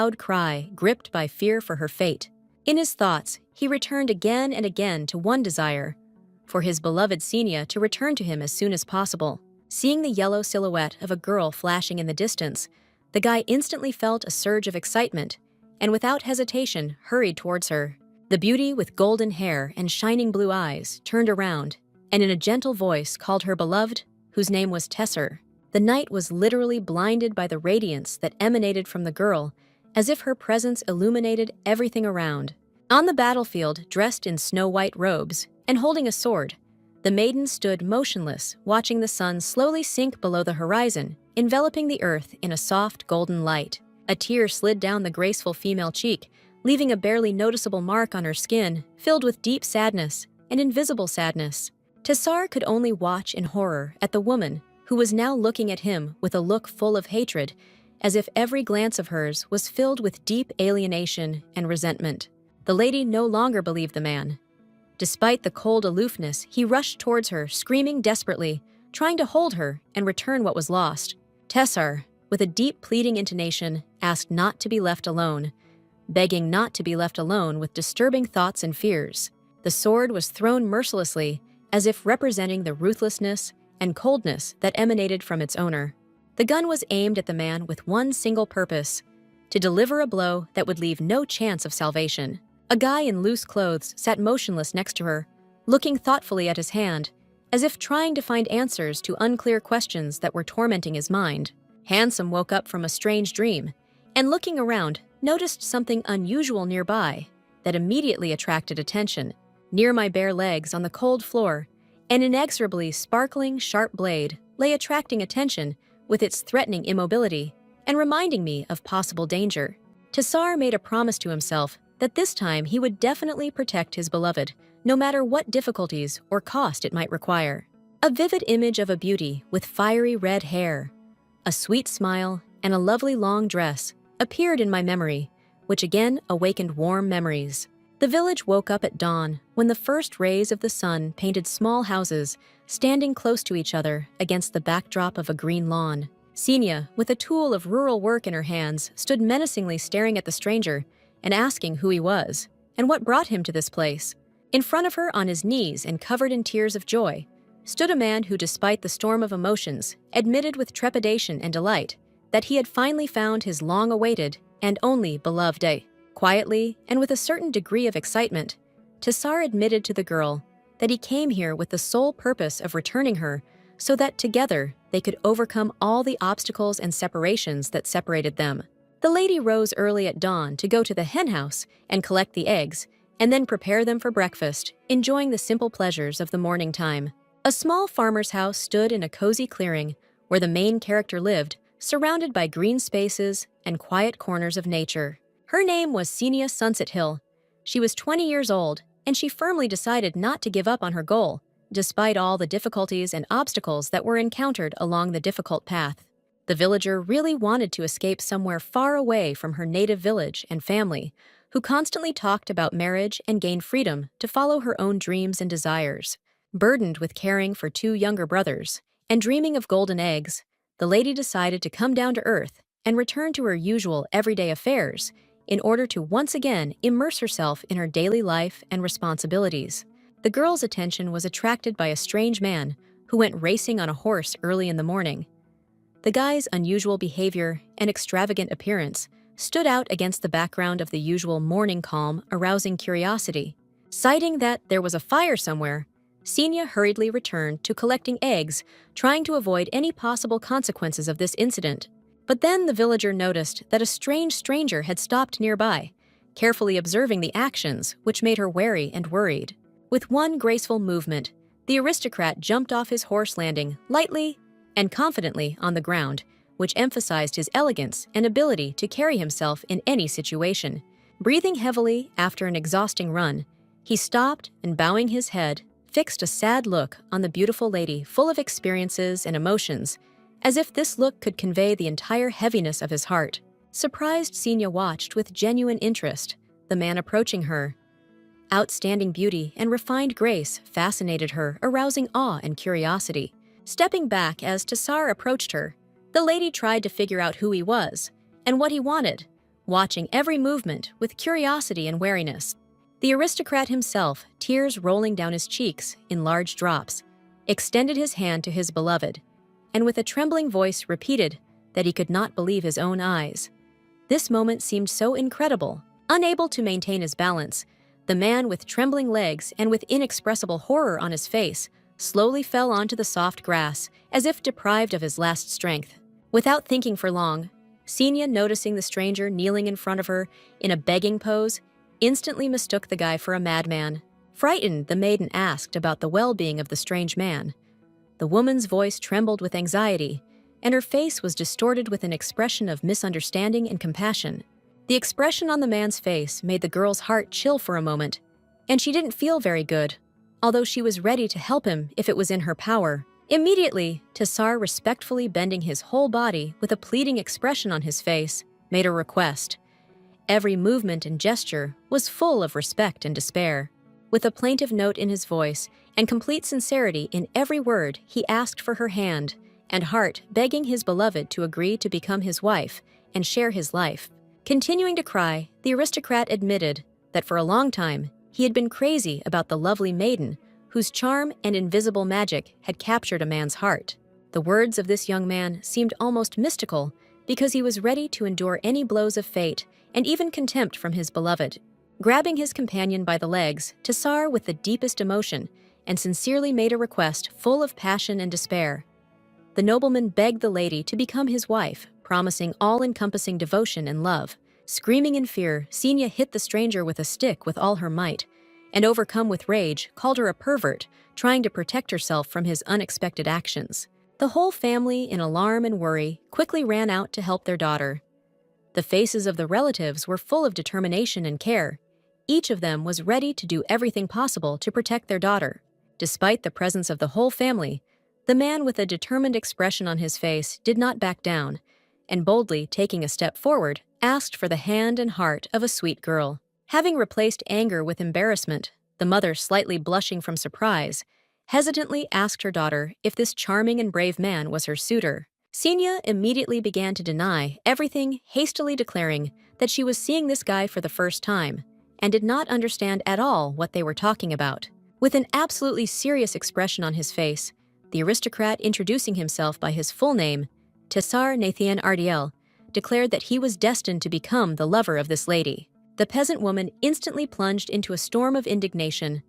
loud cry, gripped by fear for her fate. In his thoughts, he returned again and again to one desire, for his beloved Xenia to return to him as soon as possible. Seeing the yellow silhouette of a girl flashing in the distance, the guy instantly felt a surge of excitement and without hesitation hurried towards her. The beauty with golden hair and shining blue eyes turned around and in a gentle voice called her beloved, whose name was Tesser. The knight was literally blinded by the radiance that emanated from the girl, as if her presence illuminated everything around. On the battlefield, dressed in snow-white robes and holding a sword, the maiden stood motionless, watching the sun slowly sink below the horizon, enveloping the earth in a soft golden light. A tear slid down the graceful female cheek, leaving a barely noticeable mark on her skin, filled with deep sadness and invisible sadness. Tessar could only watch in horror at the woman who was now looking at him with a look full of hatred, as if every glance of hers was filled with deep alienation and resentment. The lady no longer believed the man. Despite the cold aloofness, he rushed towards her, screaming desperately, trying to hold her and return what was lost. Tessar, with a deep pleading intonation, asked not to be left alone, begging not to be left alone with disturbing thoughts and fears. The sword was thrown mercilessly, as if representing the ruthlessness and coldness that emanated from its owner. The gun was aimed at the man with one single purpose: to deliver a blow that would leave no chance of salvation. A guy in loose clothes sat motionless next to her, looking thoughtfully at his hand, as if trying to find answers to unclear questions that were tormenting his mind. Handsome woke up from a strange dream, and looking around, noticed something unusual nearby that immediately attracted attention. Near my bare legs on the cold floor, an inexorably sparkling, sharp blade lay, attracting attention with its threatening immobility and reminding me of possible danger. Tessar made a promise to himself that this time he would definitely protect his beloved, no matter what difficulties or cost it might require. A vivid image of a beauty with fiery red hair, a sweet smile, and a lovely long dress appeared in my memory, which again awakened warm memories. The village woke up at dawn when the first rays of the sun painted small houses standing close to each other against the backdrop of a green lawn. Xenia, with a tool of rural work in her hands, stood menacingly staring at the stranger and asking who he was and what brought him to this place. In front of her, on his knees and covered in tears of joy, stood a man who, despite the storm of emotions, admitted with trepidation and delight that he had finally found his long-awaited and only beloved day. Quietly, and with a certain degree of excitement, Tessar admitted to the girl that he came here with the sole purpose of returning her so that together they could overcome all the obstacles and separations that separated them. The lady rose early at dawn to go to the henhouse and collect the eggs, and then prepare them for breakfast, enjoying the simple pleasures of the morning time. A small farmer's house stood in a cozy clearing where the main character lived, surrounded by green spaces and quiet corners of nature. Her name was Xenia Sunset Hill. She was 20 years old, and she firmly decided not to give up on her goal, despite all the difficulties and obstacles that were encountered along the difficult path. The villager really wanted to escape somewhere far away from her native village and family, who constantly talked about marriage and gain freedom to follow her own dreams and desires. Burdened with caring for 2 younger brothers and dreaming of golden eggs, the lady decided to come down to earth and return to her usual everyday affairs in order to once again immerse herself in her daily life and responsibilities. The girl's attention was attracted by a strange man who went racing on a horse early in the morning. The guy's unusual behavior and extravagant appearance stood out against the background of the usual morning calm, arousing curiosity. Citing that there was a fire somewhere, Xenia hurriedly returned to collecting eggs, trying to avoid any possible consequences of this incident. But then the villager noticed that a strange stranger had stopped nearby, carefully observing the actions, which made her wary and worried. With one graceful movement, the aristocrat jumped off his horse, landing lightly and confidently on the ground, which emphasized his elegance and ability to carry himself in any situation. Breathing heavily after an exhausting run, he stopped and, bowing his head, fixed a sad look on the beautiful lady, full of experiences and emotions, as if this look could convey the entire heaviness of his heart. Surprised, Xenia watched with genuine interest the man approaching her. Outstanding beauty and refined grace fascinated her, arousing awe and curiosity. Stepping back as Tessar approached her, the lady tried to figure out who he was and what he wanted, watching every movement with curiosity and wariness. The aristocrat himself, tears rolling down his cheeks in large drops, extended his hand to his beloved, and with a trembling voice repeated that he could not believe his own eyes. This moment seemed so incredible. Unable to maintain his balance, the man with trembling legs and with inexpressible horror on his face slowly fell onto the soft grass as if deprived of his last strength. Without thinking for long, Xenia, noticing the stranger kneeling in front of her in a begging pose, instantly mistook the guy for a madman. Frightened, the maiden asked about the well-being of the strange man. The woman's voice trembled with anxiety, and her face was distorted with an expression of misunderstanding and compassion. The expression on the man's face made the girl's heart chill for a moment, and she didn't feel very good, although she was ready to help him if it was in her power. Immediately, Tassar, respectfully bending his whole body with a pleading expression on his face, made a request. Every movement and gesture was full of respect and despair. With a plaintive note in his voice and complete sincerity in every word, he asked for her hand and heart, begging his beloved to agree to become his wife and share his life. Continuing to cry, the aristocrat admitted that for a long time he had been crazy about the lovely maiden whose charm and invisible magic had captured a man's heart. The words of this young man seemed almost mystical because he was ready to endure any blows of fate and even contempt from his beloved. Grabbing his companion by the legs, Tassar, with the deepest emotion, and sincerely made a request full of passion and despair. The nobleman begged the lady to become his wife, promising all-encompassing devotion and love. Screaming in fear, Xenia hit the stranger with a stick with all her might, and overcome with rage, called her a pervert, trying to protect herself from his unexpected actions. The whole family, in alarm and worry, quickly ran out to help their daughter. The faces of the relatives were full of determination and care. Each of them was ready to do everything possible to protect their daughter. Despite the presence of the whole family, the man with a determined expression on his face did not back down, and boldly taking a step forward, asked for the hand and heart of a sweet girl. Having replaced anger with embarrassment, the mother, slightly blushing from surprise, hesitantly asked her daughter if this charming and brave man was her suitor. Xenia immediately began to deny everything, hastily declaring that she was seeing this guy for the first time and did not understand at all what they were talking about. With an absolutely serious expression on his face, the aristocrat, introducing himself by his full name, Tassar Nathan Ardiel, declared that he was destined to become the lover of this lady. The peasant woman instantly plunged into a storm of indignation.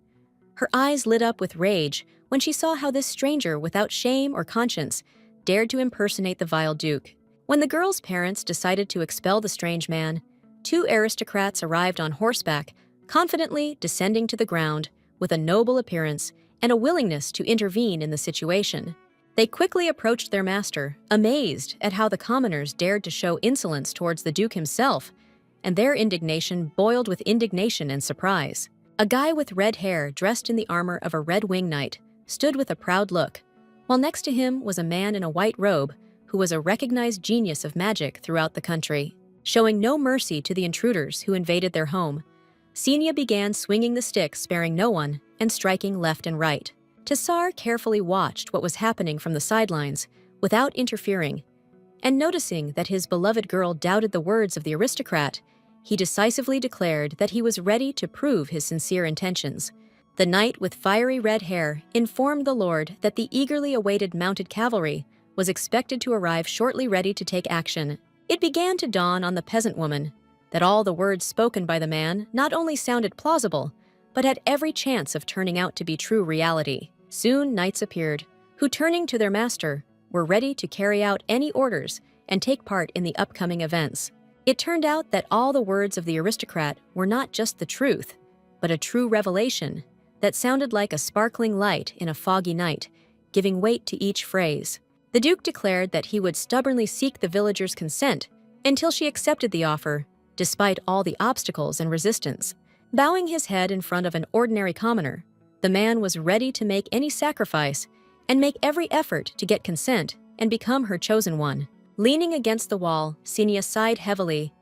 Her eyes lit up with rage when she saw how this stranger, without shame or conscience, dared to impersonate the vile duke. When the girl's parents decided to expel the strange man, two aristocrats arrived on horseback, confidently descending to the ground with a noble appearance and a willingness to intervene in the situation. They quickly approached their master, amazed at how the commoners dared to show insolence towards the duke himself, and their indignation boiled with indignation and surprise. A guy with red hair, dressed in the armor of a Red Wing Knight, stood with a proud look, while next to him was a man in a white robe who was a recognized genius of magic throughout the country. Showing no mercy to the intruders who invaded their home, Xenia began swinging the stick, sparing no one, and striking left and right. Tassar carefully watched what was happening from the sidelines without interfering, and noticing that his beloved girl doubted the words of the aristocrat, he decisively declared that he was ready to prove his sincere intentions. The knight with fiery red hair informed the lord that the eagerly awaited mounted cavalry was expected to arrive shortly, ready to take action. It began to dawn on the peasant woman that all the words spoken by the man not only sounded plausible, but had every chance of turning out to be true reality. Soon knights appeared, who, turning to their master, were ready to carry out any orders and take part in the upcoming events. It turned out that all the words of the aristocrat were not just the truth, but a true revelation that sounded like a sparkling light in a foggy night, giving weight to each phrase. The duke declared that he would stubbornly seek the villagers' consent until she accepted the offer, despite all the obstacles and resistance. Bowing his head in front of an ordinary commoner, the man was ready to make any sacrifice and make every effort to get consent and become her chosen one. Leaning against the wall, Xenia sighed heavily.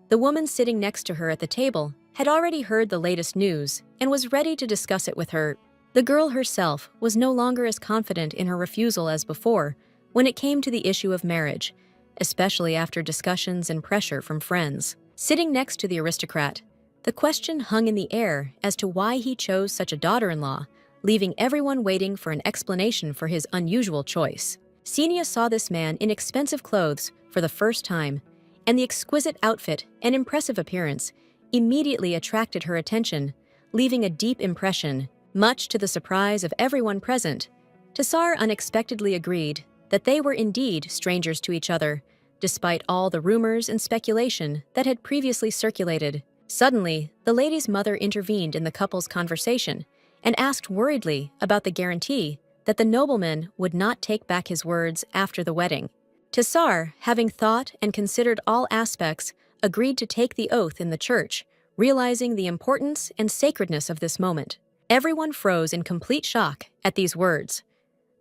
The woman sitting next to her at the table had already heard the latest news and was ready to discuss it with her. The girl herself was no longer as confident in her refusal as before when it came to the issue of marriage, especially after discussions and pressure from friends. Sitting next to the aristocrat, the question hung in the air as to why he chose such a daughter-in-law, leaving everyone waiting for an explanation for his unusual choice. Xenia saw this man in expensive clothes for the first time, and the exquisite outfit and impressive appearance immediately attracted her attention, leaving a deep impression. Much to the surprise of everyone present, Tassar unexpectedly agreed that they were indeed strangers to each other, despite all the rumors and speculation that had previously circulated. Suddenly, the lady's mother intervened in the couple's conversation and asked worriedly about the guarantee that the nobleman would not take back his words after the wedding. Tassar, having thought and considered all aspects, agreed to take the oath in the church, realizing the importance and sacredness of this moment. Everyone froze in complete shock at these words.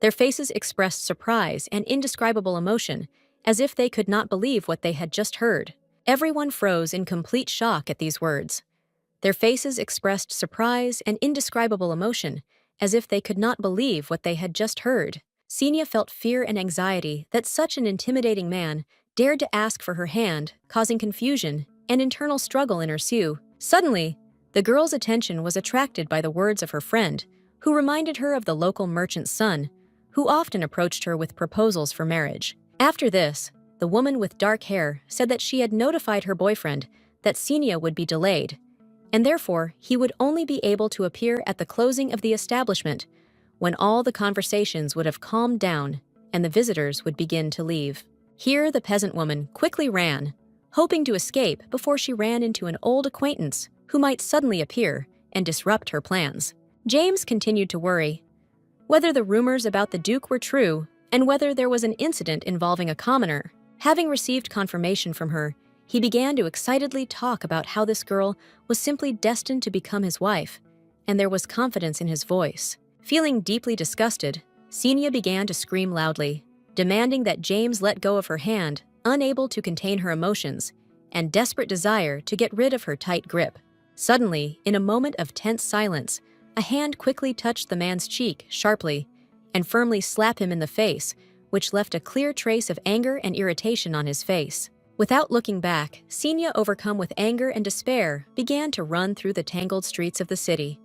Their faces expressed surprise and indescribable emotion, as if they could not believe what they had just heard. Everyone froze in complete shock at these words. Their faces expressed surprise and indescribable emotion, as if they could not believe what they had just heard. Xenia felt fear and anxiety that such an intimidating man dared to ask for her hand, causing confusion and internal struggle ensue. Suddenly, the girl's attention was attracted by the words of her friend, who reminded her of the local merchant's son, who often approached her with proposals for marriage. After this, the woman with dark hair said that she had notified her boyfriend that Xenia would be delayed, and therefore he would only be able to appear at the closing of the establishment, when all the conversations would have calmed down and the visitors would begin to leave. Here the peasant woman quickly ran, hoping to escape before she ran into an old acquaintance who might suddenly appear and disrupt her plans. James continued to worry whether the rumors about the Duke were true and whether there was an incident involving a commoner. Having received confirmation from her, he began to excitedly talk about how this girl was simply destined to become his wife, and there was confidence in his voice. Feeling deeply disgusted, Xenia began to scream loudly, demanding that James let go of her hand, unable to contain her emotions, and desperate desire to get rid of her tight grip. Suddenly, in a moment of tense silence, a hand quickly touched the man's cheek sharply and firmly slapped him in the face, which left a clear trace of anger and irritation on his face. Without looking back, Xenia, overcome with anger and despair, began to run through the tangled streets of the city.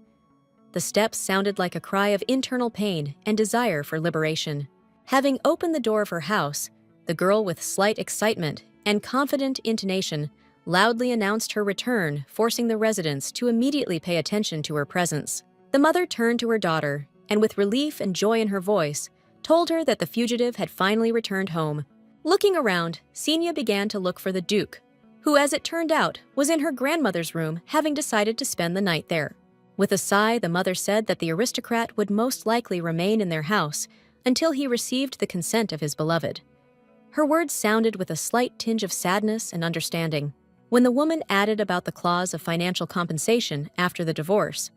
The steps sounded like a cry of internal pain and desire for liberation. Having opened the door of her house, the girl, with slight excitement and confident intonation, loudly announced her return, forcing the residents to immediately pay attention to her presence. The mother turned to her daughter, and with relief and joy in her voice, told her that the fugitive had finally returned home. Looking around, Xenia began to look for the Duke, who, as it turned out, was in her grandmother's room, having decided to spend the night there. With a sigh, the mother said that the aristocrat would most likely remain in their house until he received the consent of his beloved. Her words sounded with a slight tinge of sadness and understanding. When the woman added about the clause of financial compensation after the divorce,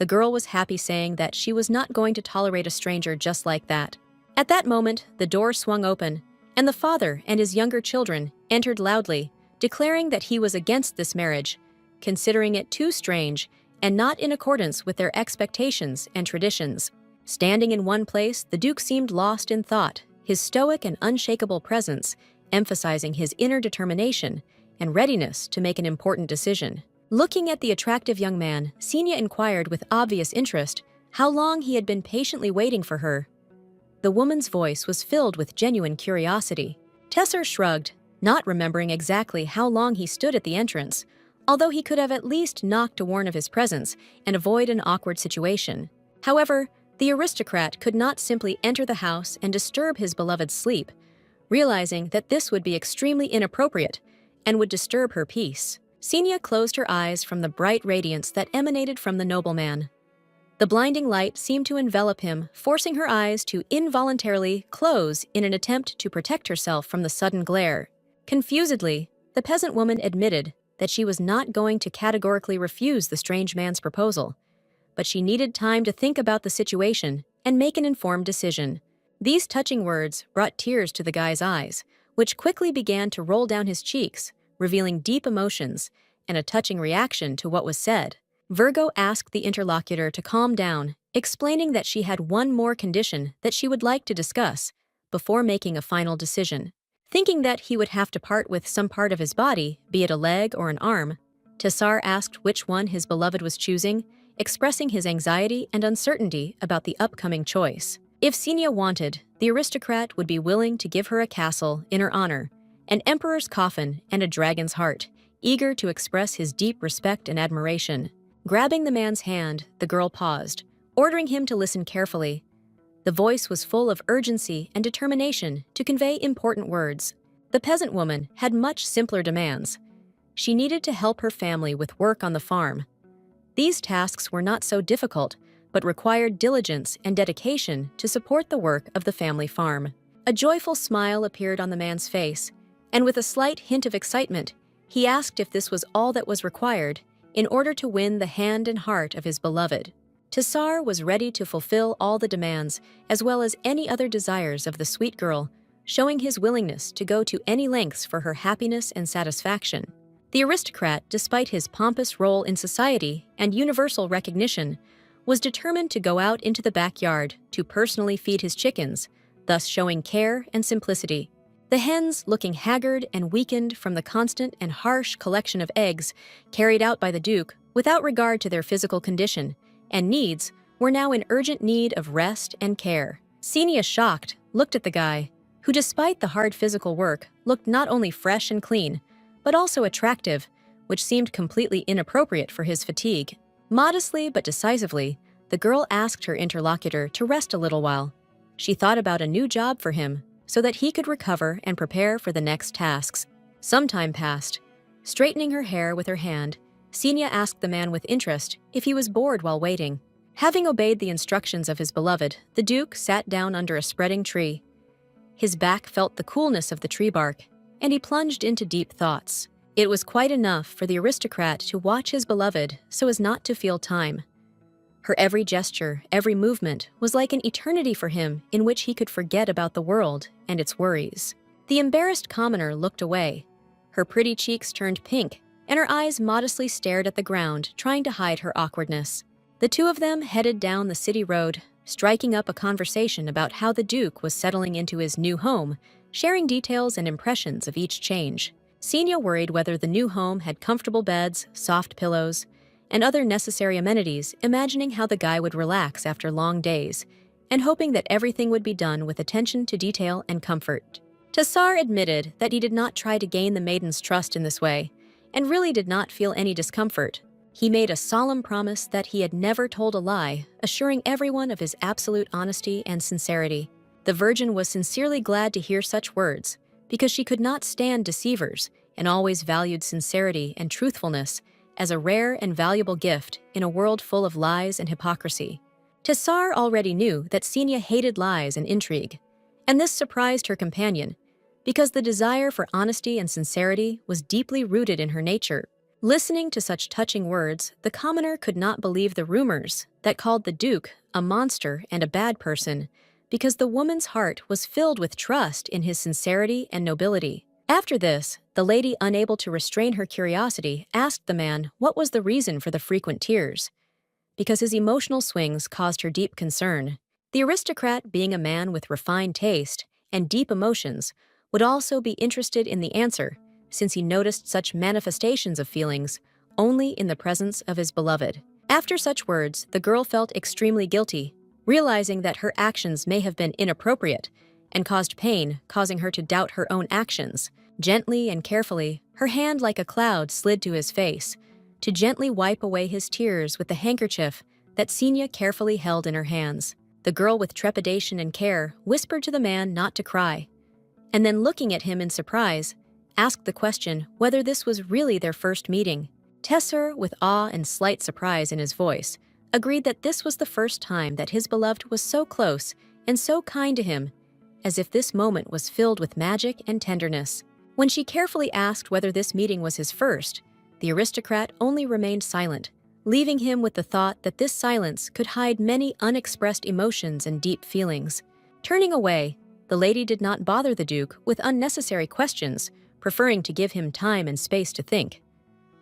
the girl was happy, saying that she was not going to tolerate a stranger just like that. At that moment, the door swung open, and the father and his younger children entered loudly, declaring that he was against this marriage, considering it too strange and not in accordance with their expectations and traditions. Standing in one place, the Duke seemed lost in thought, his stoic and unshakable presence emphasizing his inner determination and readiness to make an important decision. Looking at the attractive young man, Xenia inquired with obvious interest how long he had been patiently waiting for her. The woman's voice was filled with genuine curiosity. Tesser shrugged, not remembering exactly how long he stood at the entrance, although he could have at least knocked to warn of his presence and avoid an awkward situation. However, the aristocrat could not simply enter the house and disturb his beloved's sleep, realizing that this would be extremely inappropriate and would disturb her peace. Xenia closed her eyes from the bright radiance that emanated from the nobleman. The blinding light seemed to envelop him, forcing her eyes to involuntarily close in an attempt to protect herself from the sudden glare. Confusedly, the peasant woman admitted that she was not going to categorically refuse the strange man's proposal, but she needed time to think about the situation and make an informed decision. These touching words brought tears to the guy's eyes, which quickly began to roll down his cheeks, revealing deep emotions and a touching reaction to what was said. Virgo asked the interlocutor to calm down, explaining that she had one more condition that she would like to discuss before making a final decision. Thinking that he would have to part with some part of his body, be it a leg or an arm, Tassar asked which one his beloved was choosing, expressing his anxiety and uncertainty about the upcoming choice. If Xenia wanted, the aristocrat would be willing to give her a castle in her honor, an emperor's coffin, and a dragon's heart, eager to express his deep respect and admiration. Grabbing the man's hand, the girl paused, ordering him to listen carefully. The voice was full of urgency and determination to convey important words. The peasant woman had much simpler demands. She needed to help her family with work on the farm. These tasks were not so difficult, but required diligence and dedication to support the work of the family farm. A joyful smile appeared on the man's face, and with a slight hint of excitement, he asked if this was all that was required in order to win the hand and heart of his beloved. Tassar was ready to fulfill all the demands as well as any other desires of the sweet girl, showing his willingness to go to any lengths for her happiness and satisfaction. The aristocrat, despite his pompous role in society and universal recognition, was determined to go out into the backyard to personally feed his chickens, thus showing care and simplicity. The hens, looking haggard and weakened from the constant and harsh collection of eggs carried out by the Duke without regard to their physical condition and needs, were now in urgent need of rest and care. Xenia, shocked, looked at the guy, who despite the hard physical work, looked not only fresh and clean, but also attractive, which seemed completely inappropriate for his fatigue. Modestly but decisively, the girl asked her interlocutor to rest a little while. She thought about a new job for him, so that he could recover and prepare for the next tasks. Some time passed. Straightening her hair with her hand, Xenia asked the man with interest if he was bored while waiting. Having obeyed the instructions of his beloved, the Duke sat down under a spreading tree. His back felt the coolness of the tree bark, and he plunged into deep thoughts. It was quite enough for the aristocrat to watch his beloved so as not to feel time. Her every gesture, every movement was like an eternity for him in which he could forget about the world and its worries. The embarrassed commoner looked away. Her pretty cheeks turned pink, and her eyes modestly stared at the ground, trying to hide her awkwardness. The two of them headed down the city road, striking up a conversation about how the Duke was settling into his new home, sharing details and impressions of each change. Xenia worried whether the new home had comfortable beds, soft pillows, and other necessary amenities, imagining how the guy would relax after long days, and hoping that everything would be done with attention to detail and comfort. Tassar admitted that he did not try to gain the maiden's trust in this way, and really did not feel any discomfort. He made a solemn promise that he had never told a lie, assuring everyone of his absolute honesty and sincerity. The Virgin was sincerely glad to hear such words, because she could not stand deceivers and always valued sincerity and truthfulness as a rare and valuable gift in a world full of lies and hypocrisy. Tassar already knew that Xenia hated lies and intrigue, and this surprised her companion, because the desire for honesty and sincerity was deeply rooted in her nature. Listening to such touching words, the commoner could not believe the rumors that called the Duke a monster and a bad person, because the woman's heart was filled with trust in his sincerity and nobility. After this, the lady, unable to restrain her curiosity, asked the man what was the reason for the frequent tears, because his emotional swings caused her deep concern. The aristocrat, being a man with refined taste and deep emotions, would also be interested in the answer, since he noticed such manifestations of feelings only in the presence of his beloved. After such words, the girl felt extremely guilty, realizing that her actions may have been inappropriate and caused pain, causing her to doubt her own actions. Gently and carefully, her hand like a cloud slid to his face, to gently wipe away his tears with the handkerchief that Xenia carefully held in her hands. The girl, with trepidation and care, whispered to the man not to cry, and then, looking at him in surprise, asked the question whether this was really their first meeting. Tassar, with awe and slight surprise in his voice, agreed that this was the first time that his beloved was so close and so kind to him, as if this moment was filled with magic and tenderness. When she carefully asked whether this meeting was his first, the aristocrat only remained silent, leaving him with the thought that this silence could hide many unexpressed emotions and deep feelings. Turning away, the lady did not bother the Duke with unnecessary questions, preferring to give him time and space to think.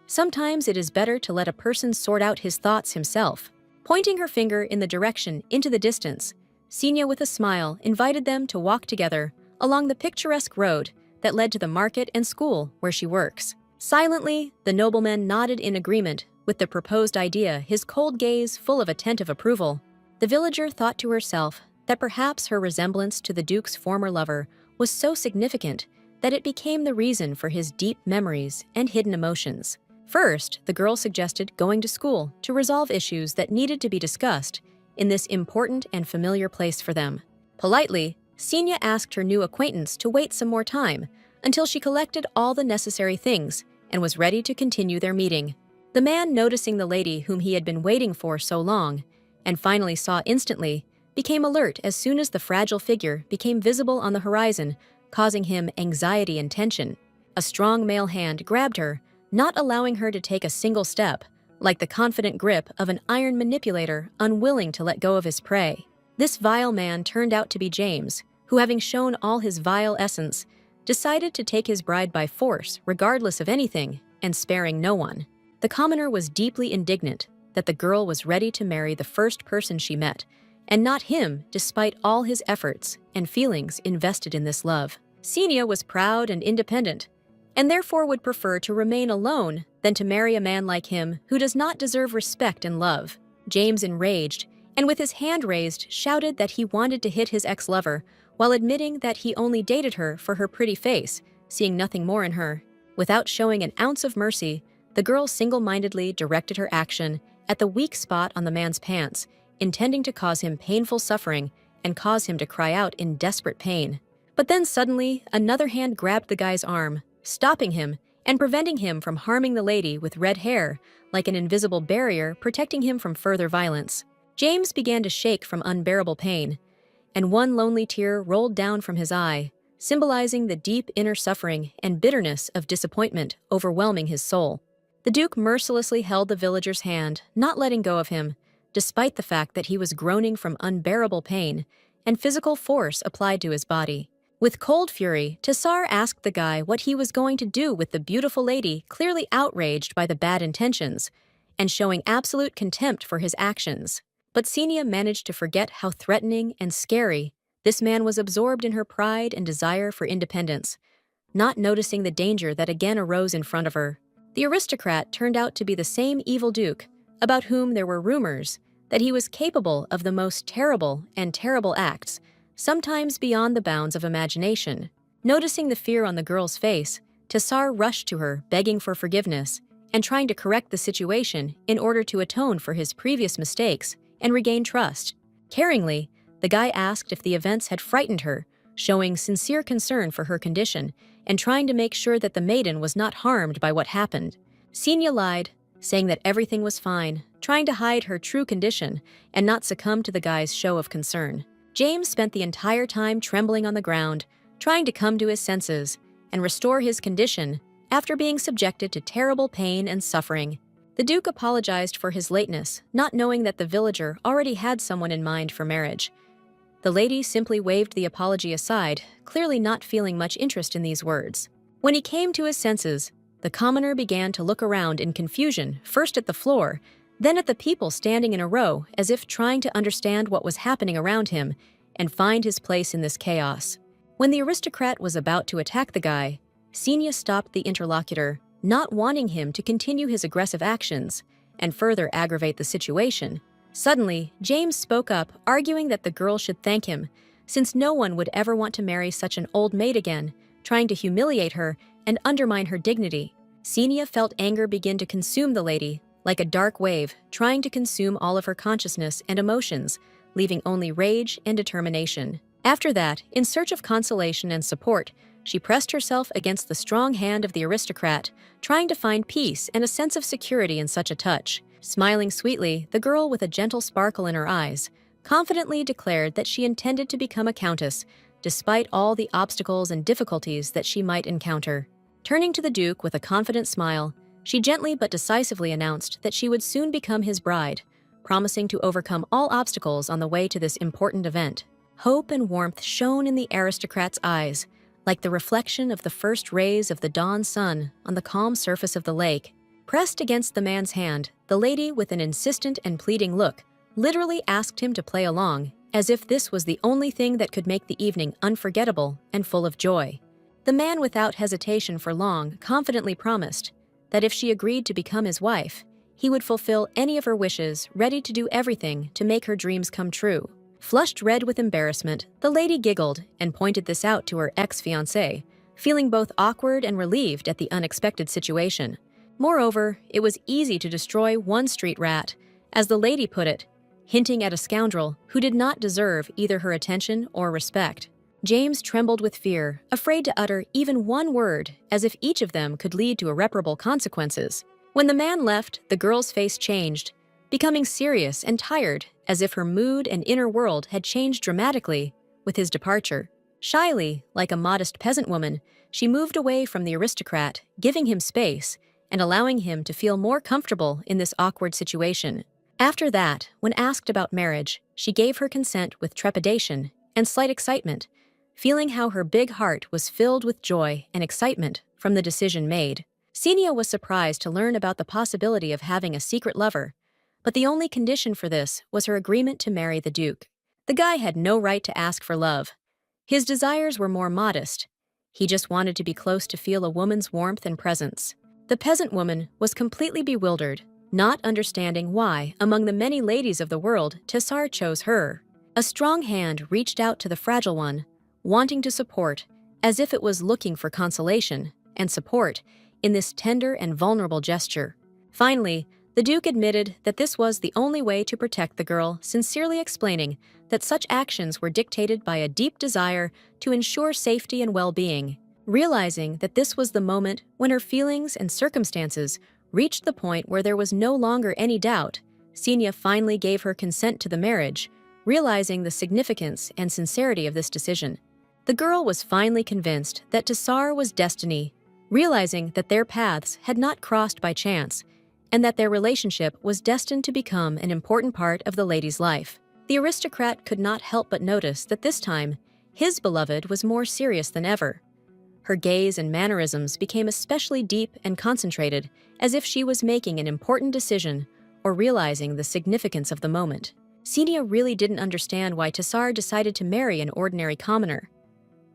Sometimes it is better to let a person sort out his thoughts himself. Pointing her finger in the direction into the distance, Xenia, with a smile, invited them to walk together along the picturesque road that led to the market and school where she works. Silently, the nobleman nodded in agreement with the proposed idea, his cold gaze full of attentive approval. The villager thought to herself that perhaps her resemblance to the Duke's former lover was so significant that it became the reason for his deep memories and hidden emotions. First, the girl suggested going to school to resolve issues that needed to be discussed in this important and familiar place for them. Politely, Xenia asked her new acquaintance to wait some more time until she collected all the necessary things and was ready to continue their meeting. The man, noticing the lady whom he had been waiting for so long and finally saw instantly, became alert as soon as the fragile figure became visible on the horizon, causing him anxiety and tension. A strong male hand grabbed her, not allowing her to take a single step, like the confident grip of an iron manipulator unwilling to let go of his prey. This vile man turned out to be James, who, having shown all his vile essence, decided to take his bride by force regardless of anything and sparing no one. The commoner was deeply indignant that the girl was ready to marry the first person she met, and not him despite all his efforts and feelings invested in this love. Xenia was proud and independent, and therefore would prefer to remain alone than to marry a man like him who does not deserve respect and love. James, enraged, and with his hand raised, shouted that he wanted to hit his ex-lover, while admitting that he only dated her for her pretty face, seeing nothing more in her. Without showing an ounce of mercy, the girl single-mindedly directed her action at the weak spot on the man's pants, intending to cause him painful suffering and cause him to cry out in desperate pain. But then suddenly, another hand grabbed the guy's arm, stopping him and preventing him from harming the lady with red hair, like an invisible barrier protecting him from further violence. James began to shake from unbearable pain, and one lonely tear rolled down from his eye, symbolizing the deep inner suffering and bitterness of disappointment overwhelming his soul. The Duke mercilessly held the villager's hand, not letting go of him, despite the fact that he was groaning from unbearable pain and physical force applied to his body. With cold fury, Tassar asked the guy what he was going to do with the beautiful lady, clearly outraged by the bad intentions and showing absolute contempt for his actions. But Xenia managed to forget how threatening and scary this man was, absorbed in her pride and desire for independence, not noticing the danger that again arose in front of her. The aristocrat turned out to be the same evil Duke, about whom there were rumors that he was capable of the most terrible and terrible acts, sometimes beyond the bounds of imagination. Noticing the fear on the girl's face, Tassar rushed to her, begging for forgiveness and trying to correct the situation in order to atone for his previous mistakes and regain trust. Caringly, the guy asked if the events had frightened her, showing sincere concern for her condition and trying to make sure that the maiden was not harmed by what happened. Xenia lied, saying that everything was fine, trying to hide her true condition and not succumb to the guy's show of concern. James spent the entire time trembling on the ground, trying to come to his senses and restore his condition after being subjected to terrible pain and suffering. The Duke apologized for his lateness, not knowing that the villager already had someone in mind for marriage. The lady simply waved the apology aside, clearly not feeling much interest in these words. When he came to his senses, the commoner began to look around in confusion, first at the floor, then at the people standing in a row, as if trying to understand what was happening around him and find his place in this chaos. When the aristocrat was about to attack the guy, Xenia stopped the interlocutor, not wanting him to continue his aggressive actions and further aggravate the situation. Suddenly, James spoke up, arguing that the girl should thank him, since no one would ever want to marry such an old maid again, trying to humiliate her and undermine her dignity. Xenia felt anger begin to consume the lady, like a dark wave, trying to consume all of her consciousness and emotions, leaving only rage and determination. After that, in search of consolation and support, she pressed herself against the strong hand of the aristocrat, trying to find peace and a sense of security in such a touch. Smiling sweetly, the girl, with a gentle sparkle in her eyes, confidently declared that she intended to become a countess, despite all the obstacles and difficulties that she might encounter. Turning to the Duke with a confident smile, she gently but decisively announced that she would soon become his bride, promising to overcome all obstacles on the way to this important event. Hope and warmth shone in the aristocrat's eyes, like the reflection of the first rays of the dawn sun on the calm surface of the lake. Pressed against the man's hand, the lady, with an insistent and pleading look, literally asked him to play along, as if this was the only thing that could make the evening unforgettable and full of joy. The man, without hesitation for long, confidently promised that if she agreed to become his wife, he would fulfill any of her wishes, ready to do everything to make her dreams come true. Flushed red with embarrassment, the lady giggled and pointed this out to her ex-fiancé, feeling both awkward and relieved at the unexpected situation. Moreover, it was easy to destroy one street rat, as the lady put it, hinting at a scoundrel who did not deserve either her attention or respect. James trembled with fear, afraid to utter even one word, as if each of them could lead to irreparable consequences. When the man left, the girl's face changed, becoming serious and tired, as if her mood and inner world had changed dramatically with his departure. Shyly, like a modest peasant woman, she moved away from the aristocrat, giving him space and allowing him to feel more comfortable in this awkward situation. After that, when asked about marriage, she gave her consent with trepidation and slight excitement, feeling how her big heart was filled with joy and excitement from the decision made. Xenia was surprised to learn about the possibility of having a secret lover, but the only condition for this was her agreement to marry the Duke. The guy had no right to ask for love. His desires were more modest. He just wanted to be close to feel a woman's warmth and presence. The peasant woman was completely bewildered, not understanding why, among the many ladies of the world, Tessar chose her. A strong hand reached out to the fragile one, wanting to support, as if it was looking for consolation and support in this tender and vulnerable gesture. Finally, the Duke admitted that this was the only way to protect the girl, sincerely explaining that such actions were dictated by a deep desire to ensure safety and well-being. Realizing that this was the moment when her feelings and circumstances reached the point where there was no longer any doubt, Xenia finally gave her consent to the marriage, realizing the significance and sincerity of this decision. The girl was finally convinced that Tessar was destiny, realizing that their paths had not crossed by chance, and that their relationship was destined to become an important part of the lady's life. The aristocrat could not help but notice that this time, his beloved was more serious than ever. Her gaze and mannerisms became especially deep and concentrated, as if she was making an important decision or realizing the significance of the moment. Xenia really didn't understand why Tessar decided to marry an ordinary commoner.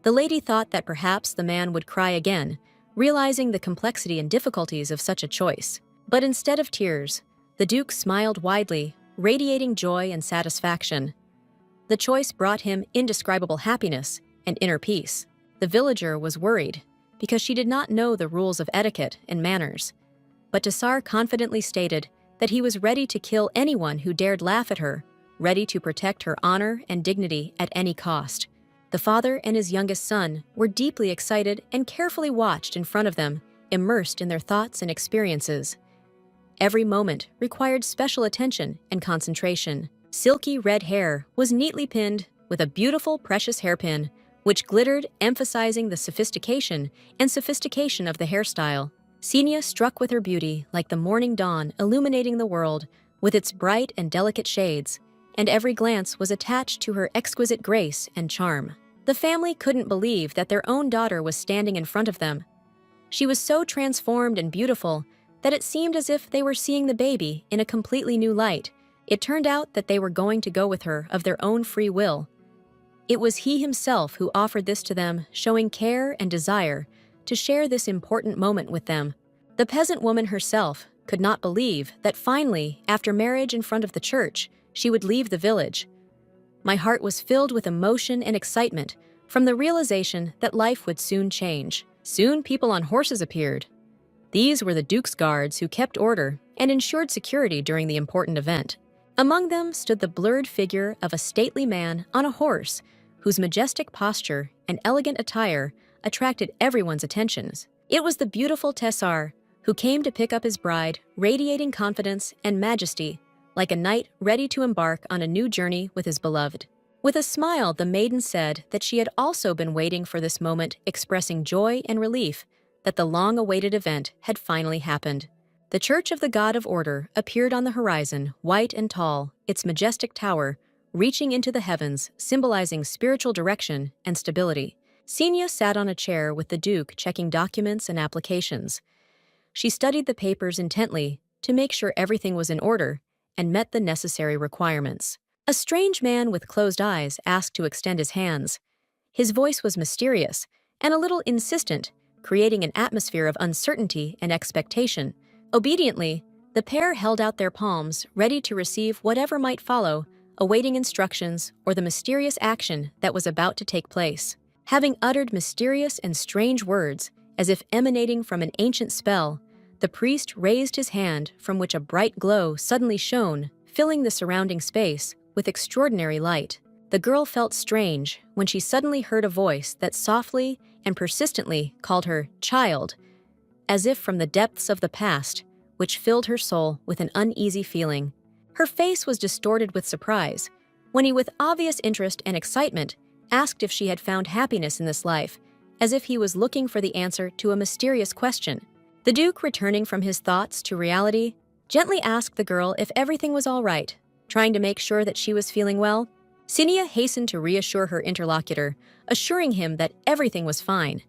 The lady thought that perhaps the man would cry again, realizing the complexity and difficulties of such a choice. But instead of tears, the Duke smiled widely, radiating joy and satisfaction. The choice brought him indescribable happiness and inner peace. The villager was worried, because she did not know the rules of etiquette and manners. But Tessar confidently stated that he was ready to kill anyone who dared laugh at her, ready to protect her honor and dignity at any cost. The father and his youngest son were deeply excited and carefully watched in front of them, immersed in their thoughts and experiences. Every moment required special attention and concentration. Silky red hair was neatly pinned with a beautiful precious hairpin, which glittered, emphasizing the sophistication of the hairstyle. Xenia struck with her beauty like the morning dawn illuminating the world with its bright and delicate shades, and every glance was attached to her exquisite grace and charm. The family couldn't believe that their own daughter was standing in front of them. She was so transformed and beautiful that it seemed as if they were seeing the baby in a completely new light. It turned out that they were going to go with her of their own free will. It was he himself who offered this to them, showing care and desire to share this important moment with them. The peasant woman herself could not believe that finally, after marriage in front of the church, she would leave the village. My heart was filled with emotion and excitement from the realization that life would soon change. Soon people on horses appeared. These were the Duke's guards who kept order and ensured security during the important event. Among them stood the blurred figure of a stately man on a horse, whose majestic posture and elegant attire attracted everyone's attentions. It was the beautiful Tessar, who came to pick up his bride, radiating confidence and majesty, like a knight ready to embark on a new journey with his beloved. With a smile, the maiden said that she had also been waiting for this moment, expressing joy and relief that the long-awaited event had finally happened. The Church of the God of Order appeared on the horizon, white and tall, its majestic tower reaching into the heavens, symbolizing spiritual direction and stability. Xenia sat on a chair with the Duke, checking documents and applications. She studied the papers intently to make sure everything was in order and met the necessary requirements. A strange man with closed eyes asked to extend his hands. His voice was mysterious, and a little insistent, creating an atmosphere of uncertainty and expectation. Obediently, the pair held out their palms, ready to receive whatever might follow, awaiting instructions or the mysterious action that was about to take place. Having uttered mysterious and strange words, as if emanating from an ancient spell, the priest raised his hand from which a bright glow suddenly shone, filling the surrounding space with extraordinary light. The girl felt strange when she suddenly heard a voice that softly and persistently called her child, as if from the depths of the past, which filled her soul with an uneasy feeling. Her face was distorted with surprise when he, with obvious interest and excitement, asked if she had found happiness in this life, as if he was looking for the answer to a mysterious question. The Duke, returning from his thoughts to reality, gently asked the girl if everything was all right, trying to make sure that she was feeling well. Sinia hastened to reassure her interlocutor, assuring him that everything was fine.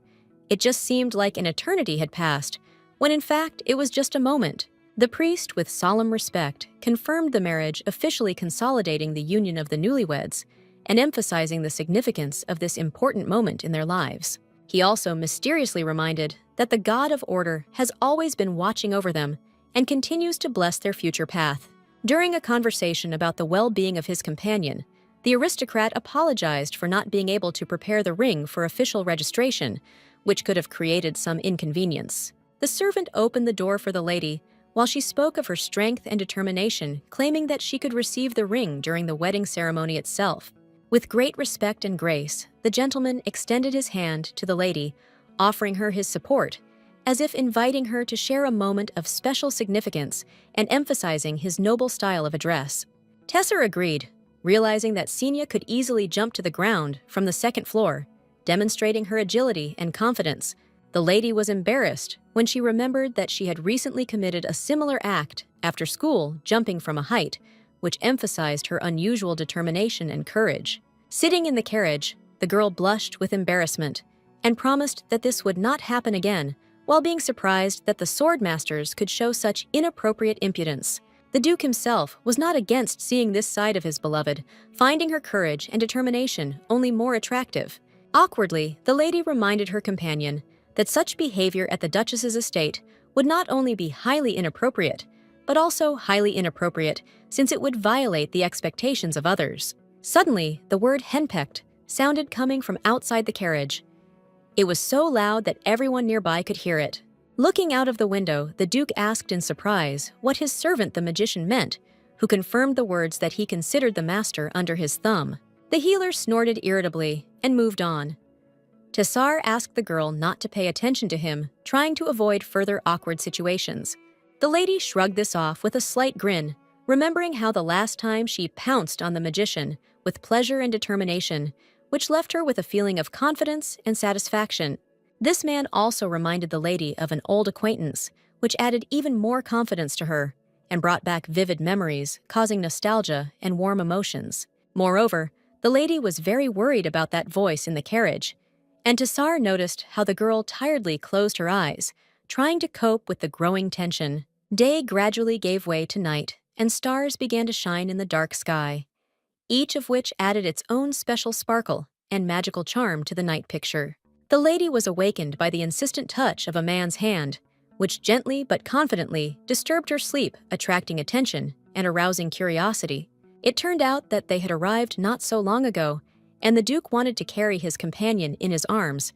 It just seemed like an eternity had passed, when in fact it was just a moment. The priest, with solemn respect, confirmed the marriage, officially consolidating the union of the newlyweds and emphasizing the significance of this important moment in their lives. He also mysteriously reminded that the God of Order has always been watching over them and continues to bless their future path. During a conversation about the well-being of his companion, the aristocrat apologized for not being able to prepare the ring for official registration, which could have created some inconvenience. The servant opened the door for the lady, while she spoke of her strength and determination, claiming that she could receive the ring during the wedding ceremony itself. With great respect and grace, the gentleman extended his hand to the lady, offering her his support, as if inviting her to share a moment of special significance and emphasizing his noble style of address. Tessa agreed, realizing that Sinia could easily jump to the ground from the second floor, demonstrating her agility and confidence. The lady was embarrassed when she remembered that she had recently committed a similar act after school, jumping from a height, which emphasized her unusual determination and courage. Sitting in the carriage, the girl blushed with embarrassment and promised that this would not happen again, while being surprised that the sword masters could show such inappropriate impudence. The Duke himself was not against seeing this side of his beloved, finding her courage and determination only more attractive. Awkwardly, the lady reminded her companion that such behavior at the Duchess's estate would not only be highly inappropriate, but also highly inappropriate since it would violate the expectations of others. Suddenly, the word henpecked sounded coming from outside the carriage. It was so loud that everyone nearby could hear it. Looking out of the window, the Duke asked in surprise what his servant the magician meant, who confirmed the words that he considered the master under his thumb. The healer snorted irritably and moved on. Tessar asked the girl not to pay attention to him, trying to avoid further awkward situations. The lady shrugged this off with a slight grin, remembering how the last time she pounced on the magician with pleasure and determination, which left her with a feeling of confidence and satisfaction. This man also reminded the lady of an old acquaintance, which added even more confidence to her and brought back vivid memories, causing nostalgia and warm emotions. Moreover, the lady was very worried about that voice in the carriage, and Tessar noticed how the girl tiredly closed her eyes, trying to cope with the growing tension. Day gradually gave way to night, and stars began to shine in the dark sky, each of which added its own special sparkle and magical charm to the night picture. The lady was awakened by the insistent touch of a man's hand, which gently but confidently disturbed her sleep, attracting attention and arousing curiosity. It turned out that they had arrived not so long ago, and the Duke wanted to carry his companion in his arms,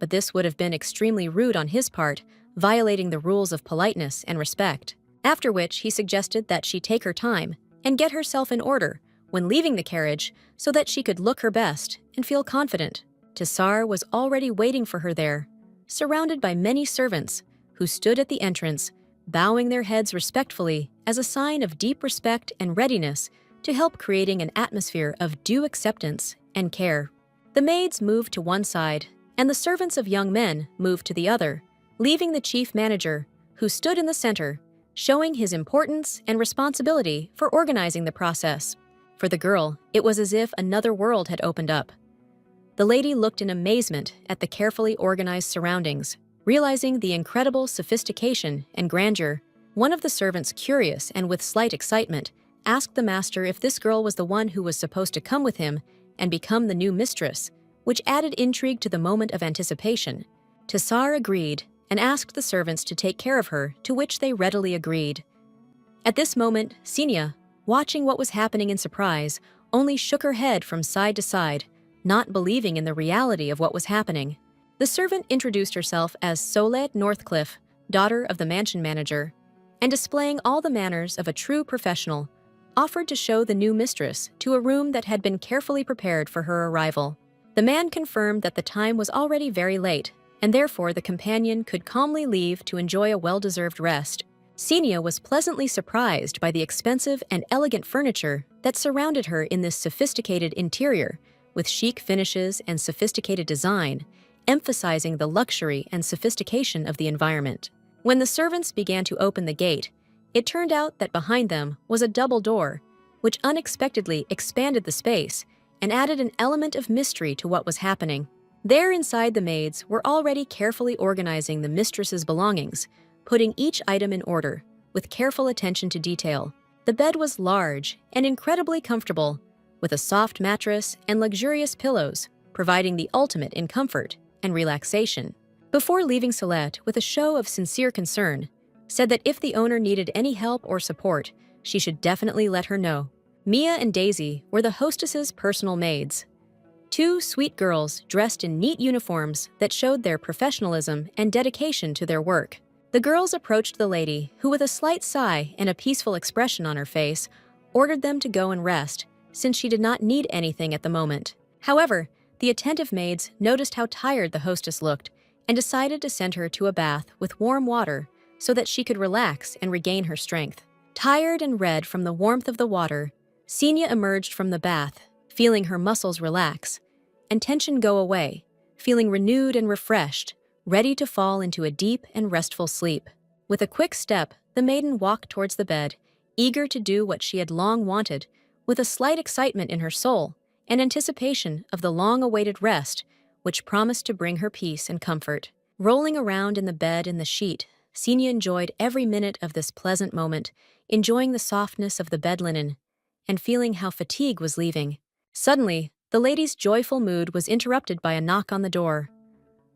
but this would have been extremely rude on his part, violating the rules of politeness and respect. After which he suggested that she take her time and get herself in order when leaving the carriage so that she could look her best and feel confident. Tessar was already waiting for her there, surrounded by many servants who stood at the entrance, bowing their heads respectfully as a sign of deep respect and readiness to help creating an atmosphere of due acceptance and care. The maids moved to one side, and the servants of young men moved to the other, leaving the chief manager, who stood in the center, showing his importance and responsibility for organizing the process. For the girl, it was as if another world had opened up. The lady looked in amazement at the carefully organized surroundings, realizing the incredible sophistication and grandeur. One of the servants, curious and with slight excitement, asked the master if this girl was the one who was supposed to come with him and become the new mistress, which added intrigue to the moment of anticipation. Tassar agreed and asked the servants to take care of her, to which they readily agreed. At this moment, Xenia, watching what was happening in surprise, only shook her head from side to side, not believing in the reality of what was happening. The servant introduced herself as Solette Northcliffe, daughter of the mansion manager, and displaying all the manners of a true professional, offered to show the new mistress to a room that had been carefully prepared for her arrival. The man confirmed that the time was already very late, and therefore the companion could calmly leave to enjoy a well-deserved rest. Xenia was pleasantly surprised by the expensive and elegant furniture that surrounded her in this sophisticated interior, with chic finishes and sophisticated design, emphasizing the luxury and sophistication of the environment. When the servants began to open the gate, it turned out that behind them was a double door, which unexpectedly expanded the space and added an element of mystery to what was happening. There inside, the maids were already carefully organizing the mistress's belongings, putting each item in order, with careful attention to detail. The bed was large and incredibly comfortable, with a soft mattress and luxurious pillows, providing the ultimate in comfort and relaxation. Before leaving, Solette, with a show of sincere concern, said that if the owner needed any help or support, she should definitely let her know. Mia and Daisy were the hostess's personal maids, two sweet girls dressed in neat uniforms that showed their professionalism and dedication to their work. The girls approached the lady, who with a slight sigh and a peaceful expression on her face, ordered them to go and rest, since she did not need anything at the moment. However, the attentive maids noticed how tired the hostess looked and decided to send her to a bath with warm water so that she could relax and regain her strength. Tired and red from the warmth of the water, Xenia emerged from the bath, feeling her muscles relax and tension go away, feeling renewed and refreshed, ready to fall into a deep and restful sleep. With a quick step, the maiden walked towards the bed, eager to do what she had long wanted, with a slight excitement in her soul and anticipation of the long-awaited rest, which promised to bring her peace and comfort. Rolling around in the bed in the sheet, Xenia enjoyed every minute of this pleasant moment, enjoying the softness of the bed linen and feeling how fatigue was leaving. Suddenly, the lady's joyful mood was interrupted by a knock on the door.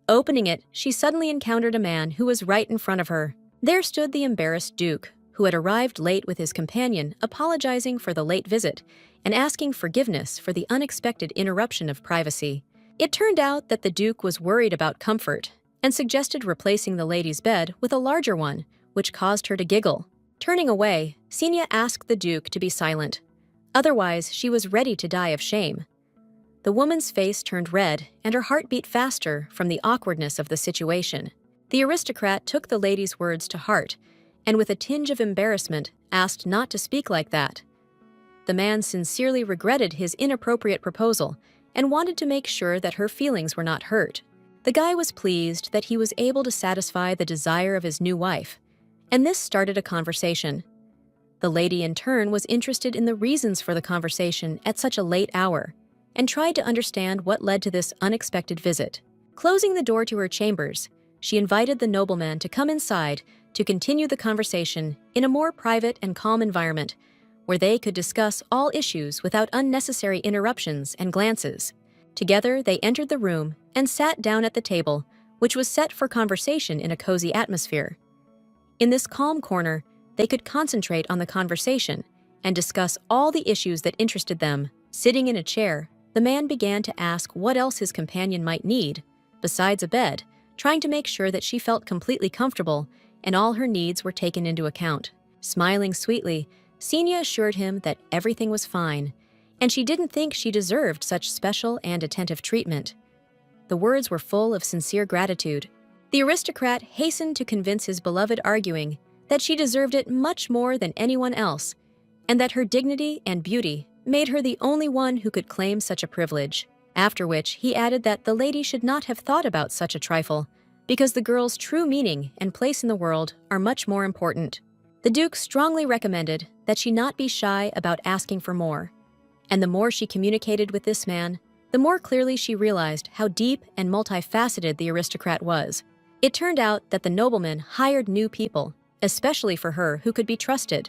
Opening it, she suddenly encountered a man who was right in front of her. There stood the embarrassed Duke, who had arrived late with his companion, apologizing for the late visit and asking forgiveness for the unexpected interruption of privacy. It turned out that the Duke was worried about comfort and suggested replacing the lady's bed with a larger one, which caused her to giggle. Turning away, Xenia asked the Duke to be silent. Otherwise, she was ready to die of shame. The woman's face turned red and her heart beat faster from the awkwardness of the situation. The aristocrat took the lady's words to heart and with a tinge of embarrassment asked not to speak like that. The man sincerely regretted his inappropriate proposal and wanted to make sure that her feelings were not hurt. The guy was pleased that he was able to satisfy the desire of his new wife, and this started a conversation. The lady in turn was interested in the reasons for the conversation at such a late hour and tried to understand what led to this unexpected visit. Closing the door to her chambers, she invited the nobleman to come inside to continue the conversation in a more private and calm environment where they could discuss all issues without unnecessary interruptions and glances. Together, they entered the room and sat down at the table, which was set for conversation in a cozy atmosphere. In this calm corner, they could concentrate on the conversation and discuss all the issues that interested them. Sitting in a chair, the man began to ask what else his companion might need, besides a bed, trying to make sure that she felt completely comfortable and all her needs were taken into account. Smiling sweetly, Xenia assured him that everything was fine, and she didn't think she deserved such special and attentive treatment. The words were full of sincere gratitude. The aristocrat hastened to convince his beloved, arguing that she deserved it much more than anyone else, and that her dignity and beauty made her the only one who could claim such a privilege. After which, he added that the lady should not have thought about such a trifle, because the girl's true meaning and place in the world are much more important. The Duke strongly recommended that she not be shy about asking for more, and the more she communicated with this man, the more clearly she realized how deep and multifaceted the aristocrat was. It turned out that the nobleman hired new people, especially for her, who could be trusted.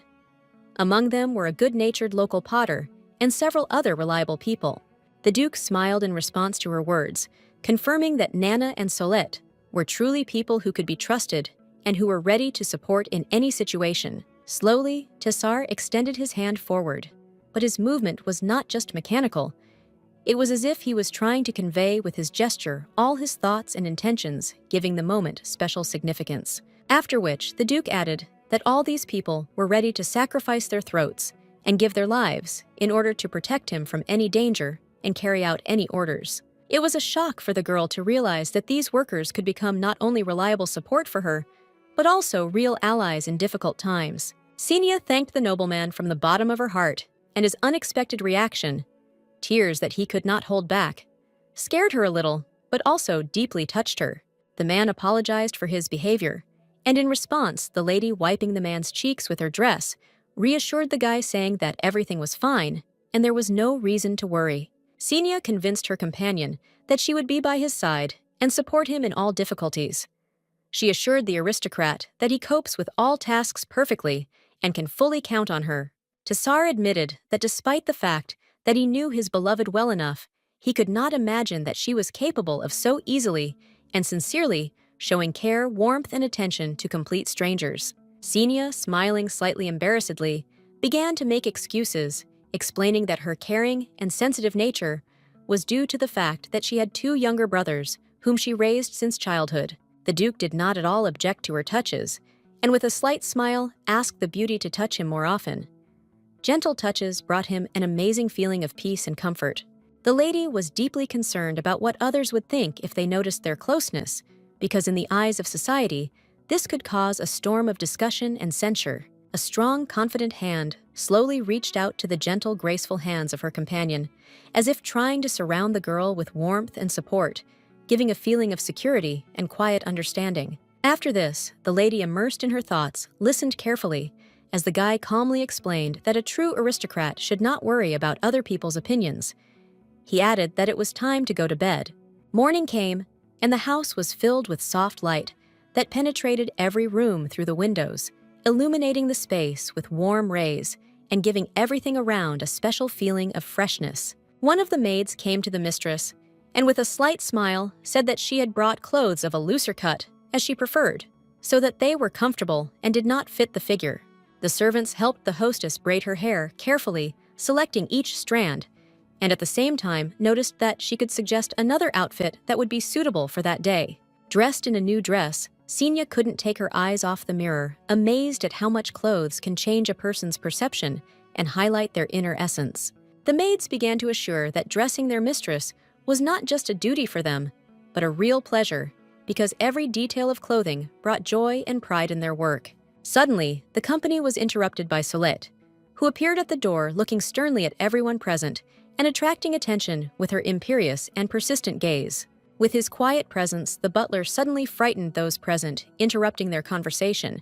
Among them were a good-natured local potter and several other reliable people. The Duke smiled in response to her words, confirming that Nana and Solette were truly people who could be trusted and who were ready to support in any situation. Slowly, Tessar extended his hand forward, but his movement was not just mechanical. It was as if he was trying to convey with his gesture all his thoughts and intentions, giving the moment special significance. After which, the Duke added that all these people were ready to sacrifice their throats and give their lives in order to protect him from any danger and carry out any orders. It was a shock for the girl to realize that these workers could become not only reliable support for her, but also real allies in difficult times. Xenia thanked the nobleman from the bottom of her heart, and his unexpected reaction, tears that he could not hold back, scared her a little, but also deeply touched her. The man apologized for his behavior, and in response, the lady, wiping the man's cheeks with her dress, reassured the guy, saying that everything was fine and there was no reason to worry. Xenia convinced her companion that she would be by his side and support him in all difficulties. She assured the aristocrat that he copes with all tasks perfectly and can fully count on her. Tessar admitted that despite the fact that he knew his beloved well enough, he could not imagine that she was capable of so easily and sincerely showing care, warmth, and attention to complete strangers. Xenia, smiling slightly embarrassedly, began to make excuses, explaining that her caring and sensitive nature was due to the fact that she had 2 younger brothers whom she raised since childhood. The Duke did not at all object to her touches, and with a slight smile asked the beauty to touch him more often. Gentle touches brought him an amazing feeling of peace and comfort. The lady was deeply concerned about what others would think if they noticed their closeness, because in the eyes of society, this could cause a storm of discussion and censure. A strong, confident hand slowly reached out to the gentle, graceful hands of her companion, as if trying to surround the girl with warmth and support, giving a feeling of security and quiet understanding. After this, the lady, immersed in her thoughts, listened carefully as the guy calmly explained that a true aristocrat should not worry about other people's opinions. He added that it was time to go to bed. Morning came, and the house was filled with soft light that penetrated every room through the windows, illuminating the space with warm rays and giving everything around a special feeling of freshness. One of the maids came to the mistress and with a slight smile said that she had brought clothes of a looser cut, as she preferred, so that they were comfortable and did not fit the figure. The servants helped the hostess braid her hair carefully, selecting each strand, and at the same time noticed that she could suggest another outfit that would be suitable for that day. Dressed in a new dress, Xenia couldn't take her eyes off the mirror, amazed at how much clothes can change a person's perception and highlight their inner essence. The maids began to assure that dressing their mistress was not just a duty for them, but a real pleasure, because every detail of clothing brought joy and pride in their work. Suddenly, the company was interrupted by Solette, who appeared at the door looking sternly at everyone present and attracting attention with her imperious and persistent gaze. With his quiet presence, the butler suddenly frightened those present, interrupting their conversation.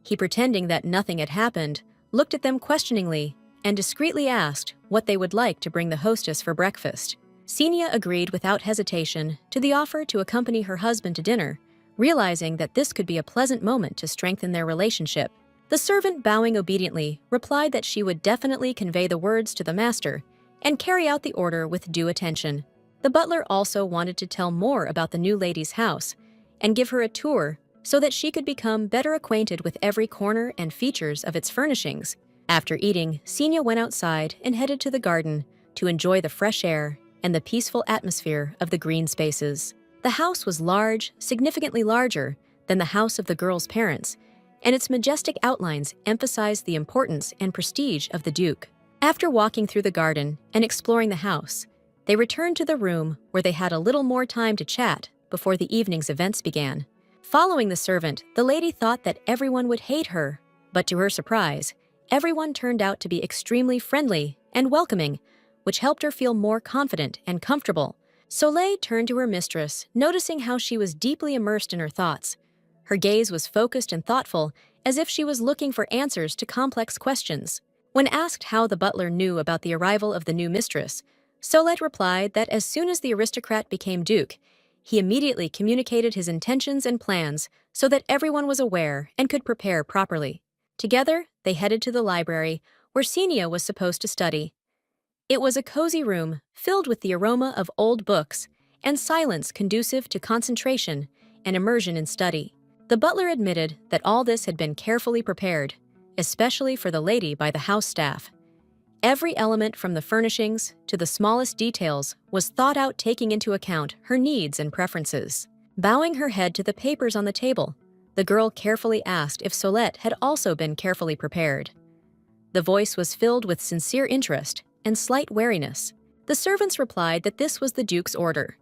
He, pretending that nothing had happened, looked at them questioningly and discreetly asked what they would like to bring the hostess for breakfast. Xenia agreed without hesitation to the offer to accompany her husband to dinner, realizing that this could be a pleasant moment to strengthen their relationship. The servant, bowing obediently, replied that she would definitely convey the words to the master and carry out the order with due attention. The butler also wanted to tell more about the new lady's house and give her a tour so that she could become better acquainted with every corner and features of its furnishings. After eating, Xenia went outside and headed to the garden to enjoy the fresh air and the peaceful atmosphere of the green spaces. The house was large, significantly larger than the house of the girl's parents, and its majestic outlines emphasized the importance and prestige of the Duke. After walking through the garden and exploring the house, they returned to the room where they had a little more time to chat before the evening's events began. Following the servant, the lady thought that everyone would hate her, but to her surprise, everyone turned out to be extremely friendly and welcoming, which helped her feel more confident and comfortable. Soleil turned to her mistress, noticing how she was deeply immersed in her thoughts. Her gaze was focused and thoughtful, as if she was looking for answers to complex questions. When asked how the butler knew about the arrival of the new mistress, Solette replied that as soon as the aristocrat became duke, he immediately communicated his intentions and plans so that everyone was aware and could prepare properly. Together, they headed to the library where Xenia was supposed to study. It was a cozy room filled with the aroma of old books and silence conducive to concentration and immersion in study. The butler admitted that all this had been carefully prepared, especially for the lady by the house staff. Every element from the furnishings to the smallest details was thought out, taking into account her needs and preferences. Bowing her head to the papers on the table, the girl carefully asked if Solette had also been carefully prepared. The voice was filled with sincere interest and slight wariness. The servants replied that this was the Duke's order.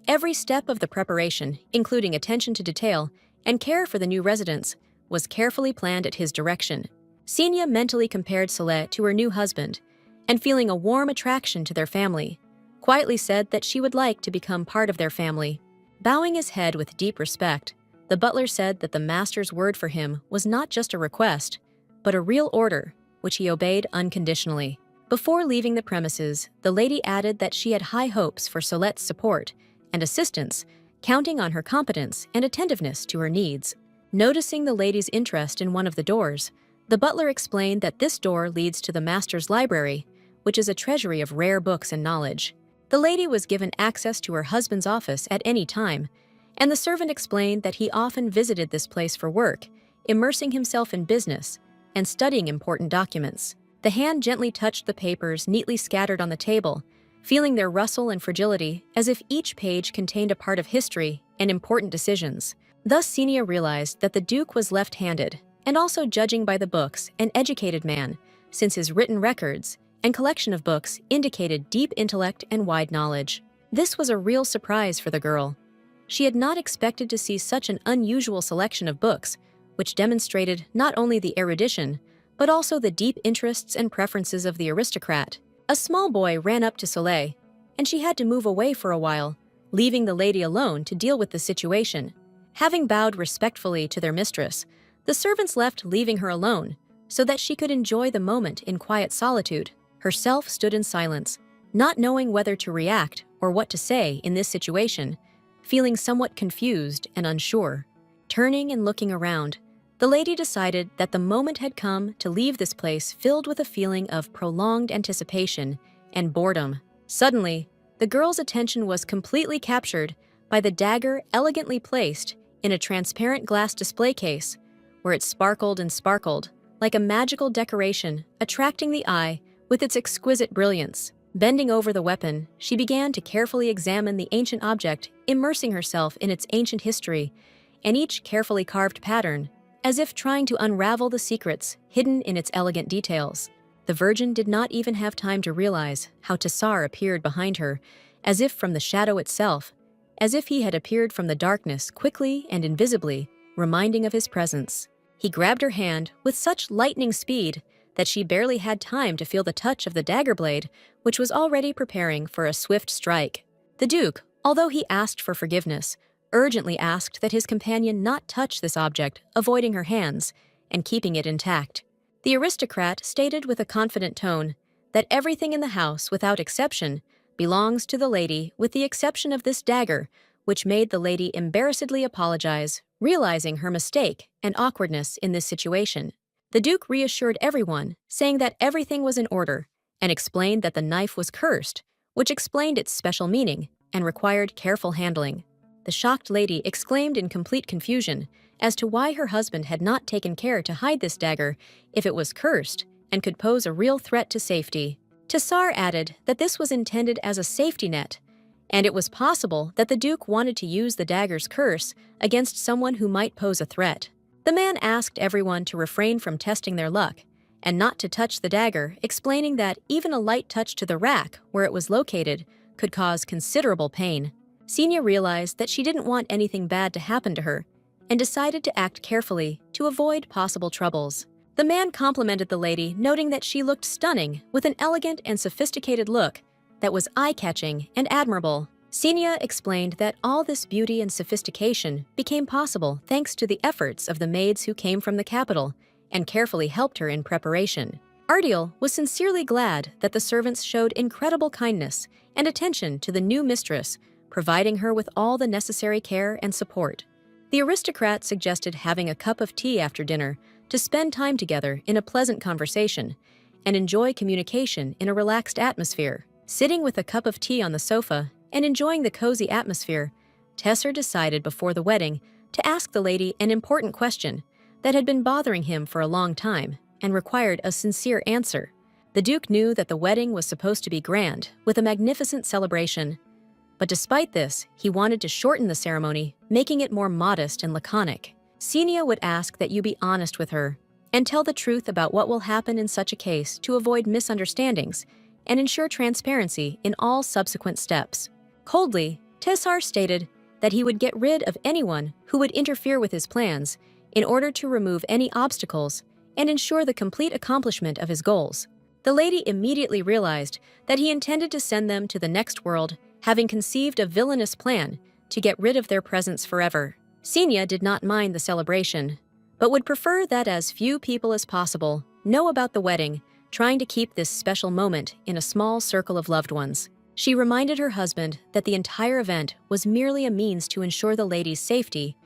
Every step of the preparation, including attention to detail and care for the new residents, was carefully planned at his direction. Xenia mentally compared Solette to her new husband, and feeling a warm attraction to their family, quietly said that she would like to become part of their family. Bowing his head with deep respect, the butler said that the master's word for him was not just a request, but a real order, which he obeyed unconditionally. Before leaving the premises, the lady added that she had high hopes for Solette's support and assistance, counting on her competence and attentiveness to her needs. Noticing the lady's interest in one of the doors, the butler explained that this door leads to the master's library, which is a treasury of rare books and knowledge. The lady was given access to her husband's office at any time, and the servant explained that he often visited this place for work, immersing himself in business and studying important documents. The hand gently touched the papers neatly scattered on the table, feeling their rustle and fragility as if each page contained a part of history and important decisions. Thus Xenia realized that the Duke was left-handed, and also, judging by the books, an educated man, since his written records and collection of books indicated deep intellect and wide knowledge. This was a real surprise for the girl. She had not expected to see such an unusual selection of books, which demonstrated not only the erudition, but also the deep interests and preferences of the aristocrat. A small boy ran up to Soleil, and she had to move away for a while, leaving the lady alone to deal with the situation. Having bowed respectfully to their mistress, the servants left, leaving her alone, so that she could enjoy the moment in quiet solitude. Herself stood in silence, not knowing whether to react or what to say in this situation, feeling somewhat confused and unsure. Turning and looking around, the lady decided that the moment had come to leave this place filled with a feeling of prolonged anticipation and boredom. Suddenly, the girl's attention was completely captured by the dagger elegantly placed in a transparent glass display case, where it sparkled and sparkled like a magical decoration, attracting the eye with its exquisite brilliance. Bending over the weapon, she began to carefully examine the ancient object, immersing herself in its ancient history and each carefully carved pattern, as if trying to unravel the secrets hidden in its elegant details. The Virgin did not even have time to realize how Tassar appeared behind her, as if from the shadow itself, as if he had appeared from the darkness quickly and invisibly, reminding of his presence. He grabbed her hand with such lightning speed that she barely had time to feel the touch of the dagger blade, which was already preparing for a swift strike. The Duke, although he asked for forgiveness, urgently asked that his companion not touch this object, avoiding her hands and keeping it intact. The aristocrat stated with a confident tone that everything in the house, without exception, belongs to the lady, with the exception of this dagger, which made the lady embarrassedly apologize, realizing her mistake and awkwardness in this situation. The Duke reassured everyone, saying that everything was in order, and explained that the knife was cursed, which explained its special meaning and required careful handling. The shocked lady exclaimed in complete confusion as to why her husband had not taken care to hide this dagger if it was cursed and could pose a real threat to safety. Tassar added that this was intended as a safety net, and it was possible that the Duke wanted to use the dagger's curse against someone who might pose a threat. The man asked everyone to refrain from testing their luck and not to touch the dagger, explaining that even a light touch to the rack where it was located could cause considerable pain. Xenia realized that she didn't want anything bad to happen to her and decided to act carefully to avoid possible troubles. The man complimented the lady, noting that she looked stunning with an elegant and sophisticated look that was eye-catching and admirable. Xenia explained that all this beauty and sophistication became possible thanks to the efforts of the maids who came from the capital and carefully helped her in preparation. Ardiel was sincerely glad that the servants showed incredible kindness and attention to the new mistress, providing her with all the necessary care and support. The aristocrat suggested having a cup of tea after dinner to spend time together in a pleasant conversation, and enjoy communication in a relaxed atmosphere. Sitting with a cup of tea on the sofa and enjoying the cozy atmosphere, Tesser decided before the wedding to ask the lady an important question that had been bothering him for a long time and required a sincere answer. The Duke knew that the wedding was supposed to be grand, with a magnificent celebration. But despite this, he wanted to shorten the ceremony, making it more modest and laconic. Xenia would ask that you be honest with her and tell the truth about what will happen in such a case to avoid misunderstandings and ensure transparency in all subsequent steps. Coldly, Tesar stated that he would get rid of anyone who would interfere with his plans in order to remove any obstacles and ensure the complete accomplishment of his goals. The lady immediately realized that he intended to send them to the next world, having conceived a villainous plan to get rid of their presence forever. Xenia did not mind the celebration, but would prefer that as few people as possible know about the wedding, trying to keep this special moment in a small circle of loved ones. She reminded her husband that the entire event was merely a means to ensure the lady's safety,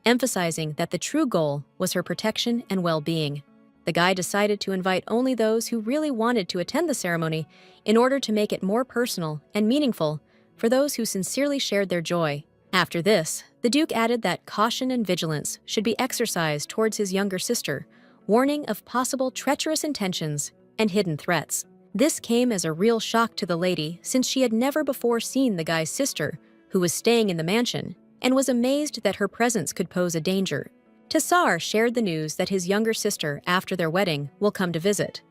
emphasizing that the true goal was her protection and well-being. The guy decided to invite only those who really wanted to attend the ceremony in order to make it more personal and meaningful for those who sincerely shared their joy. After this, the Duke added that caution and vigilance should be exercised towards his younger sister, warning of possible treacherous intentions and hidden threats. This came as a real shock to the lady since she had never before seen the guy's sister, who was staying in the mansion, and was amazed that her presence could pose a danger. Tesar shared the news that his younger sister, after their wedding, will come to visit.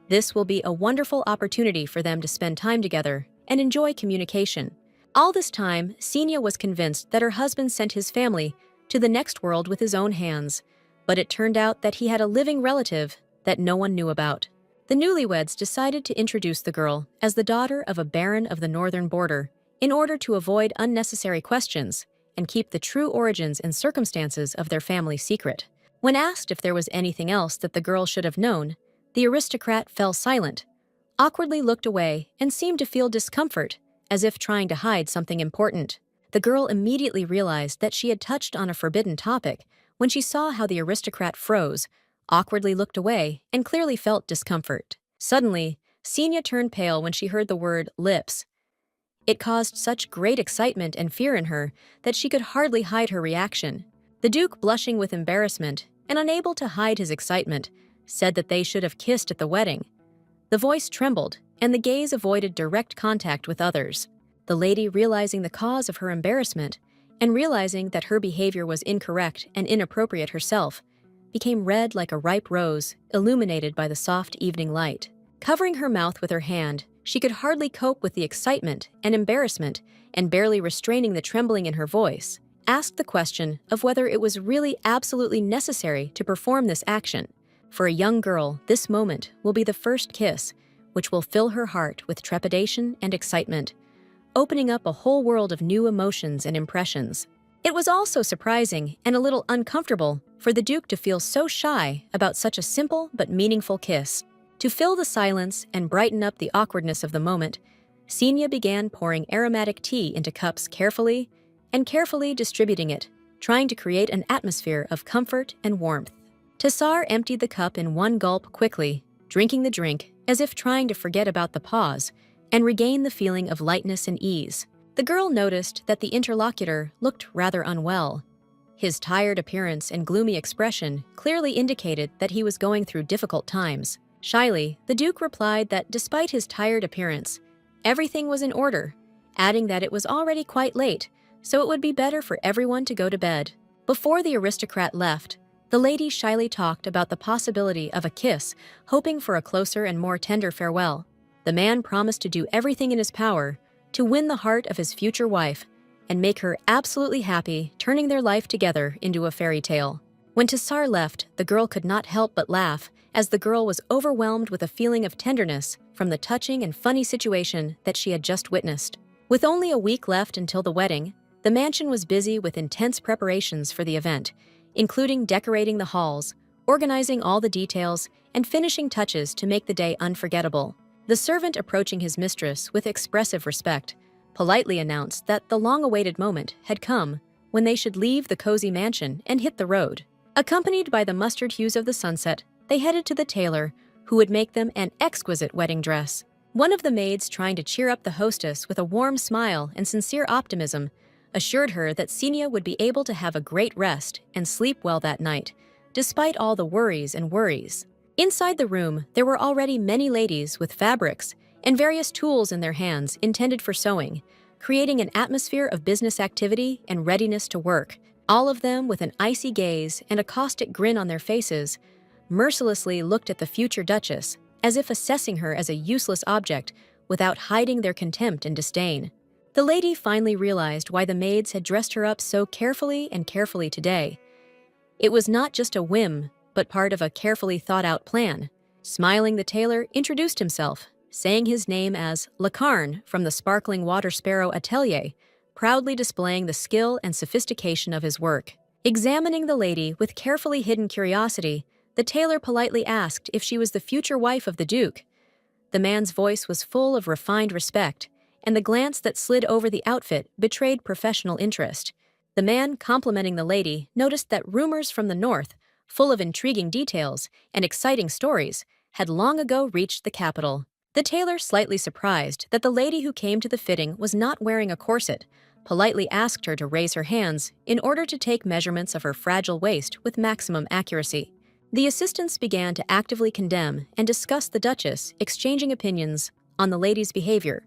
This will be a wonderful opportunity for them to spend time together and enjoy communication. All this time, Xenia was convinced that her husband sent his family to the next world with his own hands, but it turned out that he had a living relative that no one knew about. The newlyweds decided to introduce the girl as the daughter of a baron of the northern border in order to avoid unnecessary questions and keep the true origins and circumstances of their family secret. When asked if there was anything else that the girl should have known, the aristocrat fell silent, awkwardly looked away, and seemed to feel discomfort, as if trying to hide something important. The girl immediately realized that she had touched on a forbidden topic when she saw how the aristocrat froze, awkwardly looked away, and clearly felt discomfort. Suddenly, Xenia turned pale when she heard the word lips. It caused such great excitement and fear in her that she could hardly hide her reaction. The Duke, blushing with embarrassment and unable to hide his excitement, said that they should have kissed at the wedding. The voice trembled, and the gaze avoided direct contact with others. The lady, realizing the cause of her embarrassment and realizing that her behavior was incorrect and inappropriate herself, became red like a ripe rose, illuminated by the soft evening light. Covering her mouth with her hand, she could hardly cope with the excitement and embarrassment, and barely restraining the trembling in her voice, asked the question of whether it was really absolutely necessary to perform this action. For a young girl, this moment will be the first kiss, which will fill her heart with trepidation and excitement, opening up a whole world of new emotions and impressions. It was also surprising and a little uncomfortable for the Duke to feel so shy about such a simple but meaningful kiss. To fill the silence and brighten up the awkwardness of the moment, Xenia began pouring aromatic tea into cups carefully distributing it, trying to create an atmosphere of comfort and warmth. Tesar emptied the cup in one gulp quickly, drinking the drink as if trying to forget about the pause and regain the feeling of lightness and ease. The girl noticed that the interlocutor looked rather unwell. His tired appearance and gloomy expression clearly indicated that he was going through difficult times. Shyly, the Duke replied that despite his tired appearance, everything was in order, adding that it was already quite late, so it would be better for everyone to go to bed. Before the aristocrat left, the lady shyly talked about the possibility of a kiss, hoping for a closer and more tender farewell. The man promised to do everything in his power to win the heart of his future wife and make her absolutely happy, turning their life together into a fairy tale. When Tesar left, the girl could not help but laugh, as the girl was overwhelmed with a feeling of tenderness from the touching and funny situation that she had just witnessed. With only a week left until the wedding, the mansion was busy with intense preparations for the event, including decorating the halls, organizing all the details, and finishing touches to make the day unforgettable. The servant, approaching his mistress with expressive respect, politely announced that the long-awaited moment had come when they should leave the cozy mansion and hit the road. Accompanied by the mustard hues of the sunset, they headed to the tailor, who would make them an exquisite wedding dress. One of the maids, trying to cheer up the hostess with a warm smile and sincere optimism, assured her that Xenia would be able to have a great rest and sleep well that night, despite all the worries and worries. Inside the room, there were already many ladies with fabrics and various tools in their hands intended for sewing, creating an atmosphere of business activity and readiness to work, all of them with an icy gaze and a caustic grin on their faces, mercilessly looked at the future Duchess, as if assessing her as a useless object without hiding their contempt and disdain. The lady finally realized why the maids had dressed her up so carefully today. It was not just a whim, but part of a carefully thought-out plan. Smiling, the tailor introduced himself, saying his name as Lacarne from the Sparkling Water Sparrow Atelier, proudly displaying the skill and sophistication of his work. Examining the lady with carefully hidden curiosity, the tailor politely asked if she was the future wife of the Duke. The man's voice was full of refined respect, and the glance that slid over the outfit betrayed professional interest. The man, complimenting the lady, noticed that rumors from the north, full of intriguing details and exciting stories, had long ago reached the capital. The tailor, slightly surprised that the lady who came to the fitting was not wearing a corset, politely asked her to raise her hands in order to take measurements of her fragile waist with maximum accuracy. The assistants began to actively condemn and discuss the Duchess, exchanging opinions on the lady's behavior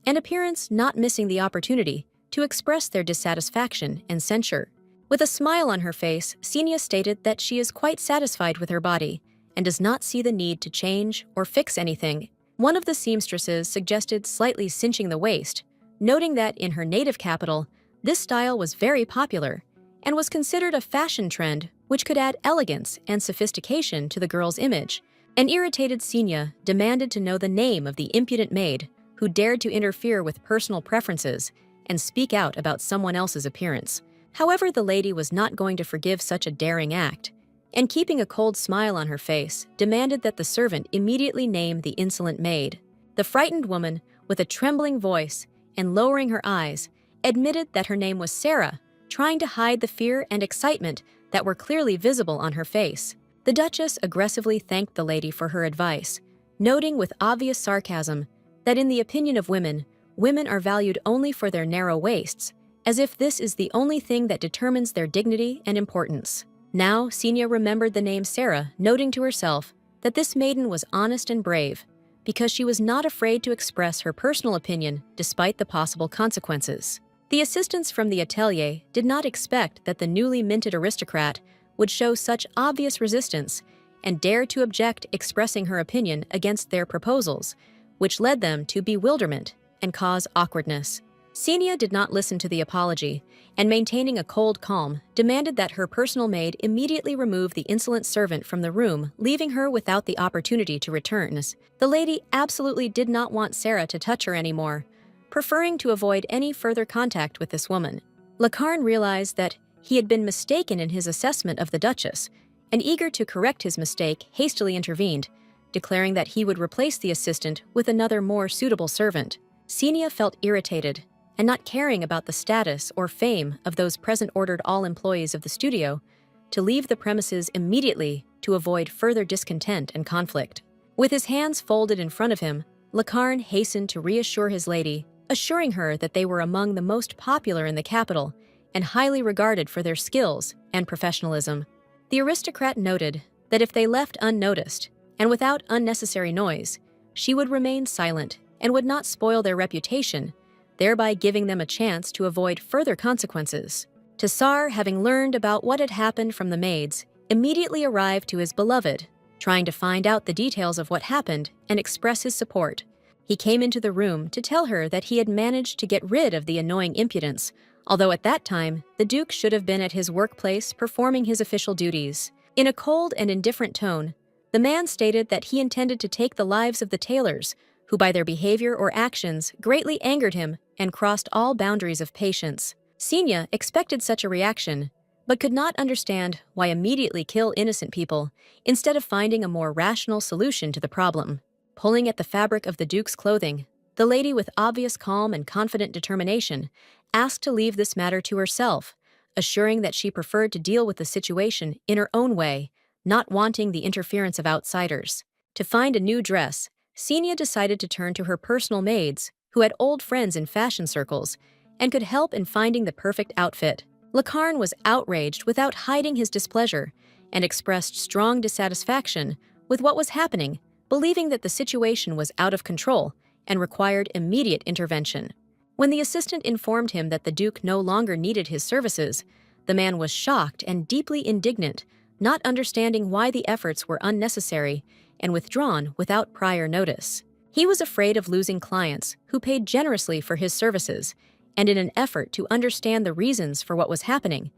and appearance, not missing the opportunity to express their dissatisfaction and censure. With a smile on her face, Xenia stated that she is quite satisfied with her body and does not see the need to change or fix anything. One of the seamstresses suggested slightly cinching the waist, noting that in her native capital, this style was very popular and was considered a fashion trend which could add elegance and sophistication to the girl's image. An irritated Xenia demanded to know the name of the impudent maid who dared to interfere with personal preferences and speak out about someone else's appearance. However, the lady was not going to forgive such a daring act, and keeping a cold smile on her face, demanded that the servant immediately name the insolent maid. The frightened woman, with a trembling voice and lowering her eyes, admitted that her name was Sarah, trying to hide the fear and excitement that were clearly visible on her face. The Duchess aggressively thanked the lady for her advice, noting with obvious sarcasm that in the opinion of women, women are valued only for their narrow waists, as if this is the only thing that determines their dignity and importance. Now, Xenia remembered the name Sarah, noting to herself that this maiden was honest and brave, because she was not afraid to express her personal opinion despite the possible consequences. The assistants from the atelier did not expect that the newly minted aristocrat would show such obvious resistance and dare to object, expressing her opinion against their proposals, which led them to bewilderment and cause awkwardness. Xenia did not listen to the apology, and maintaining a cold calm, demanded that her personal maid immediately remove the insolent servant from the room, leaving her without the opportunity to return. The lady absolutely did not want Sarah to touch her anymore, preferring to avoid any further contact with this woman. Lacarne realized that he had been mistaken in his assessment of the Duchess, and eager to correct his mistake, hastily intervened, declaring that he would replace the assistant with another more suitable servant. Xenia felt irritated, and not caring about the status or fame of those present, ordered all employees of the studio to leave the premises immediately to avoid further discontent and conflict. With his hands folded in front of him, Lacarne hastened to reassure his lady, assuring her that they were among the most popular in the capital and highly regarded for their skills and professionalism. The aristocrat noted that if they left unnoticed and without unnecessary noise, she would remain silent and would not spoil their reputation, thereby giving them a chance to avoid further consequences. Tassar, having learned about what had happened from the maids, immediately arrived to his beloved, trying to find out the details of what happened and express his support. He came into the room to tell her that he had managed to get rid of the annoying impudence, although at that time, the Duke should have been at his workplace performing his official duties. In a cold and indifferent tone, the man stated that he intended to take the lives of the tailors, who by their behavior or actions greatly angered him and crossed all boundaries of patience. Xenia expected such a reaction, but could not understand why immediately kill innocent people instead of finding a more rational solution to the problem. Pulling at the fabric of the Duke's clothing, the lady, with obvious calm and confident determination, asked to leave this matter to herself, assuring that she preferred to deal with the situation in her own way, not wanting the interference of outsiders. To find a new dress, Xenia decided to turn to her personal maids, who had old friends in fashion circles, and could help in finding the perfect outfit. Lacarne was outraged without hiding his displeasure, and expressed strong dissatisfaction with what was happening, believing that the situation was out of control and required immediate intervention. When the assistant informed him that the Duke no longer needed his services, the man was shocked and deeply indignant, not understanding why the efforts were unnecessary and withdrawn without prior notice. He was afraid of losing clients who paid generously for his services, and in an effort to understand the reasons for what was happening,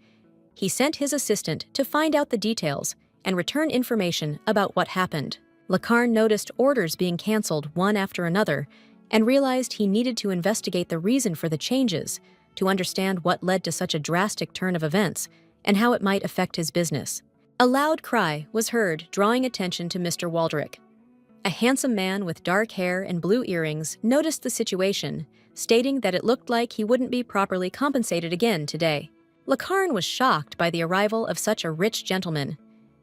he sent his assistant to find out the details and return information about what happened. Lacarne noticed orders being canceled one after another and realized he needed to investigate the reason for the changes to understand what led to such a drastic turn of events and how it might affect his business. A loud cry was heard, drawing attention to Mr. Waldrick. A handsome man with dark hair and blue earrings noticed the situation, stating that it looked like he wouldn't be properly compensated again today. Lacarne was shocked by the arrival of such a rich gentleman.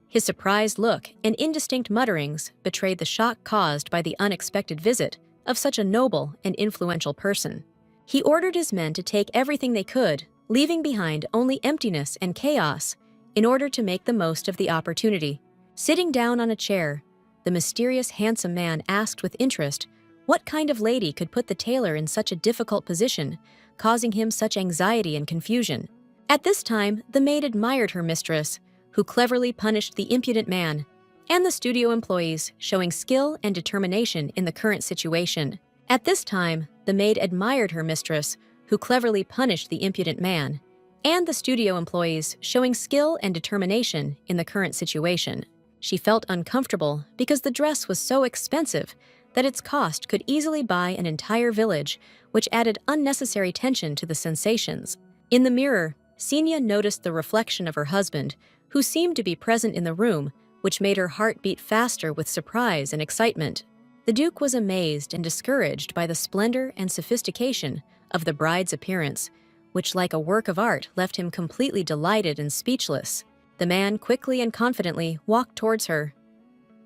His surprised look and indistinct mutterings betrayed the shock caused by the unexpected visit of such a noble and influential person. He ordered his men to take everything they could, leaving behind only emptiness and chaos, in order to make the most of the opportunity. Sitting down on a chair, the mysterious handsome man asked with interest what kind of lady could put the tailor in such a difficult position, causing him such anxiety and confusion. At this time, the maid admired her mistress, who cleverly punished the impudent man, and the studio employees, showing skill and determination in the current situation. At this time, the maid admired her mistress, who cleverly punished the impudent man, and the studio employees, showing skill and determination in the current situation. She felt uncomfortable because the dress was so expensive that its cost could easily buy an entire village, which added unnecessary tension to the sensations. In the mirror, Xenia noticed the reflection of her husband, who seemed to be present in the room, which made her heart beat faster with surprise and excitement. The Duke was amazed and discouraged by the splendor and sophistication of the bride's appearance, which, like a work of art, left him completely delighted and speechless. The man quickly and confidently walked towards her.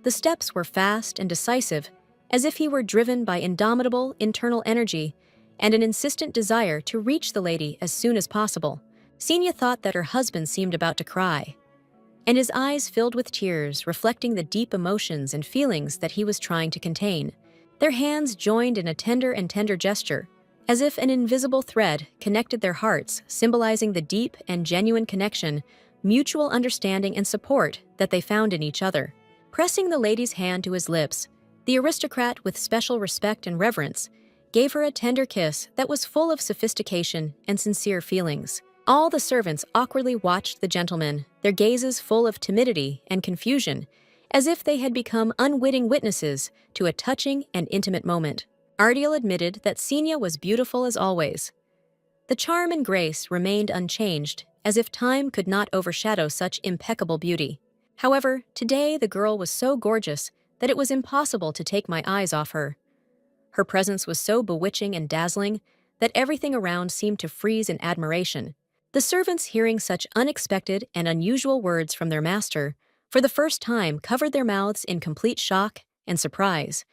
The steps were fast and decisive, as if he were driven by indomitable internal energy and an insistent desire to reach the lady as soon as possible. Xenia thought that her husband seemed about to cry, and his eyes filled with tears, reflecting the deep emotions and feelings that he was trying to contain. Their hands joined in a tender gesture, as if an invisible thread connected their hearts, symbolizing the deep and genuine connection, mutual understanding and support that they found in each other. Pressing the lady's hand to his lips, the aristocrat, with special respect and reverence, gave her a tender kiss that was full of sophistication and sincere feelings. All the servants awkwardly watched the gentleman, their gazes full of timidity and confusion, as if they had become unwitting witnesses to a touching and intimate moment. Ardiel admitted that Xenia was beautiful as always. The charm and grace remained unchanged, as if time could not overshadow such impeccable beauty. However, today the girl was so gorgeous that it was impossible to take my eyes off her. Her presence was so bewitching and dazzling that everything around seemed to freeze in admiration. The servants, hearing such unexpected and unusual words from their master, for the first time covered their mouths in complete shock and surprise,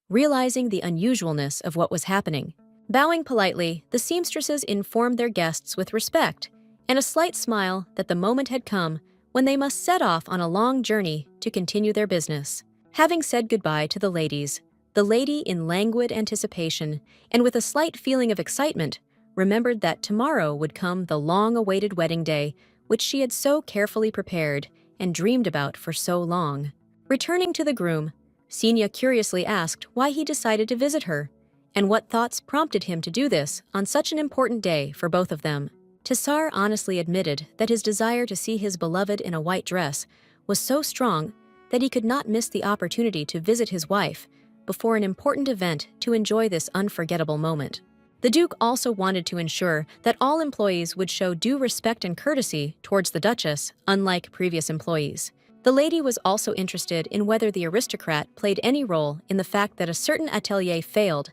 realizing the unusualness of what was happening. Bowing politely, the seamstresses informed their guests with respect and a slight smile that the moment had come when they must set off on a long journey to continue their business. Having said goodbye to the ladies, the lady, in languid anticipation and with a slight feeling of excitement, remembered that tomorrow would come the long-awaited wedding day, which she had so carefully prepared and dreamed about for so long. Returning to the groom, Xenia curiously asked why he decided to visit her, and what thoughts prompted him to do this on such an important day for both of them. Tessar honestly admitted that his desire to see his beloved in a white dress was so strong that he could not miss the opportunity to visit his wife before an important event to enjoy this unforgettable moment. The Duke also wanted to ensure that all employees would show due respect and courtesy towards the Duchess, unlike previous employees. The lady was also interested in whether the aristocrat played any role in the fact that a certain atelier failed,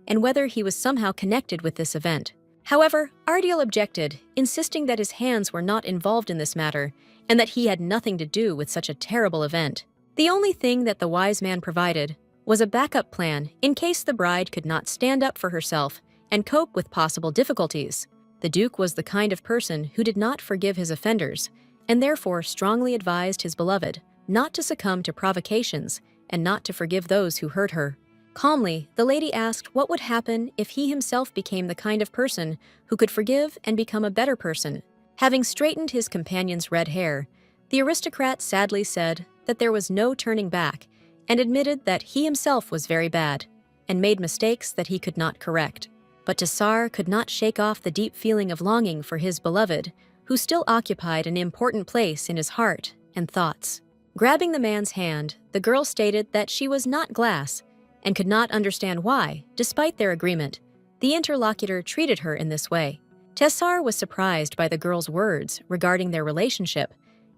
and whether he was somehow connected with this event. However, Ardiel objected, insisting that his hands were not involved in this matter and that he had nothing to do with such a terrible event. The only thing that the wise man provided was a backup plan in case the bride could not stand up for herself and cope with possible difficulties. The Duke was the kind of person who did not forgive his offenders, and therefore strongly advised his beloved not to succumb to provocations and not to forgive those who hurt her. Calmly, the lady asked what would happen if he himself became the kind of person who could forgive and become a better person. Having straightened his companion's red hair, the aristocrat sadly said that there was no turning back and admitted that he himself was very bad and made mistakes that he could not correct. But Tsar could not shake off the deep feeling of longing for his beloved, who still occupied an important place in his heart and thoughts. Grabbing the man's hand, the girl stated that she was not glass and could not understand why, despite their agreement, the interlocutor treated her in this way. Tsar was surprised by the girl's words regarding their relationship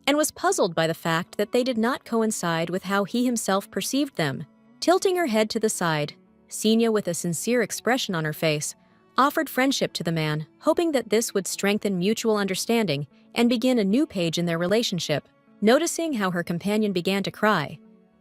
and was puzzled by the fact that they did not coincide with how he himself perceived them. Tilting her head to the side, Xenia, with a sincere expression on her face, offered friendship to the man, hoping that this would strengthen mutual understanding and begin a new page in their relationship. Noticing how her companion began to cry,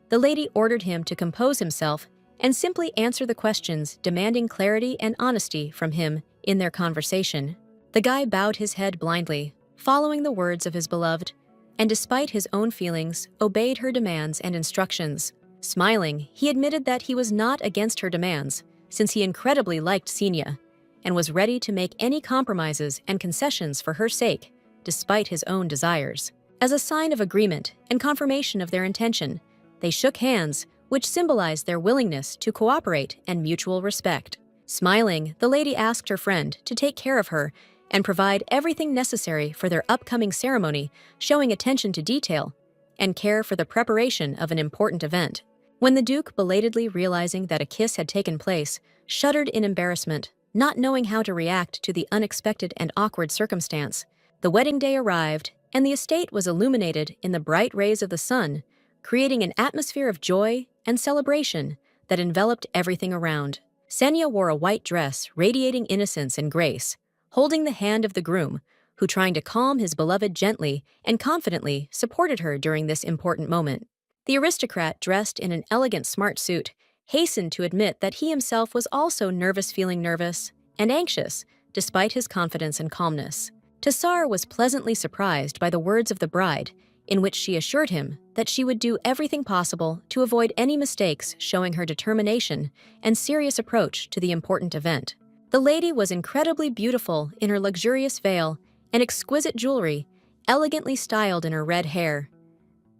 the lady ordered him to compose himself and simply answer the questions, demanding clarity and honesty from him in their conversation. The guy bowed his head blindly, following the words of his beloved, and despite his own feelings, obeyed her demands and instructions. Smiling, he admitted that he was not against her demands, since he incredibly liked Xenia, and was ready to make any compromises and concessions for her sake, despite his own desires. As a sign of agreement and confirmation of their intention, they shook hands, which symbolized their willingness to cooperate and mutual respect. Smiling, the lady asked her friend to take care of her and provide everything necessary for their upcoming ceremony, showing attention to detail and care for the preparation of an important event. When the Duke, belatedly realizing that a kiss had taken place, shuddered in embarrassment, not knowing how to react to the unexpected and awkward circumstance, the wedding day arrived, and the estate was illuminated in the bright rays of the sun, creating an atmosphere of joy and celebration that enveloped everything around. Xenia wore a white dress radiating innocence and grace, holding the hand of the groom, who, trying to calm his beloved gently and confidently, supported her during this important moment. The aristocrat, dressed in an elegant smart suit, hastened to admit that he himself was also feeling nervous and anxious, despite his confidence and calmness. Tsar was pleasantly surprised by the words of the bride, in which she assured him that she would do everything possible to avoid any mistakes, showing her determination and serious approach to the important event. The lady was incredibly beautiful in her luxurious veil and exquisite jewelry, elegantly styled in her red hair.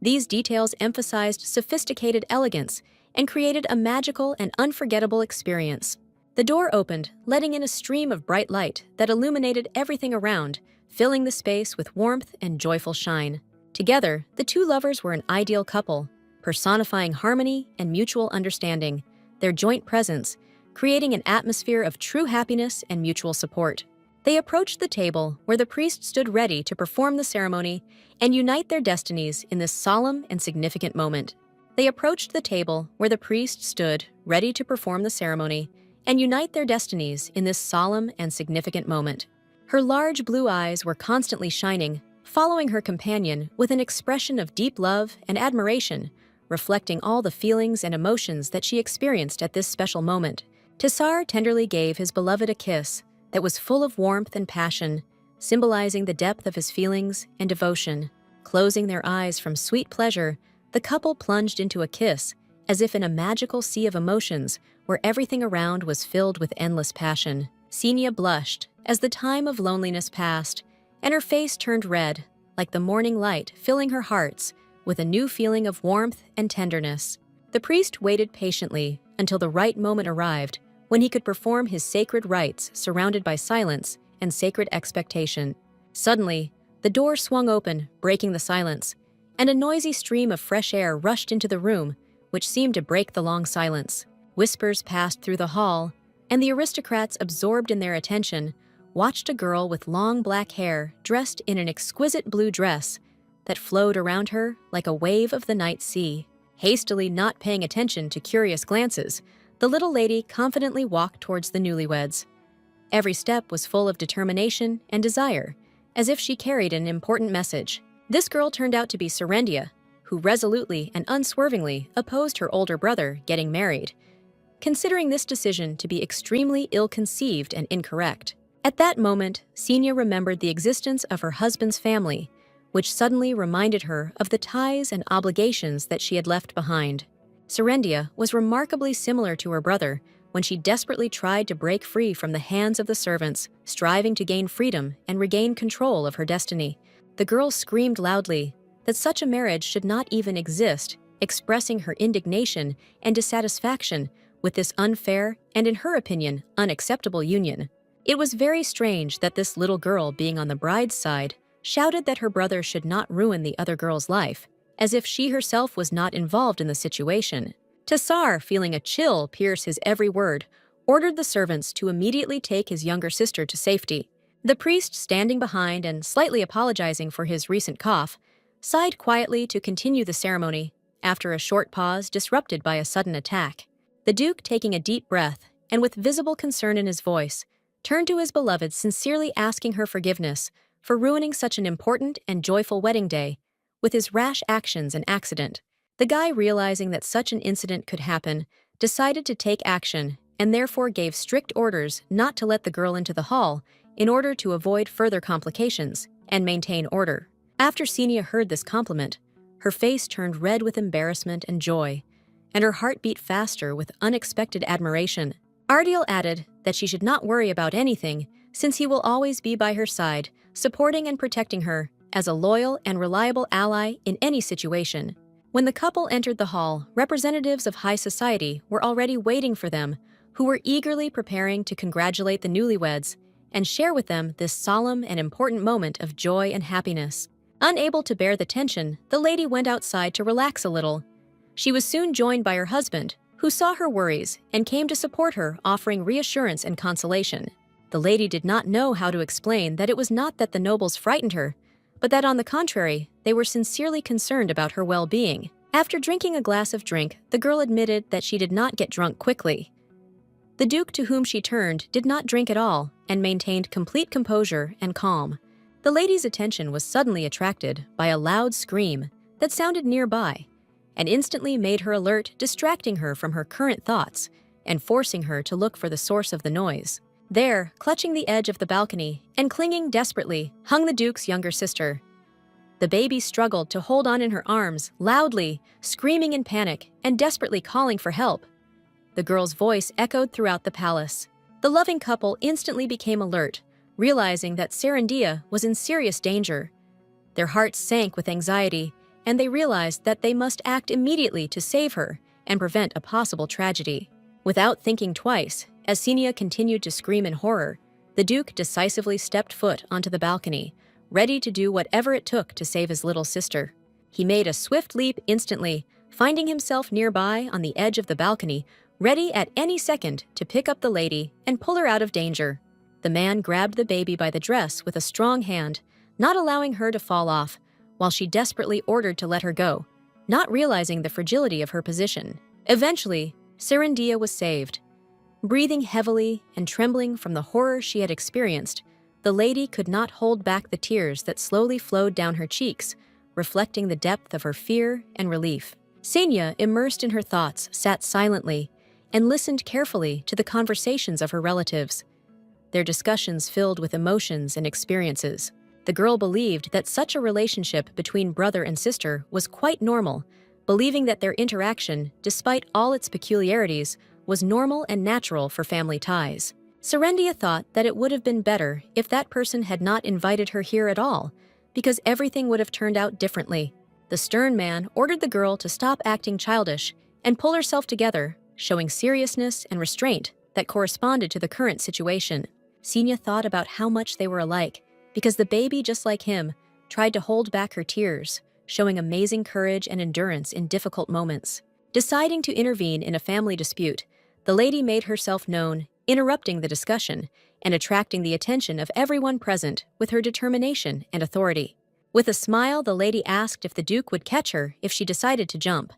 These details emphasized sophisticated elegance and created a magical and unforgettable experience. The door opened, letting in a stream of bright light that illuminated everything around, filling the space with warmth and joyful shine. Together, the two lovers were an ideal couple, personifying harmony and mutual understanding, their joint presence creating an atmosphere of true happiness and mutual support. They approached the table where the priest stood ready to perform the ceremony and unite their destinies in this solemn and significant moment. They approached the table where the priest stood ready to perform the ceremony and unite their destinies in this solemn and significant moment. Her large blue eyes were constantly shining, following her companion with an expression of deep love and admiration, reflecting all the feelings and emotions that she experienced at this special moment. Tsar tenderly gave his beloved a kiss that was full of warmth and passion, symbolizing the depth of his feelings and devotion. Closing their eyes from sweet pleasure, the couple plunged into a kiss, as if in a magical sea of emotions where everything around was filled with endless passion. Xenia blushed as the time of loneliness passed, and her face turned red, like the morning light filling her hearts with a new feeling of warmth and tenderness. The priest waited patiently until the right moment arrived, when he could perform his sacred rites surrounded by silence and sacred expectation. Suddenly, the door swung open, breaking the silence, and a noisy stream of fresh air rushed into the room, which seemed to break the long silence. Whispers passed through the hall, and the aristocrats, absorbed in their attention, watched a girl with long black hair dressed in an exquisite blue dress that flowed around her like a wave of the night sea. Hastily not paying attention to curious glances, the little lady confidently walked towards the newlyweds. Every step was full of determination and desire, as if she carried an important message. This girl turned out to be Serendia, who resolutely and unswervingly opposed her older brother getting married, considering this decision to be extremely ill-conceived and incorrect. At that moment, Senya remembered the existence of her husband's family, which suddenly reminded her of the ties and obligations that she had left behind. Serendia was remarkably similar to her brother when she desperately tried to break free from the hands of the servants, striving to gain freedom and regain control of her destiny. The girl screamed loudly that such a marriage should not even exist, expressing her indignation and dissatisfaction with this unfair and, in her opinion, unacceptable union. It was very strange that this little girl, being on the bride's side, shouted that her brother should not ruin the other girl's life, as if she herself was not involved in the situation. Tassar, feeling a chill pierce his every word, ordered the servants to immediately take his younger sister to safety. The priest, standing behind and slightly apologizing for his recent cough, sighed quietly to continue the ceremony, after a short pause disrupted by a sudden attack. The Duke, taking a deep breath and with visible concern in his voice, turned to his beloved, sincerely asking her forgiveness for ruining such an important and joyful wedding day with his rash actions and accident. The guy, realizing that such an incident could happen, decided to take action and therefore gave strict orders not to let the girl into the hall in order to avoid further complications and maintain order. After Senya heard this compliment, her face turned red with embarrassment and joy, and her heart beat faster with unexpected admiration. Ardiel added that she should not worry about anything, since he will always be by her side, supporting and protecting her as a loyal and reliable ally in any situation. When the couple entered the hall, representatives of high society were already waiting for them, who were eagerly preparing to congratulate the newlyweds and share with them this solemn and important moment of joy and happiness. Unable to bear the tension, the lady went outside to relax a little. She was soon joined by her husband, who saw her worries and came to support her, offering reassurance and consolation. The lady did not know how to explain that it was not that the nobles frightened her, but that on the contrary, they were sincerely concerned about her well-being. After drinking a glass of drink, the girl admitted that she did not get drunk quickly. The Duke, to whom she turned, did not drink at all and maintained complete composure and calm. The lady's attention was suddenly attracted by a loud scream that sounded nearby, and instantly made her alert, distracting her from her current thoughts and forcing her to look for the source of the noise. There, clutching the edge of the balcony and clinging desperately, hung the Duke's younger sister. The baby struggled to hold on in her arms, loudly, screaming in panic and desperately calling for help. The girl's voice echoed throughout the palace. The loving couple instantly became alert, realizing that Serendia was in serious danger. Their hearts sank with anxiety, and they realized that they must act immediately to save her and prevent a possible tragedy. Without thinking twice, as Senya continued to scream in horror, the Duke decisively stepped foot onto the balcony, ready to do whatever it took to save his little sister. He made a swift leap instantly, finding himself nearby on the edge of the balcony, ready at any second to pick up the lady and pull her out of danger. The man grabbed the baby by the dress with a strong hand, not allowing her to fall off, while she desperately ordered to let her go, not realizing the fragility of her position. Eventually, Serendia was saved. Breathing heavily and trembling from the horror she had experienced, the lady could not hold back the tears that slowly flowed down her cheeks, reflecting the depth of her fear and relief. Senya, immersed in her thoughts, sat silently and listened carefully to the conversations of her relatives, their discussions filled with emotions and experiences. The girl believed that such a relationship between brother and sister was quite normal, believing that their interaction, despite all its peculiarities, was normal and natural for family ties. Serendia thought that it would have been better if that person had not invited her here at all, because everything would have turned out differently. The stern man ordered the girl to stop acting childish and pull herself together, showing seriousness and restraint that corresponded to the current situation. Senya thought about how much they were alike, because the baby, just like him, tried to hold back her tears, showing amazing courage and endurance in difficult moments. Deciding to intervene in a family dispute, the lady made herself known, interrupting the discussion and attracting the attention of everyone present with her determination and authority. With a smile, the lady asked if the Duke would catch her if she decided to jump.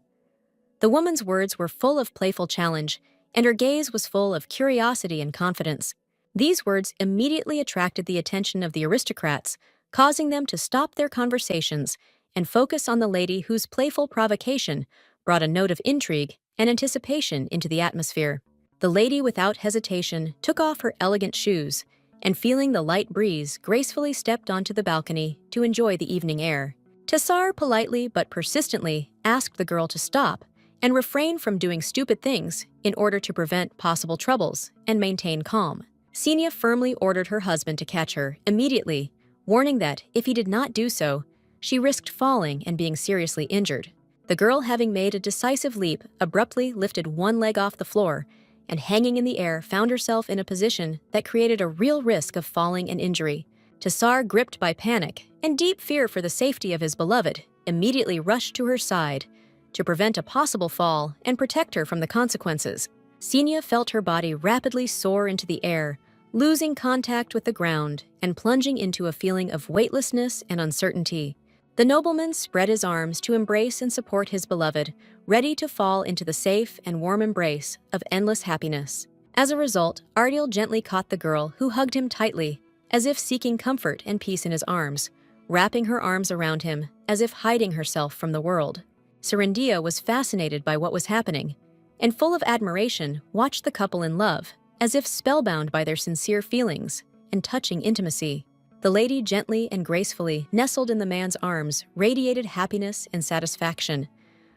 The woman's words were full of playful challenge, and her gaze was full of curiosity and confidence. These words immediately attracted the attention of the aristocrats, causing them to stop their conversations and focus on the lady whose playful provocation brought a note of intrigue and anticipation into the atmosphere. The lady without hesitation took off her elegant shoes and, feeling the light breeze, gracefully stepped onto the balcony to enjoy the evening air. Tassar politely but persistently asked the girl to stop and refrain from doing stupid things in order to prevent possible troubles and maintain calm. Xenia firmly ordered her husband to catch her immediately, warning that if he did not do so, she risked falling and being seriously injured. The girl, having made a decisive leap, abruptly lifted one leg off the floor and, hanging in the air, found herself in a position that created a real risk of falling and injury. Tassar, gripped by panic and deep fear for the safety of his beloved, immediately rushed to her side to prevent a possible fall and protect her from the consequences. Xenia felt her body rapidly soar into the air, losing contact with the ground and plunging into a feeling of weightlessness and uncertainty. The nobleman spread his arms to embrace and support his beloved, ready to fall into the safe and warm embrace of endless happiness. As a result, Ardiel gently caught the girl, who hugged him tightly, as if seeking comfort and peace in his arms, wrapping her arms around him as if hiding herself from the world. Serendia was fascinated by what was happening, and full of admiration watched the couple in love, as if spellbound by their sincere feelings and touching intimacy. The lady, gently and gracefully nestled in the man's arms, radiated happiness and satisfaction,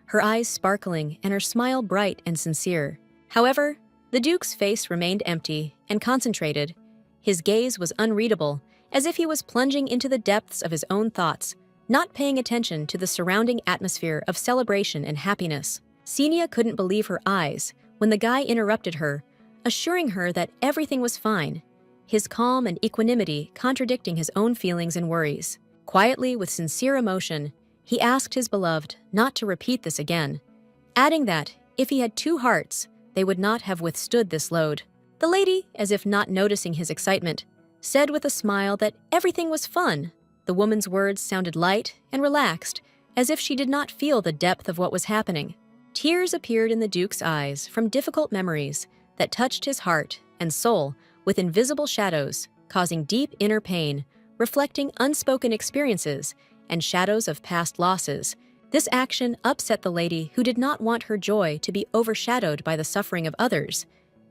her eyes sparkling and her smile bright and sincere. However, the Duke's face remained empty and concentrated. His gaze was unreadable, as if he was plunging into the depths of his own thoughts, not paying attention to the surrounding atmosphere of celebration and happiness. Xenia couldn't believe her eyes when the guy interrupted her, assuring her that everything was fine, his calm and equanimity contradicting his own feelings and worries. Quietly, with sincere emotion, he asked his beloved not to repeat this again, adding that if he had two hearts, they would not have withstood this load. The lady, as if not noticing his excitement, said with a smile that everything was fun. The woman's words sounded light and relaxed, as if she did not feel the depth of what was happening. Tears appeared in the Duke's eyes from difficult memories that touched his heart and soul with invisible shadows, causing deep inner pain, reflecting unspoken experiences and shadows of past losses. This action upset the lady, who did not want her joy to be overshadowed by the suffering of others,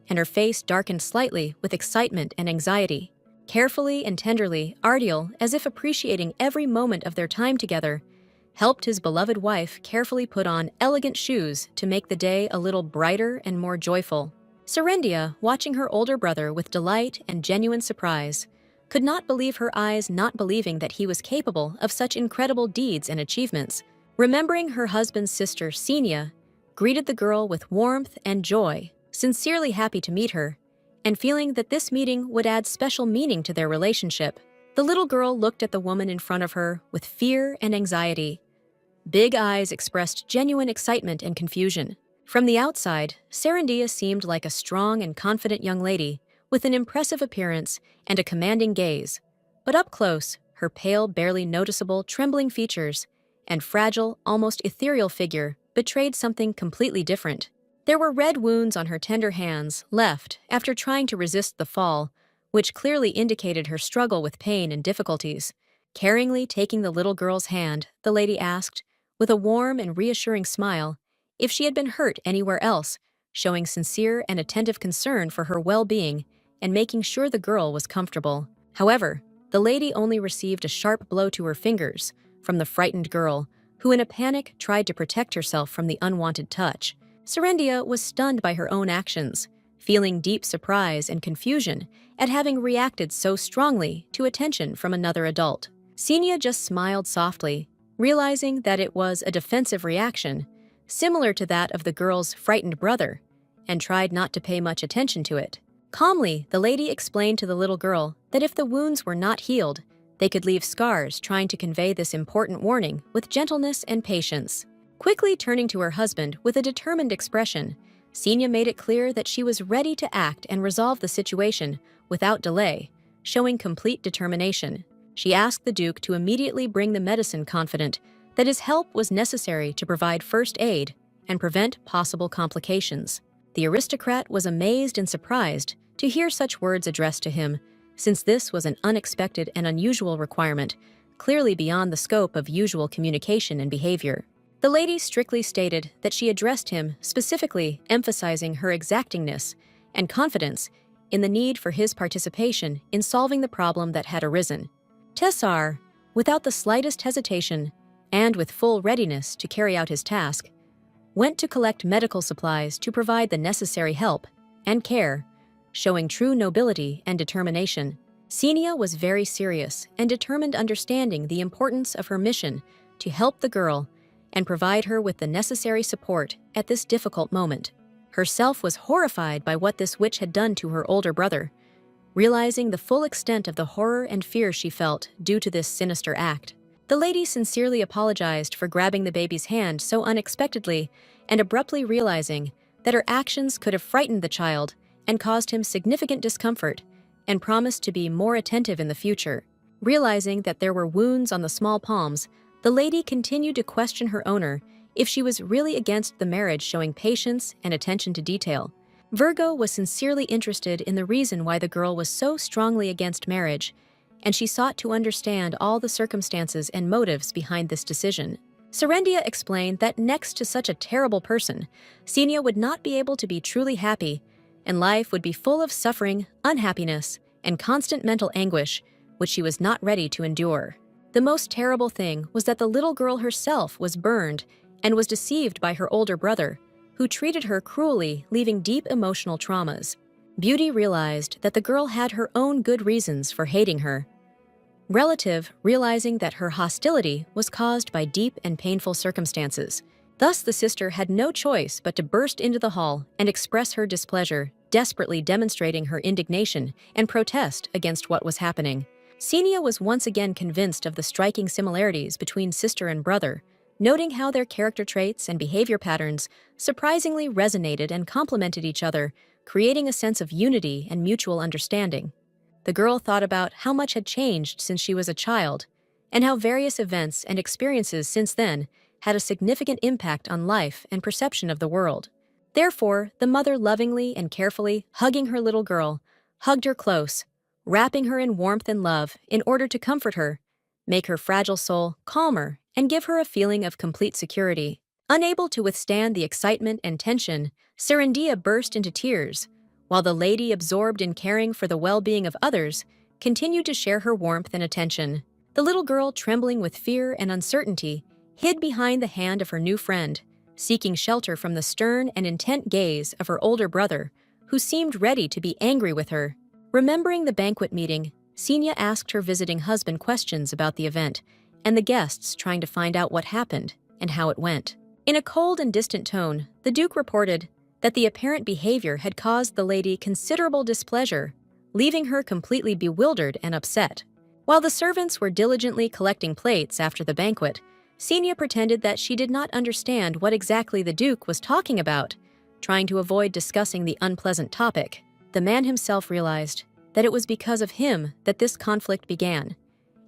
and her face darkened slightly with excitement and anxiety. Carefully and tenderly, Ardiel, as if appreciating every moment of their time together, helped his beloved wife carefully put on elegant shoes to make the day a little brighter and more joyful. Serendia, watching her older brother with delight and genuine surprise, could not believe her eyes, not believing that he was capable of such incredible deeds and achievements. Remembering her husband's sister, Xenia, greeted the girl with warmth and joy, sincerely happy to meet her, and feeling that this meeting would add special meaning to their relationship. The little girl looked at the woman in front of her with fear and anxiety. Big eyes expressed genuine excitement and confusion. From the outside, Serendia seemed like a strong and confident young lady with an impressive appearance and a commanding gaze. But up close, her pale, barely noticeable, trembling features and fragile, almost ethereal figure betrayed something completely different. There were red wounds on her tender hands, left after trying to resist the fall, which clearly indicated her struggle with pain and difficulties. Caringly taking the little girl's hand, the lady asked, with a warm and reassuring smile, if she had been hurt anywhere else, showing sincere and attentive concern for her well-being and making sure the girl was comfortable. However, the lady only received a sharp blow to her fingers from the frightened girl, who in a panic tried to protect herself from the unwanted touch. Serendia was stunned by her own actions, feeling deep surprise and confusion at having reacted so strongly to attention from another adult. Xenia just smiled softly, realizing that it was a defensive reaction, similar to that of the girl's frightened brother, and tried not to pay much attention to it. Calmly, the lady explained to the little girl that if the wounds were not healed, they could leave scars, trying to convey this important warning with gentleness and patience. Quickly turning to her husband with a determined expression, Xenia made it clear that she was ready to act and resolve the situation without delay, showing complete determination. She asked the Duke to immediately bring the medicine, confident that his help was necessary to provide first aid and prevent possible complications. The aristocrat was amazed and surprised to hear such words addressed to him, since this was an unexpected and unusual requirement clearly beyond the scope of usual communication and behavior. The lady strictly stated that she addressed him, specifically emphasizing her exactingness and confidence in the need for his participation in solving the problem that had arisen. Tessar, without the slightest hesitation and with full readiness to carry out his task, went to collect medical supplies to provide the necessary help and care, showing true nobility and determination. Xenia was very serious and determined, understanding the importance of her mission to help the girl and provide her with the necessary support at this difficult moment. Herself was horrified by what this witch had done to her older brother, realizing the full extent of the horror and fear she felt due to this sinister act. The lady sincerely apologized for grabbing the baby's hand so unexpectedly and abruptly realizing that her actions could have frightened the child and caused him significant discomfort, and promised to be more attentive in the future. Realizing that there were wounds on the small palms, the lady continued to question her owner if she was really against the marriage, showing patience and attention to detail. Virgo was sincerely interested in the reason why the girl was so strongly against marriage, and she sought to understand all the circumstances and motives behind this decision. Serendia explained that next to such a terrible person, Xenia would not be able to be truly happy, and life would be full of suffering, unhappiness, and constant mental anguish, which she was not ready to endure. The most terrible thing was that the little girl herself was burned and was deceived by her older brother, who treated her cruelly, leaving deep emotional traumas. Beauty realized that the girl had her own good reasons for hating her. Relative, realizing that her hostility was caused by deep and painful circumstances. Thus, the sister had no choice but to burst into the hall and express her displeasure, desperately demonstrating her indignation and protest against what was happening. Xenia was once again convinced of the striking similarities between sister and brother, noting how their character traits and behavior patterns surprisingly resonated and complemented each other, creating a sense of unity and mutual understanding. The girl thought about how much had changed since she was a child, and how various events and experiences since then had a significant impact on life and perception of the world. Therefore, the mother, lovingly and carefully hugging her little girl, hugged her close, wrapping her in warmth and love in order to comfort her, make her fragile soul calmer, and give her a feeling of complete security. Unable to withstand the excitement and tension, Serendia burst into tears, while the lady, absorbed in caring for the well-being of others, continued to share her warmth and attention. The little girl, trembling with fear and uncertainty, hid behind the hand of her new friend, seeking shelter from the stern and intent gaze of her older brother, who seemed ready to be angry with her. Remembering the banquet meeting, Xenia asked her visiting husband questions about the event and the guests, trying to find out what happened and how it went. In a cold and distant tone, the Duke reported that the apparent behavior had caused the lady considerable displeasure, leaving her completely bewildered and upset. While the servants were diligently collecting plates after the banquet, Xenia pretended that she did not understand what exactly the Duke was talking about, trying to avoid discussing the unpleasant topic. The man himself realized that it was because of him that this conflict began,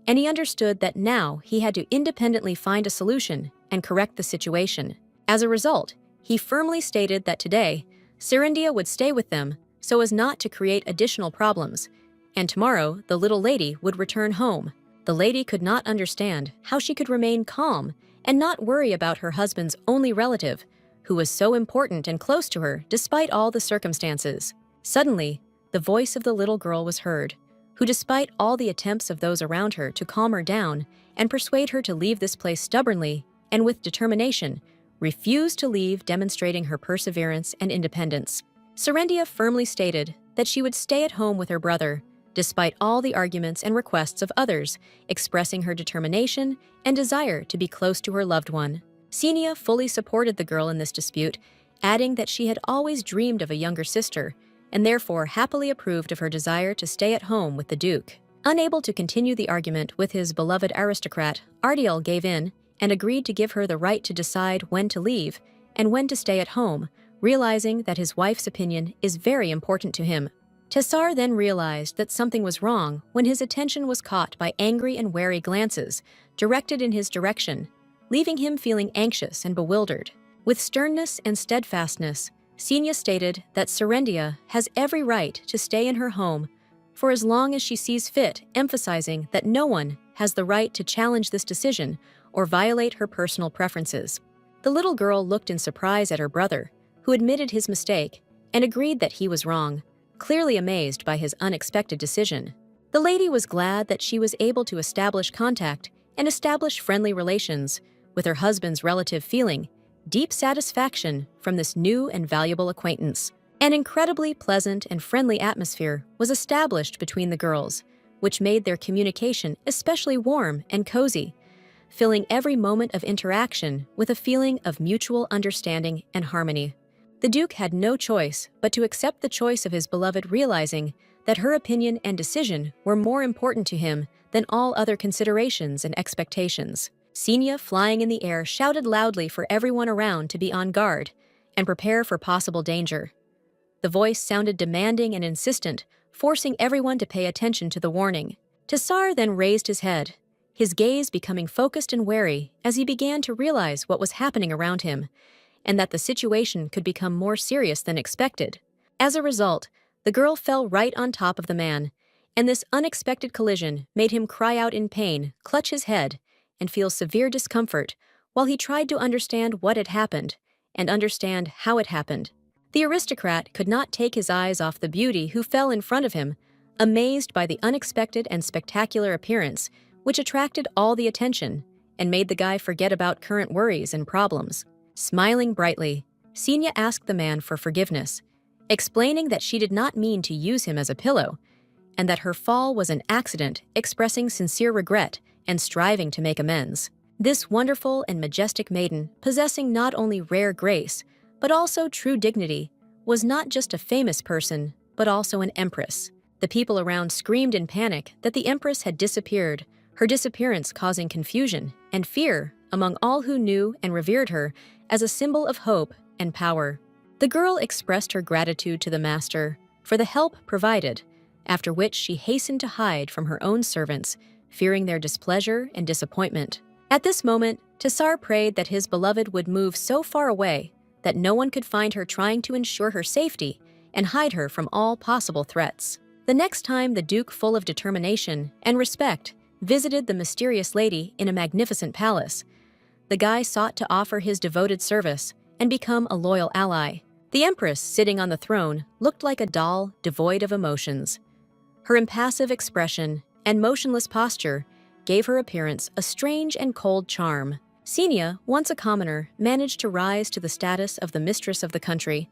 and he understood that now he had to independently find a solution and correct the situation. As a result, he firmly stated that today, Serendia would stay with them so as not to create additional problems, and tomorrow the little lady would return home. The lady could not understand how she could remain calm and not worry about her husband's only relative, who was so important and close to her despite all the circumstances. Suddenly, the voice of the little girl was heard, who, despite all the attempts of those around her to calm her down and persuade her to leave this place stubbornly and with determination, refused to leave, demonstrating her perseverance and independence. Serendia firmly stated that she would stay at home with her brother, despite all the arguments and requests of others, expressing her determination and desire to be close to her loved one. Xenia fully supported the girl in this dispute, adding that she had always dreamed of a younger sister, and therefore happily approved of her desire to stay at home with the Duke. Unable to continue the argument with his beloved aristocrat, Ardiel gave in and agreed to give her the right to decide when to leave and when to stay at home, realizing that his wife's opinion is very important to him. Tessar then realized that something was wrong when his attention was caught by angry and wary glances directed in his direction, leaving him feeling anxious and bewildered. With sternness and steadfastness, Xenia stated that Serendia has every right to stay in her home for as long as she sees fit, emphasizing that no one has the right to challenge this decision or violate her personal preferences. The little girl looked in surprise at her brother, who admitted his mistake and agreed that he was wrong, clearly amazed by his unexpected decision. The lady was glad that she was able to establish contact and establish friendly relations with her husband's relative, feeling deep satisfaction from this new and valuable acquaintance. An incredibly pleasant and friendly atmosphere was established between the girls, which made their communication especially warm and cozy, filling every moment of interaction with a feeling of mutual understanding and harmony. The Duke had no choice but to accept the choice of his beloved, realizing that her opinion and decision were more important to him than all other considerations and expectations. Xenia, flying in the air, shouted loudly for everyone around to be on guard and prepare for possible danger. The voice sounded demanding and insistent, forcing everyone to pay attention to the warning. Tsar then raised his head, his gaze becoming focused and wary as he began to realize what was happening around him, and that the situation could become more serious than expected. As a result, the girl fell right on top of the man, and this unexpected collision made him cry out in pain, clutch his head, and feel severe discomfort while he tried to understand what had happened and understand how it happened. The aristocrat could not take his eyes off the beauty who fell in front of him, amazed by the unexpected and spectacular appearance, which attracted all the attention and made the guy forget about current worries and problems. Smiling brightly, Xenia asked the man for forgiveness, explaining that she did not mean to use him as a pillow, and that her fall was an accident, expressing sincere regret and striving to make amends. This wonderful and majestic maiden, possessing not only rare grace, but also true dignity, was not just a famous person, but also an empress. The people around screamed in panic that the empress had disappeared, her disappearance causing confusion and fear among all who knew and revered her as a symbol of hope and power. The girl expressed her gratitude to the master for the help provided, after which she hastened to hide from her own servants, fearing their displeasure and disappointment. At this moment, Tsar prayed that his beloved would move so far away that no one could find her, trying to ensure her safety and hide her from all possible threats. The next time the Duke, full of determination and respect, visited the mysterious lady in a magnificent palace, the guy sought to offer his devoted service and become a loyal ally. The Empress, sitting on the throne, looked like a doll devoid of emotions. Her impassive expression and motionless posture gave her appearance a strange and cold charm. Xenia, once a commoner, managed to rise to the status of the mistress of the country,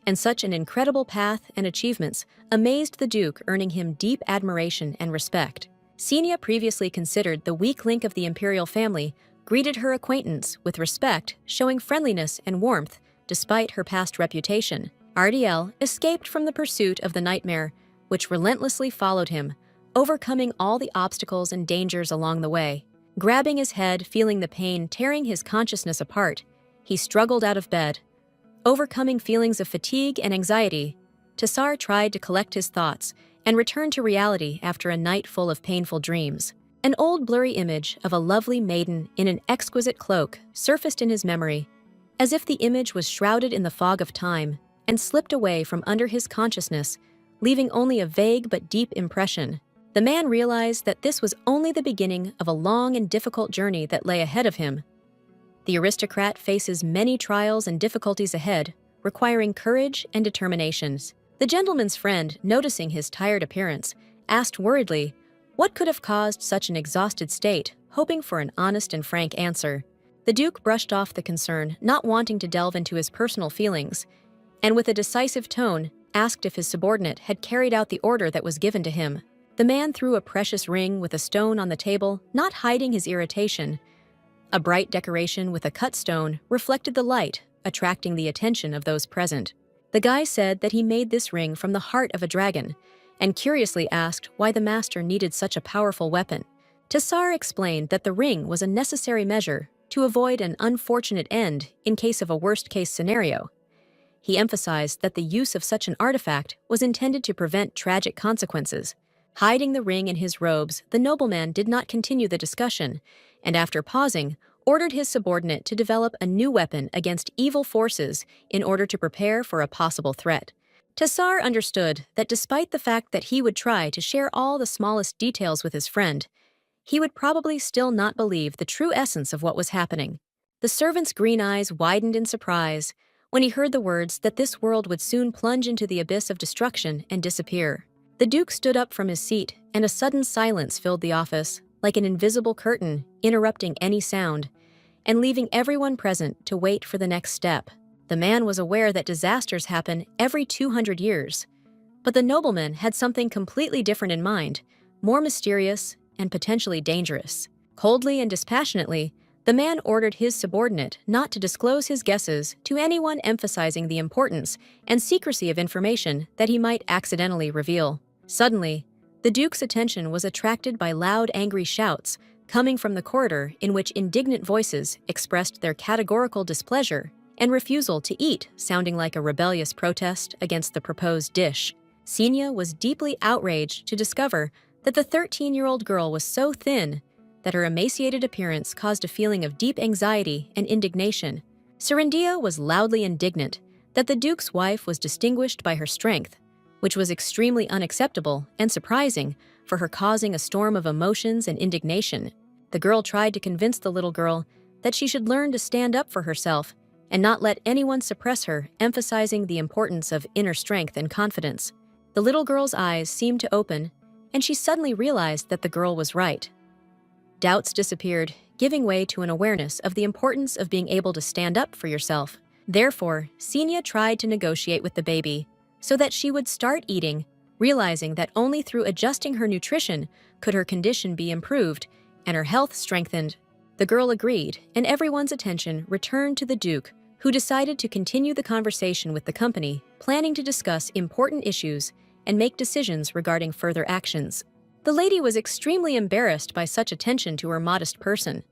and such an incredible path and achievements amazed the Duke, earning him deep admiration and respect. Xenia, previously considered the weak link of the imperial family, greeted her acquaintance with respect, showing friendliness and warmth despite her past reputation. Ardiel escaped from the pursuit of the nightmare, which relentlessly followed him, overcoming all the obstacles and dangers along the way. Grabbing his head, feeling the pain tearing his consciousness apart, he struggled out of bed. Overcoming feelings of fatigue and anxiety, Tsar tried to collect his thoughts and return to reality after a night full of painful dreams. An old blurry image of a lovely maiden in an exquisite cloak surfaced in his memory, as if the image was shrouded in the fog of time and slipped away from under his consciousness, leaving only a vague but deep impression. The man realized that this was only the beginning of a long and difficult journey that lay ahead of him. The aristocrat faces many trials and difficulties ahead, requiring courage and determination. The gentleman's friend, noticing his tired appearance, asked worriedly what could have caused such an exhausted state, hoping for an honest and frank answer. The Duke brushed off the concern, not wanting to delve into his personal feelings, and with a decisive tone, asked if his subordinate had carried out the order that was given to him. The man threw a precious ring with a stone on the table, not hiding his irritation. A bright decoration with a cut stone reflected the light, attracting the attention of those present. The guy said that he made this ring from the heart of a dragon, and curiously asked why the master needed such a powerful weapon. Tsar explained that the ring was a necessary measure to avoid an unfortunate end in case of a worst-case scenario. He emphasized that the use of such an artifact was intended to prevent tragic consequences. Hiding the ring in his robes, the nobleman did not continue the discussion, and after pausing, ordered his subordinate to develop a new weapon against evil forces in order to prepare for a possible threat. Tsar understood that despite the fact that he would try to share all the smallest details with his friend, he would probably still not believe the true essence of what was happening. The servant's green eyes widened in surprise when he heard the words that this world would soon plunge into the abyss of destruction and disappear. The Duke stood up from his seat, and a sudden silence filled the office, like an invisible curtain interrupting any sound, and leaving everyone present to wait for the next step. The man was aware that disasters happen every 200 years, but the nobleman had something completely different in mind, more mysterious and potentially dangerous. Coldly and dispassionately, the man ordered his subordinate not to disclose his guesses to anyone, emphasizing the importance and secrecy of information that he might accidentally reveal. Suddenly, the Duke's attention was attracted by loud, angry shouts coming from the corridor in which indignant voices expressed their categorical displeasure and refusal to eat, sounding like a rebellious protest against the proposed dish. Xenia was deeply outraged to discover that the 13-year-old girl was so thin that her emaciated appearance caused a feeling of deep anxiety and indignation. Serindia was loudly indignant that the Duke's wife was distinguished by her strength, which was extremely unacceptable and surprising for her, causing a storm of emotions and indignation. The girl tried to convince the little girl that she should learn to stand up for herself and not let anyone suppress her, emphasizing the importance of inner strength and confidence. The little girl's eyes seemed to open, and she suddenly realized that the girl was right. Doubts disappeared, giving way to an awareness of the importance of being able to stand up for yourself. Therefore, Xenia tried to negotiate with the baby so that she would start eating, realizing that only through adjusting her nutrition could her condition be improved and her health strengthened. The girl agreed, and everyone's attention returned to the Duke, who decided to continue the conversation with the company, planning to discuss important issues and make decisions regarding further actions. The lady was extremely embarrassed by such attention to her modest person.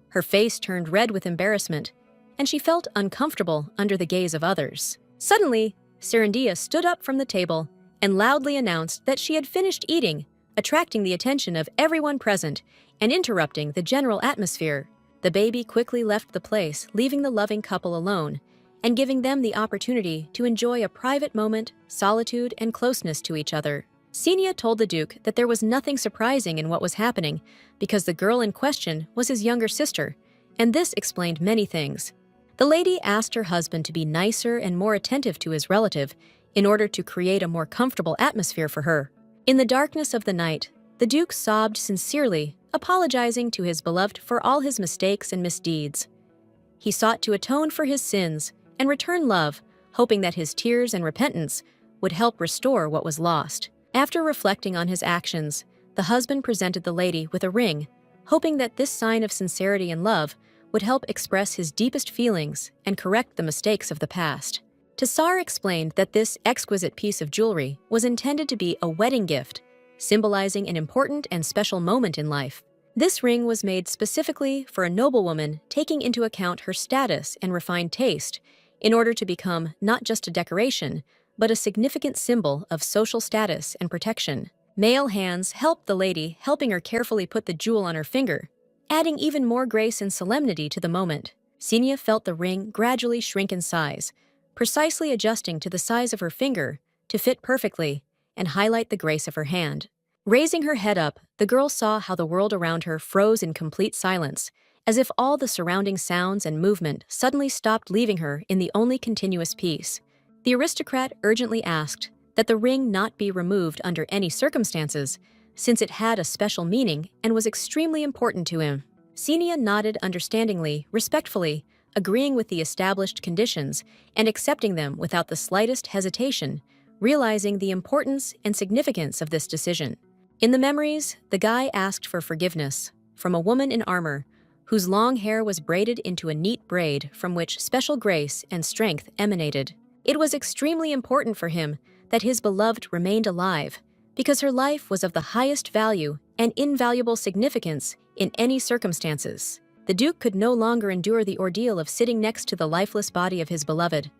Her face turned red with embarrassment, and she felt uncomfortable under the gaze of others. Suddenly, Serindia stood up from the table and loudly announced that she had finished eating, attracting the attention of everyone present and interrupting the general atmosphere. The baby quickly left the place, leaving the loving couple alone and giving them the opportunity to enjoy a private moment, solitude, and closeness to each other. Xenia told the Duke that there was nothing surprising in what was happening because the girl in question was his younger sister, and this explained many things. The lady asked her husband to be nicer and more attentive to his relative in order to create a more comfortable atmosphere for her. In the darkness of the night, the Duke sobbed sincerely, apologizing to his beloved for all his mistakes and misdeeds. He sought to atone for his sins and return love, hoping that his tears and repentance would help restore what was lost. After reflecting on his actions, the husband presented the lady with a ring, hoping that this sign of sincerity and love would help express his deepest feelings and correct the mistakes of the past. Tassar explained that this exquisite piece of jewelry was intended to be a wedding gift, symbolizing an important and special moment in life. This ring was made specifically for a noblewoman, taking into account her status and refined taste, in order to become not just a decoration, but a significant symbol of social status and protection. Male hands helped the lady, helping her carefully put the jewel on her finger, adding even more grace and solemnity to the moment. Xenia felt the ring gradually shrink in size, precisely adjusting to the size of her finger to fit perfectly and highlight the grace of her hand. Raising her head up, the girl saw how the world around her froze in complete silence, as if all the surrounding sounds and movement suddenly stopped, leaving her in the only continuous peace. The aristocrat urgently asked that the ring not be removed under any circumstances, since it had a special meaning and was extremely important to him. Xenia nodded understandingly, respectfully, agreeing with the established conditions and accepting them without the slightest hesitation, realizing the importance and significance of this decision. In the memories, the guy asked for forgiveness from a woman in armor, whose long hair was braided into a neat braid from which special grace and strength emanated. It was extremely important for him that his beloved remained alive, because her life was of the highest value and invaluable significance in any circumstances. The Duke could no longer endure the ordeal of sitting next to the lifeless body of his beloved.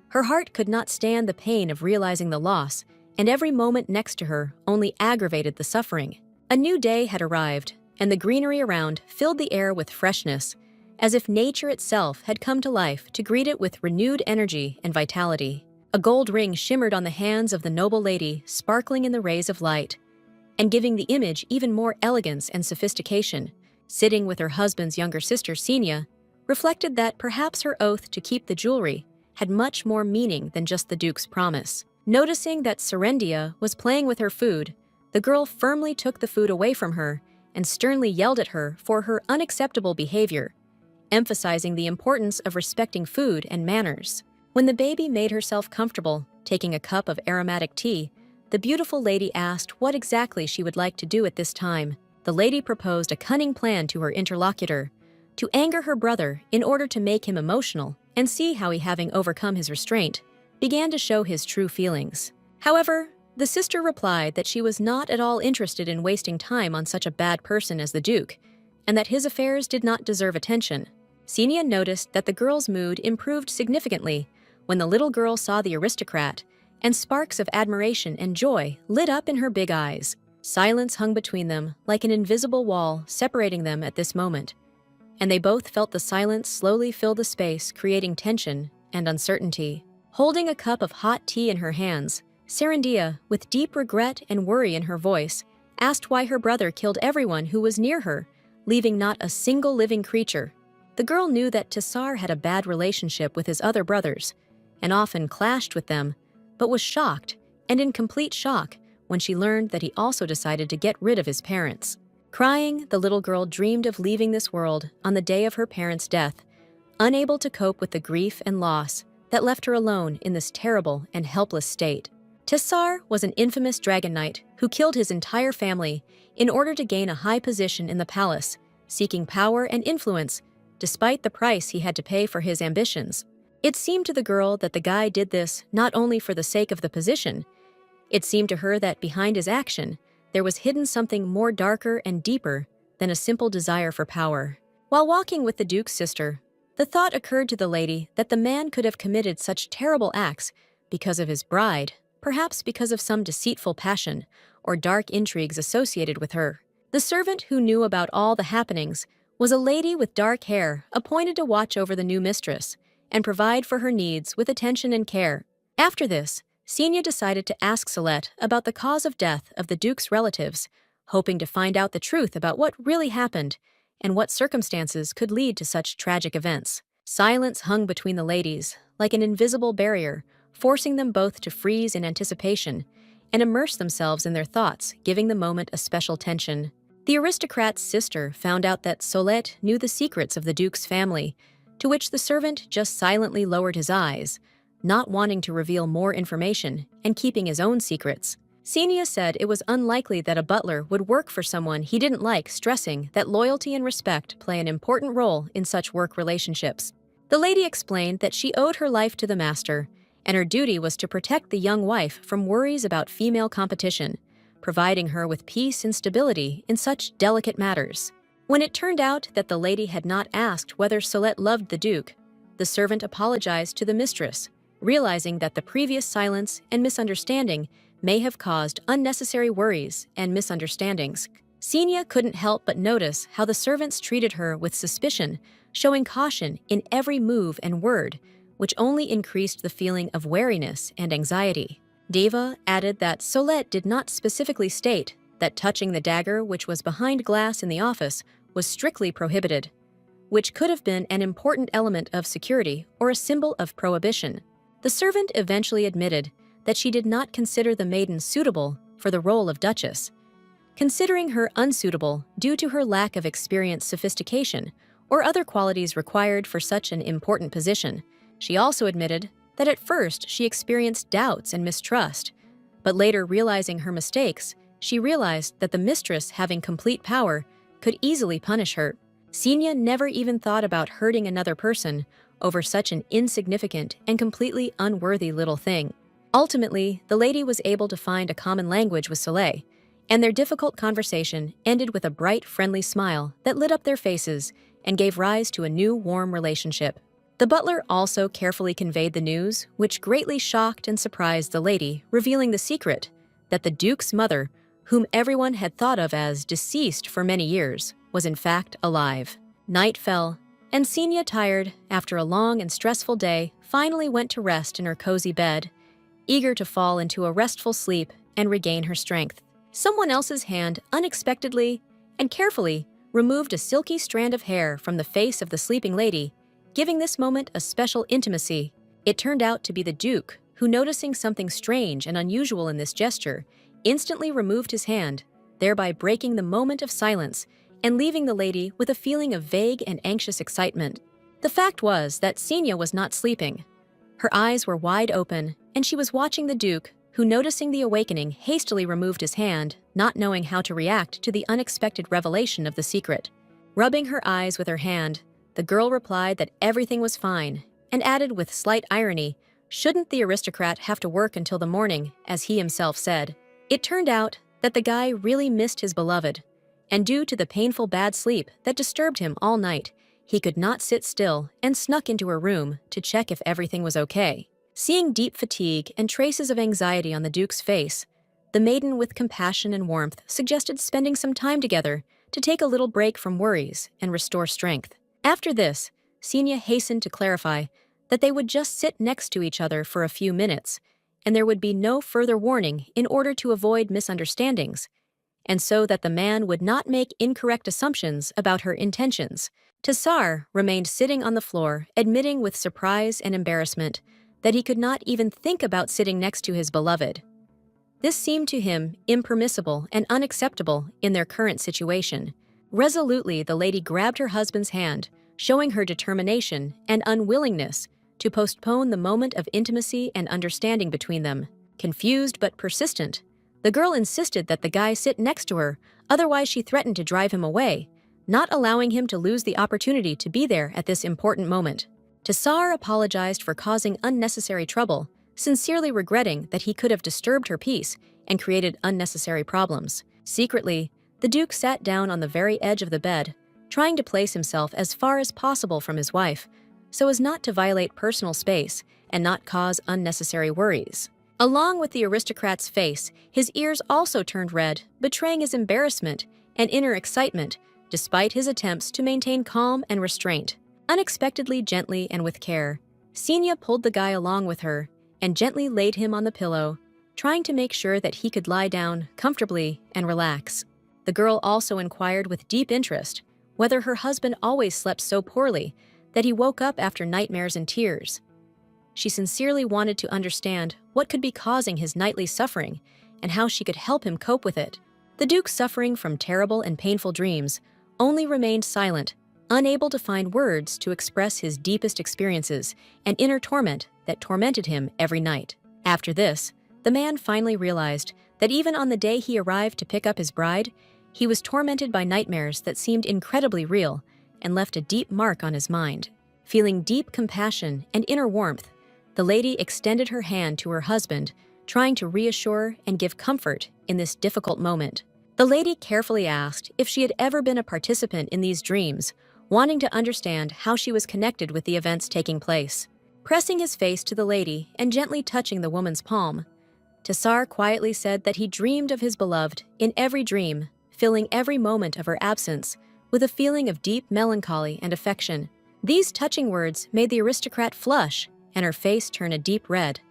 Her heart could not stand the pain of realizing the loss, and every moment next to her only aggravated the suffering. A new day had arrived, and the greenery around filled the air with freshness, as if nature itself had come to life to greet it with renewed energy and vitality. A gold ring shimmered on the hands of the noble lady, sparkling in the rays of light. and giving the image even more elegance and sophistication. Sitting with her husband's younger sister, Xenia, reflected that perhaps her oath to keep the jewelry had much more meaning than just the Duke's promise. Noticing that Serendia was playing with her food, the girl firmly took the food away from her and sternly yelled at her for her unacceptable behavior, emphasizing the importance of respecting food and manners. When the baby made herself comfortable, taking a cup of aromatic tea, the beautiful lady asked what exactly she would like to do at this time. The lady proposed a cunning plan to her interlocutor, to anger her brother in order to make him emotional and see how he, having overcome his restraint, began to show his true feelings. However, the sister replied that she was not at all interested in wasting time on such a bad person as the Duke, and that his affairs did not deserve attention. Xenia noticed that the girl's mood improved significantly when the little girl saw the aristocrat, and sparks of admiration and joy lit up in her big eyes. Silence hung between them like an invisible wall separating them at this moment, and they both felt the silence slowly fill the space, creating tension and uncertainty. Holding a cup of hot tea in her hands, Serendia, with deep regret and worry in her voice, asked why her brother killed everyone who was near her, leaving not a single living creature. The girl knew that Tessar had a bad relationship with his other brothers, and often clashed with them, but was shocked, and in complete shock, when she learned that he also decided to get rid of his parents. Crying, the little girl dreamed of leaving this world on the day of her parents' death, unable to cope with the grief and loss that left her alone in this terrible and helpless state. Tessar was an infamous dragon knight who killed his entire family in order to gain a high position in the palace, seeking power and influence despite the price he had to pay for his ambitions. It seemed to the girl that the guy did this not only for the sake of the position. It seemed to her that behind his action, there was hidden something more darker and deeper than a simple desire for power. While walking with the Duke's sister, the thought occurred to the lady that the man could have committed such terrible acts because of his bride, perhaps because of some deceitful passion or dark intrigues associated with her. The servant who knew about all the happenings was a lady with dark hair appointed to watch over the new mistress and provide for her needs with attention and care. After this, Xenia decided to ask Celeste about the cause of death of the Duke's relatives, hoping to find out the truth about what really happened and what circumstances could lead to such tragic events. Silence hung between the ladies, like an invisible barrier, forcing them both to freeze in anticipation and immerse themselves in their thoughts, giving the moment a special tension. The aristocrat's sister found out that Solette knew the secrets of the Duke's family, to which the servant just silently lowered his eyes, not wanting to reveal more information and keeping his own secrets. Xenia said it was unlikely that a butler would work for someone he didn't like, stressing that loyalty and respect play an important role in such work relationships. The lady explained that she owed her life to the master, and her duty was to protect the young wife from worries about female competition, providing her with peace and stability in such delicate matters. When it turned out that the lady had not asked whether Solette loved the Duke, the servant apologized to the mistress, realizing that the previous silence and misunderstanding may have caused unnecessary worries and misunderstandings. Xenia couldn't help but notice how the servants treated her with suspicion, showing caution in every move and word, which only increased the feeling of wariness and anxiety. Deva added that Solette did not specifically state that touching the dagger which was behind glass in the office was strictly prohibited, which could have been an important element of security or a symbol of prohibition. The servant eventually admitted that she did not consider the maiden suitable for the role of Duchess, considering her unsuitable due to her lack of experience, sophistication, or other qualities required for such an important position. She also admitted that at first she experienced doubts and mistrust, but later, realizing her mistakes, she realized that the mistress, having complete power, could easily punish her. Xenia never even thought about hurting another person over such an insignificant and completely unworthy little thing. Ultimately, the lady was able to find a common language with Soleil, and their difficult conversation ended with a bright, friendly smile that lit up their faces and gave rise to a new, warm relationship. The butler also carefully conveyed the news, which greatly shocked and surprised the lady, revealing the secret that the Duke's mother, whom everyone had thought of as deceased for many years, was in fact alive. Night fell, and Xenia, tired after a long and stressful day, finally went to rest in her cozy bed, eager to fall into a restful sleep and regain her strength. Someone else's hand unexpectedly and carefully removed a silky strand of hair from the face of the sleeping lady, giving this moment a special intimacy. It turned out to be the Duke, who, noticing something strange and unusual in this gesture, instantly removed his hand, thereby breaking the moment of silence and leaving the lady with a feeling of vague and anxious excitement. The fact was that Xenia was not sleeping. Her eyes were wide open, and she was watching the Duke, who, noticing the awakening, hastily removed his hand, not knowing how to react to the unexpected revelation of the secret. Rubbing her eyes with her hand, the girl replied that everything was fine, and added with slight irony, shouldn't the aristocrat have to work until the morning, as he himself said? It turned out that the guy really missed his beloved, and due to the painful bad sleep that disturbed him all night, he could not sit still and snuck into her room to check if everything was okay. Seeing deep fatigue and traces of anxiety on the Duke's face, the maiden with compassion and warmth suggested spending some time together to take a little break from worries and restore strength. After this, Xenia hastened to clarify that they would just sit next to each other for a few minutes, and there would be no further warning in order to avoid misunderstandings, and so that the man would not make incorrect assumptions about her intentions. Tassar remained sitting on the floor, admitting with surprise and embarrassment that he could not even think about sitting next to his beloved. This seemed to him impermissible and unacceptable in their current situation. Resolutely, the lady grabbed her husband's hand, showing her determination and unwillingness to postpone the moment of intimacy and understanding between them. Confused but persistent, the girl insisted that the guy sit next to her, otherwise she threatened to drive him away, not allowing him to lose the opportunity to be there at this important moment. Tassar apologized for causing unnecessary trouble, sincerely regretting that he could have disturbed her peace and created unnecessary problems. Secretly, the Duke sat down on the very edge of the bed, trying to place himself as far as possible from his wife, so as not to violate personal space and not cause unnecessary worries. Along with the aristocrat's face, his ears also turned red, betraying his embarrassment and inner excitement, despite his attempts to maintain calm and restraint. Unexpectedly, gently, and with care, Xenia pulled the guy along with her and gently laid him on the pillow, trying to make sure that he could lie down comfortably and relax. The girl also inquired with deep interest whether her husband always slept so poorly that he woke up after nightmares and tears. She sincerely wanted to understand what could be causing his nightly suffering and how she could help him cope with it. The Duke, suffering from terrible and painful dreams, only remained silent, unable to find words to express his deepest experiences and inner torment that tormented him every night. After this, the man finally realized that even on the day he arrived to pick up his bride, he was tormented by nightmares that seemed incredibly real and left a deep mark on his mind. Feeling deep compassion and inner warmth, the lady extended her hand to her husband, trying to reassure and give comfort in this difficult moment. The lady carefully asked if she had ever been a participant in these dreams, wanting to understand how she was connected with the events taking place. Pressing his face to the lady and gently touching the woman's palm, Tassar quietly said that he dreamed of his beloved in every dream, filling every moment of her absence with a feeling of deep melancholy and affection. These touching words made the aristocrat flush and her face turn a deep red.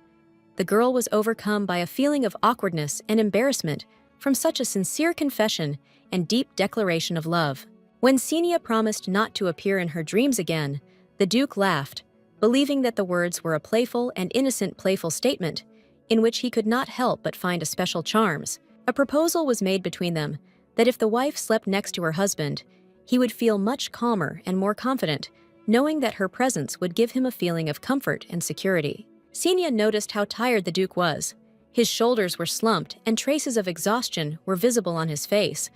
The girl was overcome by a feeling of awkwardness and embarrassment from such a sincere confession and deep declaration of love. When Xenia promised not to appear in her dreams again, the Duke laughed, believing that the words were a playful and innocent playful statement in which he could not help but find a special charms. A proposal was made between them that if the wife slept next to her husband, he would feel much calmer and more confident, knowing that her presence would give him a feeling of comfort and security. Xenia noticed how tired the Duke was. His shoulders were slumped and traces of exhaustion were visible on his face,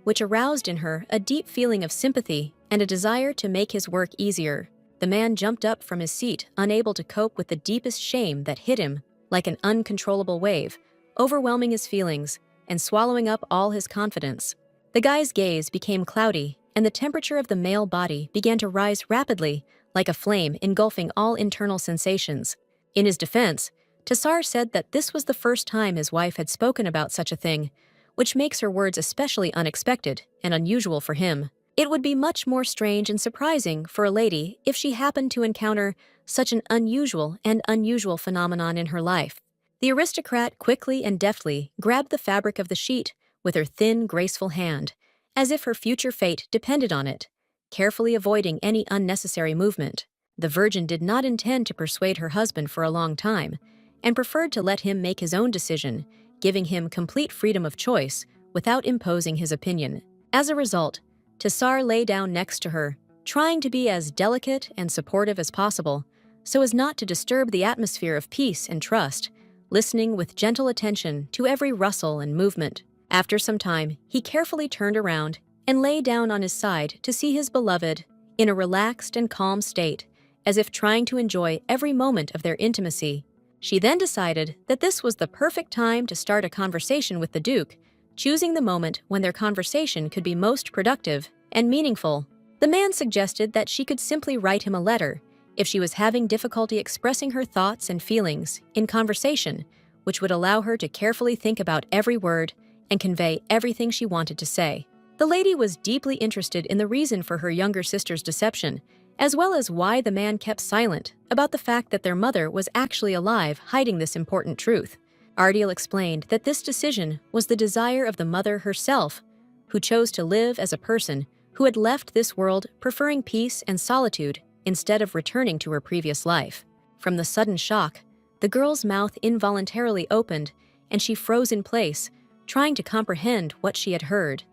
which aroused in her a deep feeling of sympathy and a desire to make his work easier. The man jumped up from his seat, unable to cope with the deepest shame that hit him like an uncontrollable wave, overwhelming his feelings and swallowing up all his confidence. The guy's gaze became cloudy, and the temperature of the male body began to rise rapidly, like a flame engulfing all internal sensations. In his defense, Tassar said that this was the first time his wife had spoken about such a thing, which makes her words especially unexpected and unusual for him. It would be much more strange and surprising for a lady if she happened to encounter such an unusual phenomenon in her life. The aristocrat quickly and deftly grabbed the fabric of the sheet with her thin, graceful hand, as if her future fate depended on it, carefully avoiding any unnecessary movement. The virgin did not intend to persuade her husband for a long time, and preferred to let him make his own decision, giving him complete freedom of choice without imposing his opinion. As a result, Tassar lay down next to her, trying to be as delicate and supportive as possible, so as not to disturb the atmosphere of peace and trust, listening with gentle attention to every rustle and movement. After some time, he carefully turned around and lay down on his side to see his beloved in a relaxed and calm state, as if trying to enjoy every moment of their intimacy. She then decided that this was the perfect time to start a conversation with the Duke, choosing the moment when their conversation could be most productive and meaningful. The man suggested that she could simply write him a letter if she was having difficulty expressing her thoughts and feelings in conversation, which would allow her to carefully think about every word and convey everything she wanted to say. The lady was deeply interested in the reason for her younger sister's deception, as well as why the man kept silent about the fact that their mother was actually alive, hiding this important truth. Ardiel explained that this decision was the desire of the mother herself, who chose to live as a person who had left this world preferring peace and solitude instead of returning to her previous life. From the sudden shock, the girl's mouth involuntarily opened and she froze in place, trying to comprehend what she had heard.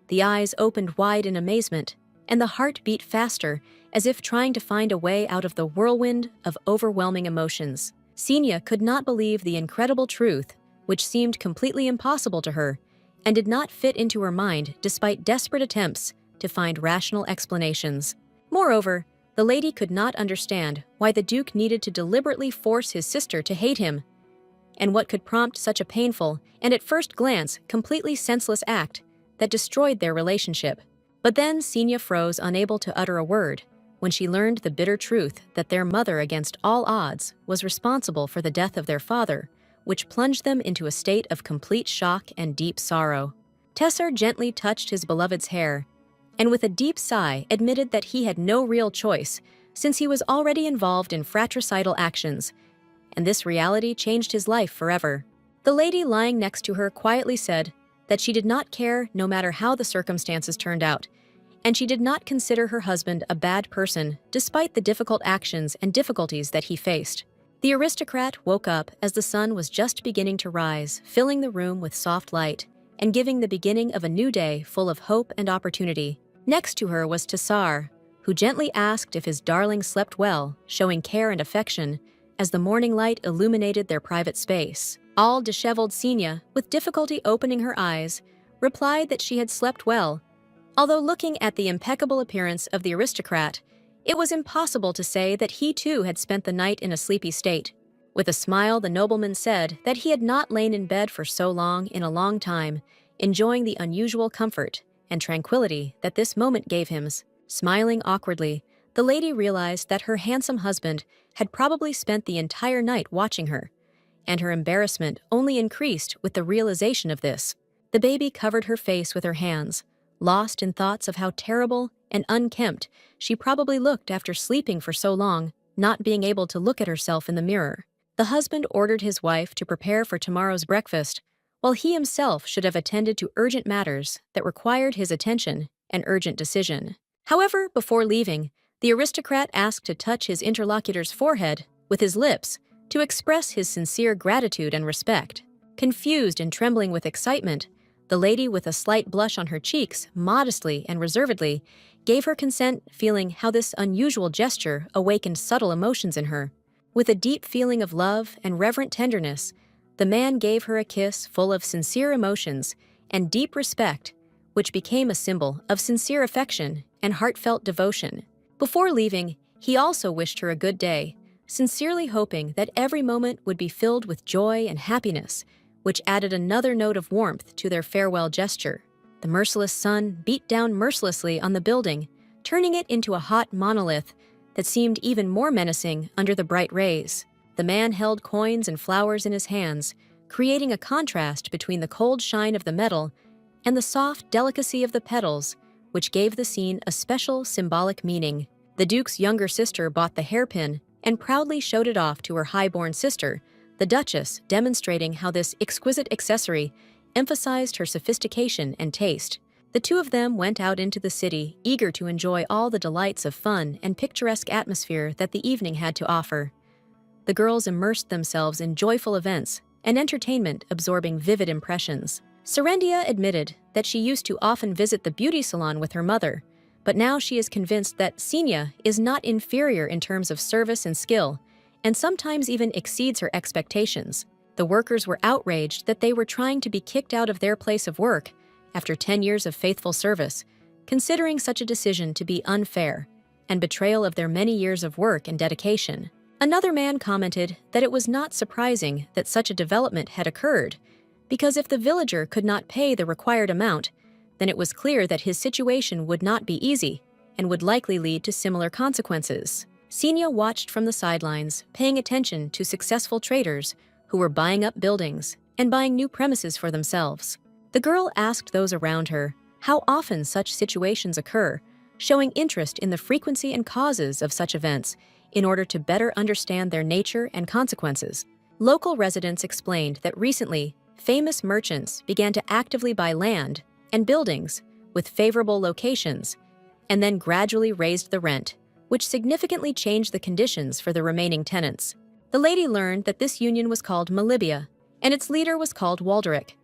The eyes opened wide in amazement, and the heart beat faster, as if trying to find a way out of the whirlwind of overwhelming emotions. Xenia could not believe the incredible truth, which seemed completely impossible to her, and did not fit into her mind despite desperate attempts to find rational explanations. Moreover, the lady could not understand why the Duke needed to deliberately force his sister to hate him, and what could prompt such a painful and at first glance completely senseless act that destroyed their relationship. But then Xenia froze, unable to utter a word, when she learned the bitter truth that their mother, against all odds, was responsible for the death of their father, which plunged them into a state of complete shock and deep sorrow. Tessar gently touched his beloved's hair, and with a deep sigh admitted that he had no real choice, since he was already involved in fratricidal actions, and this reality changed his life forever. The lady lying next to her quietly said that she did not care no matter how the circumstances turned out, and she did not consider her husband a bad person despite the difficult actions and difficulties that he faced. The aristocrat woke up as the sun was just beginning to rise, filling the room with soft light and giving the beginning of a new day full of hope and opportunity. Next to her was Tassar, who gently asked if his darling slept well, showing care and affection as the morning light illuminated their private space. All disheveled Xenia, with difficulty opening her eyes, replied that she had slept well. Although looking at the impeccable appearance of the aristocrat, it was impossible to say that he too had spent the night in a sleepy state. With a smile, the nobleman said that he had not lain in bed for so long in a long time, enjoying the unusual comfort and tranquility that this moment gave him. Smiling awkwardly, the lady realized that her handsome husband had probably spent the entire night watching her, and her embarrassment only increased with the realization of this. The baby covered her face with her hands, lost in thoughts of how terrible and unkempt she probably looked after sleeping for so long, not being able to look at herself in the mirror. The husband ordered his wife to prepare for tomorrow's breakfast, while he himself should have attended to urgent matters that required his attention and urgent decision. However, before leaving, the aristocrat asked to touch his interlocutor's forehead with his lips to express his sincere gratitude and respect. Confused and trembling with excitement, the lady, with a slight blush on her cheeks, modestly and reservedly, gave her consent, feeling how this unusual gesture awakened subtle emotions in her. With a deep feeling of love and reverent tenderness, the man gave her a kiss full of sincere emotions and deep respect, which became a symbol of sincere affection and heartfelt devotion. Before leaving, he also wished her a good day, sincerely hoping that every moment would be filled with joy and happiness, which added another note of warmth to their farewell gesture. The merciless sun beat down mercilessly on the building, turning it into a hot monolith that seemed even more menacing under the bright rays. The man held coins and flowers in his hands, creating a contrast between the cold shine of the metal and the soft delicacy of the petals, which gave the scene a special symbolic meaning. The Duke's younger sister bought the hairpin and proudly showed it off to her high-born sister, the Duchess, demonstrating how this exquisite accessory emphasized her sophistication and taste. The two of them went out into the city, eager to enjoy all the delights of fun and picturesque atmosphere that the evening had to offer. The girls immersed themselves in joyful events and entertainment, absorbing vivid impressions. Serendia admitted that she used to often visit the beauty salon with her mother, but now she is convinced that Senia is not inferior in terms of service and skill, and sometimes even exceeds her expectations. The workers were outraged that they were trying to be kicked out of their place of work after 10 years of faithful service, considering such a decision to be unfair and betrayal of their many years of work and dedication. Another man commented that it was not surprising that such a development had occurred, because if the villager could not pay the required amount, then it was clear that his situation would not be easy and would likely lead to similar consequences. Senia watched from the sidelines, paying attention to successful traders who were buying up buildings and buying new premises for themselves. The girl asked those around her how often such situations occur, showing interest in the frequency and causes of such events in order to better understand their nature and consequences. Local residents explained that recently, famous merchants began to actively buy land and buildings with favorable locations, and then gradually raised the rent, which significantly changed the conditions for the remaining tenants. The lady learned that this union was called Malibia, and its leader was called Walderic.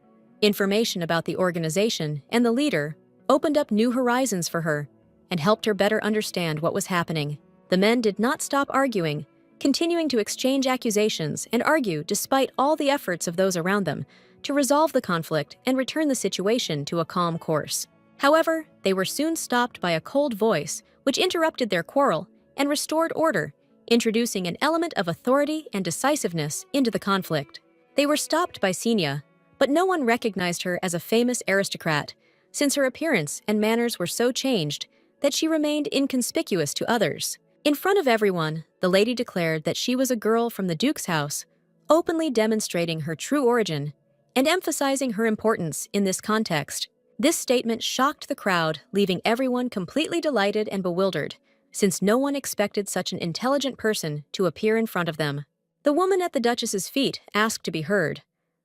Information about the organization and the leader opened up new horizons for her and helped her better understand what was happening. The men did not stop arguing, continuing to exchange accusations and argue despite all the efforts of those around them to resolve the conflict and return the situation to a calm course. However, they were soon stopped by a cold voice which interrupted their quarrel and restored order, introducing an element of authority and decisiveness into the conflict. They were stopped by Senia, but no one recognized her as a famous aristocrat, since her appearance and manners were so changed that she remained inconspicuous to others. In front of everyone, the lady declared that she was a girl from the Duke's house, openly demonstrating her true origin and emphasizing her importance in this context. This statement shocked the crowd, leaving everyone completely delighted and bewildered, since no one expected such an intelligent person to appear in front of them. The woman at the Duchess's feet asked to be heard.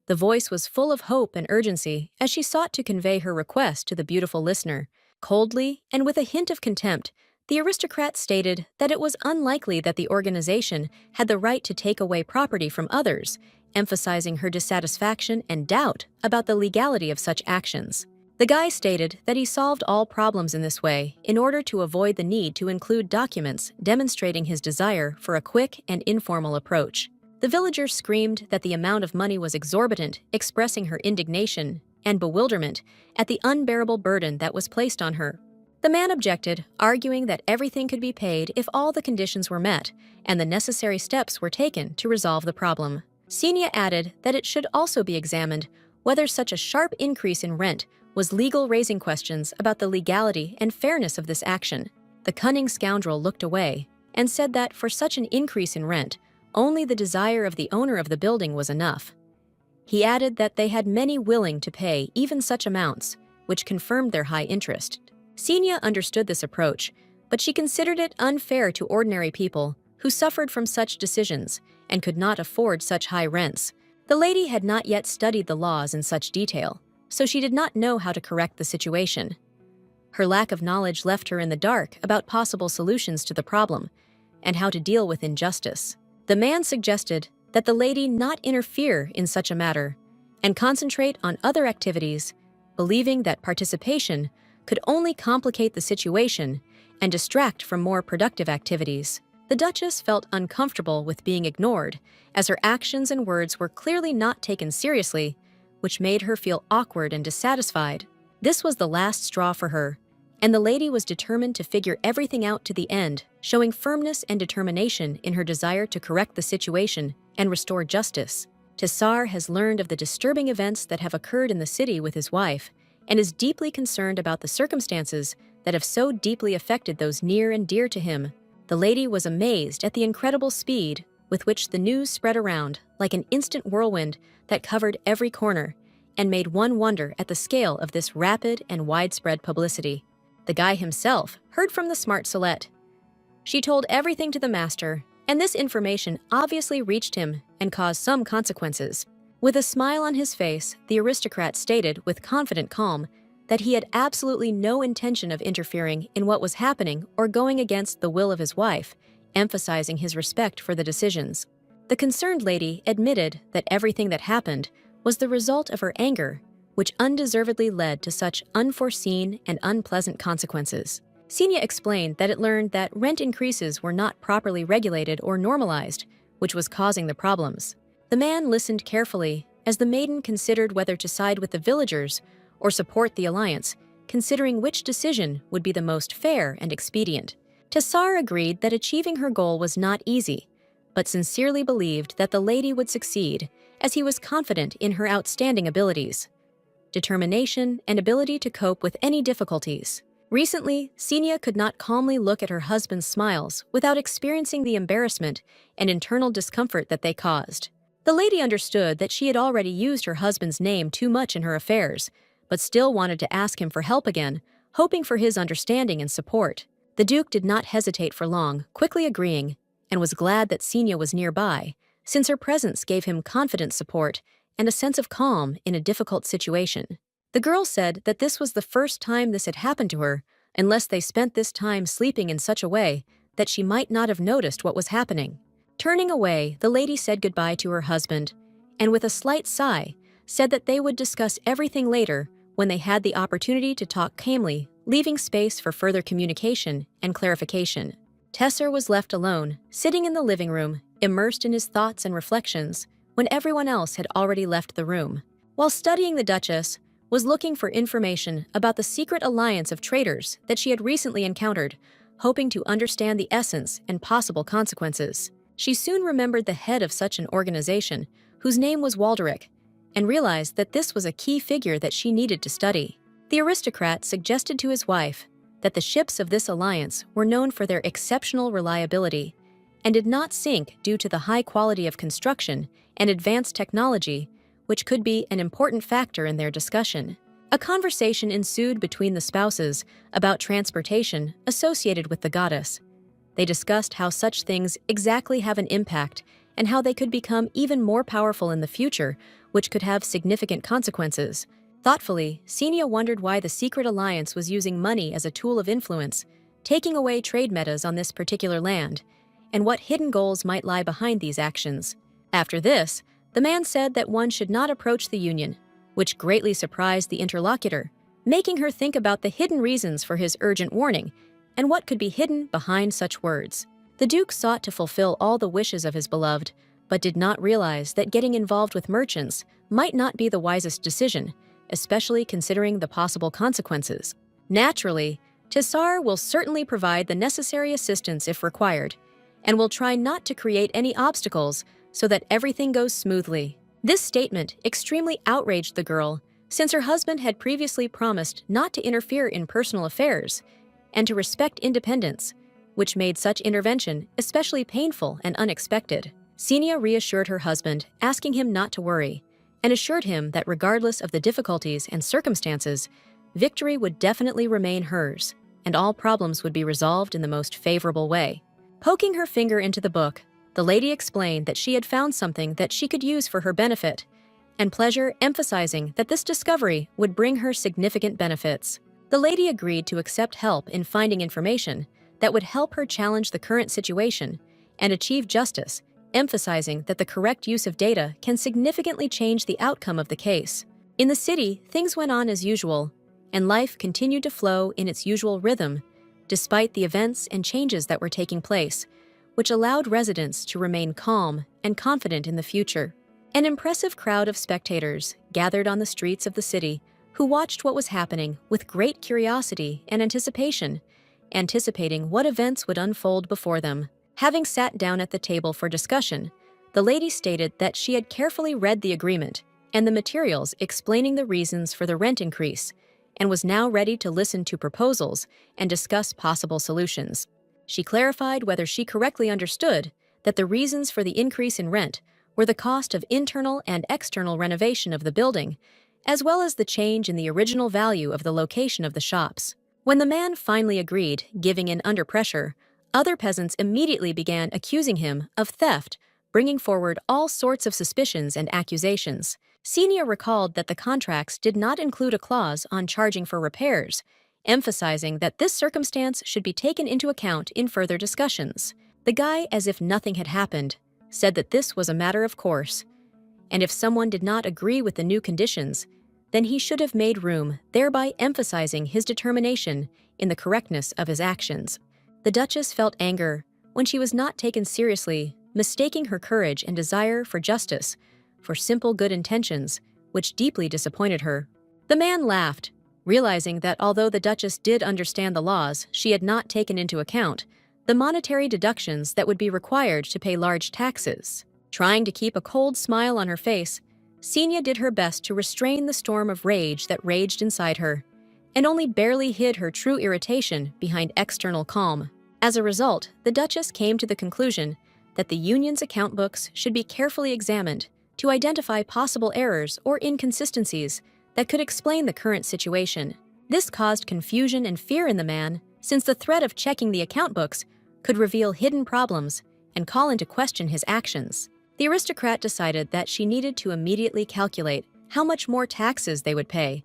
The voice was full of hope and urgency as she sought to convey her request to the beautiful listener. Coldly and with a hint of contempt, the aristocrat stated that it was unlikely that the organization had the right to take away property from others, emphasizing her dissatisfaction and doubt about the legality of such actions. The guy stated that he solved all problems in this way in order to avoid the need to include documents demonstrating his desire for a quick and informal approach. The villager screamed that the amount of money was exorbitant, expressing her indignation and bewilderment at the unbearable burden that was placed on her. The man objected, arguing that everything could be paid if all the conditions were met and the necessary steps were taken to resolve the problem. Senia added that it should also be examined whether such a sharp increase in rent was legal, raising questions about the legality and fairness of this action. The cunning scoundrel looked away and said that for such an increase in rent, only the desire of the owner of the building was enough. He added that they had many willing to pay even such amounts, which confirmed their high interest. Senia understood this approach, but she considered it unfair to ordinary people who suffered from such decisions and could not afford such high rents. The lady had not yet studied the laws in such detail, so she did not know how to correct the situation. Her lack of knowledge left her in the dark about possible solutions to the problem and how to deal with injustice. The man suggested that the lady not interfere in such a matter and concentrate on other activities, believing that participation could only complicate the situation and distract from more productive activities. The Duchess felt uncomfortable with being ignored, as her actions and words were clearly not taken seriously, which made her feel awkward and dissatisfied. This was the last straw for her, and the lady was determined to figure everything out to the end, showing firmness and determination in her desire to correct the situation and restore justice. Tessar has learned of the disturbing events that have occurred in the city with his wife, and is deeply concerned about the circumstances that have so deeply affected those near and dear to him. The lady was amazed at the incredible speed with which the news spread around like an instant whirlwind that covered every corner, and made one wonder at the scale of this rapid and widespread publicity. The guy himself heard from the smart Solette. She told everything to the master, and this information obviously reached him and caused some consequences. With a smile on his face, the aristocrat stated with confident calm that he had absolutely no intention of interfering in what was happening or going against the will of his wife, emphasizing his respect for the decisions. The concerned lady admitted that everything that happened was the result of her anger, which undeservedly led to such unforeseen and unpleasant consequences. Senia explained that it learned that rent increases were not properly regulated or normalized, which was causing the problems. The man listened carefully as the maiden considered whether to side with the villagers or support the alliance, considering which decision would be the most fair and expedient. Tessar agreed that achieving her goal was not easy, but sincerely believed that the lady would succeed, as he was confident in her outstanding abilities, determination, and ability to cope with any difficulties. Recently, Senia could not calmly look at her husband's smiles without experiencing the embarrassment and internal discomfort that they caused. The lady understood that she had already used her husband's name too much in her affairs, but still wanted to ask him for help again, hoping for his understanding and support. The Duke did not hesitate for long, quickly agreeing, and was glad that Senia was nearby, since her presence gave him confident support and a sense of calm in a difficult situation. The girl said that this was the first time this had happened to her, unless they spent this time sleeping in such a way that she might not have noticed what was happening. Turning away, the lady said goodbye to her husband, and with a slight sigh, said that they would discuss everything later when they had the opportunity to talk calmly, leaving space for further communication and clarification. Tessar was left alone, sitting in the living room, immersed in his thoughts and reflections, when everyone else had already left the room. While studying, the Duchess was looking for information about the secret alliance of traitors that she had recently encountered, hoping to understand the essence and possible consequences. She soon remembered the head of such an organization, whose name was Walderic, and realized that this was a key figure that she needed to study. The aristocrat suggested to his wife that the ships of this alliance were known for their exceptional reliability and did not sink due to the high quality of construction and advanced technology, which could be an important factor in their discussion. A conversation ensued between the spouses about transportation associated with the goddess. They discussed how such things exactly have an impact and how they could become even more powerful in the future, which could have significant consequences. Thoughtfully, Senia wondered why the secret alliance was using money as a tool of influence, taking away trade metas on this particular land, and what hidden goals might lie behind these actions. After this, the man said that one should not approach the union, which greatly surprised the interlocutor, making her think about the hidden reasons for his urgent warning and what could be hidden behind such words. The Duke sought to fulfill all the wishes of his beloved, but did not realize that getting involved with merchants might not be the wisest decision, especially considering the possible consequences. Naturally, Tessar will certainly provide the necessary assistance if required, and will try not to create any obstacles so that everything goes smoothly. This statement extremely outraged the girl, since her husband had previously promised not to interfere in personal affairs and to respect independence, which made such intervention especially painful and unexpected. Senia reassured her husband, asking him not to worry, and assured him that regardless of the difficulties and circumstances, victory would definitely remain hers, and all problems would be resolved in the most favorable way. Poking her finger into the book, the lady explained that she had found something that she could use for her benefit, and pleasure, emphasizing that this discovery would bring her significant benefits. The lady agreed to accept help in finding information that would help her challenge the current situation and achieve justice, emphasizing that the correct use of data can significantly change the outcome of the case. In the city, things went on as usual, and life continued to flow in its usual rhythm, despite the events and changes that were taking place, which allowed residents to remain calm and confident in the future. An impressive crowd of spectators gathered on the streets of the city who watched what was happening with great curiosity and anticipation, anticipating what events would unfold before them. Having sat down at the table for discussion, the lady stated that she had carefully read the agreement and the materials explaining the reasons for the rent increase, and was now ready to listen to proposals and discuss possible solutions. She clarified whether she correctly understood that the reasons for the increase in rent were the cost of internal and external renovation of the building, as well as the change in the original value of the location of the shops. When the man finally agreed, giving in under pressure, other peasants immediately began accusing him of theft, bringing forward all sorts of suspicions and accusations. Xenia recalled that the contracts did not include a clause on charging for repairs, emphasizing that this circumstance should be taken into account in further discussions. The guy, as if nothing had happened, said that this was a matter of course, and if someone did not agree with the new conditions, then he should have made room, thereby emphasizing his determination in the correctness of his actions. The Duchess felt anger when she was not taken seriously, mistaking her courage and desire for justice for simple good intentions, which deeply disappointed her. The man laughed, realizing that although the Duchess did understand the laws, she had not taken into account the monetary deductions that would be required to pay large taxes. Trying to keep a cold smile on her face, Xenia did her best to restrain the storm of rage that raged inside her, and only barely hid her true irritation behind external calm. As a result, the Duchess came to the conclusion that the union's account books should be carefully examined to identify possible errors or inconsistencies that could explain the current situation. This caused confusion and fear in the man, since the threat of checking the account books could reveal hidden problems and call into question his actions. The aristocrat decided that she needed to immediately calculate how much more taxes they would pay,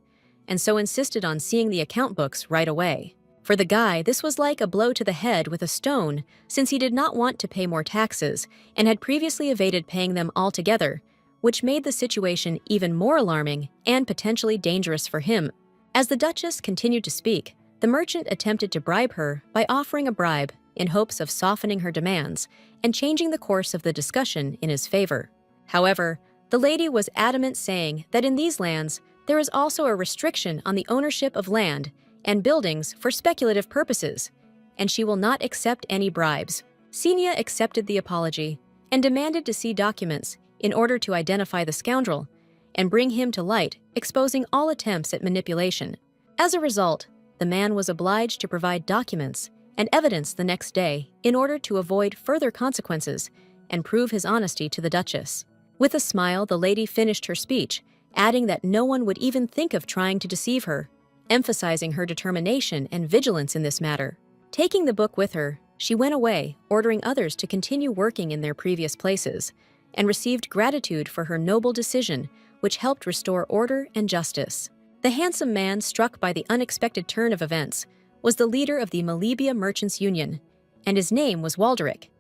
and so insisted on seeing the account books right away. For the guy, this was like a blow to the head with a stone, since he did not want to pay more taxes and had previously evaded paying them altogether, which made the situation even more alarming and potentially dangerous for him. As the Duchess continued to speak, the merchant attempted to bribe her by offering a bribe in hopes of softening her demands and changing the course of the discussion in his favor. However, the lady was adamant, saying that in these lands, there is also a restriction on the ownership of land and buildings for speculative purposes, and she will not accept any bribes. Xenia accepted the apology and demanded to see documents in order to identify the scoundrel and bring him to light, exposing all attempts at manipulation. As a result, the man was obliged to provide documents and evidence the next day in order to avoid further consequences and prove his honesty to the Duchess. With a smile, the lady finished her speech, adding that no one would even think of trying to deceive her, emphasizing her determination and vigilance in this matter. Taking the book with her, she went away, ordering others to continue working in their previous places, and received gratitude for her noble decision, which helped restore order and justice. The handsome man, struck by the unexpected turn of events, was the leader of the Malibia Merchants Union, and his name was Walderic.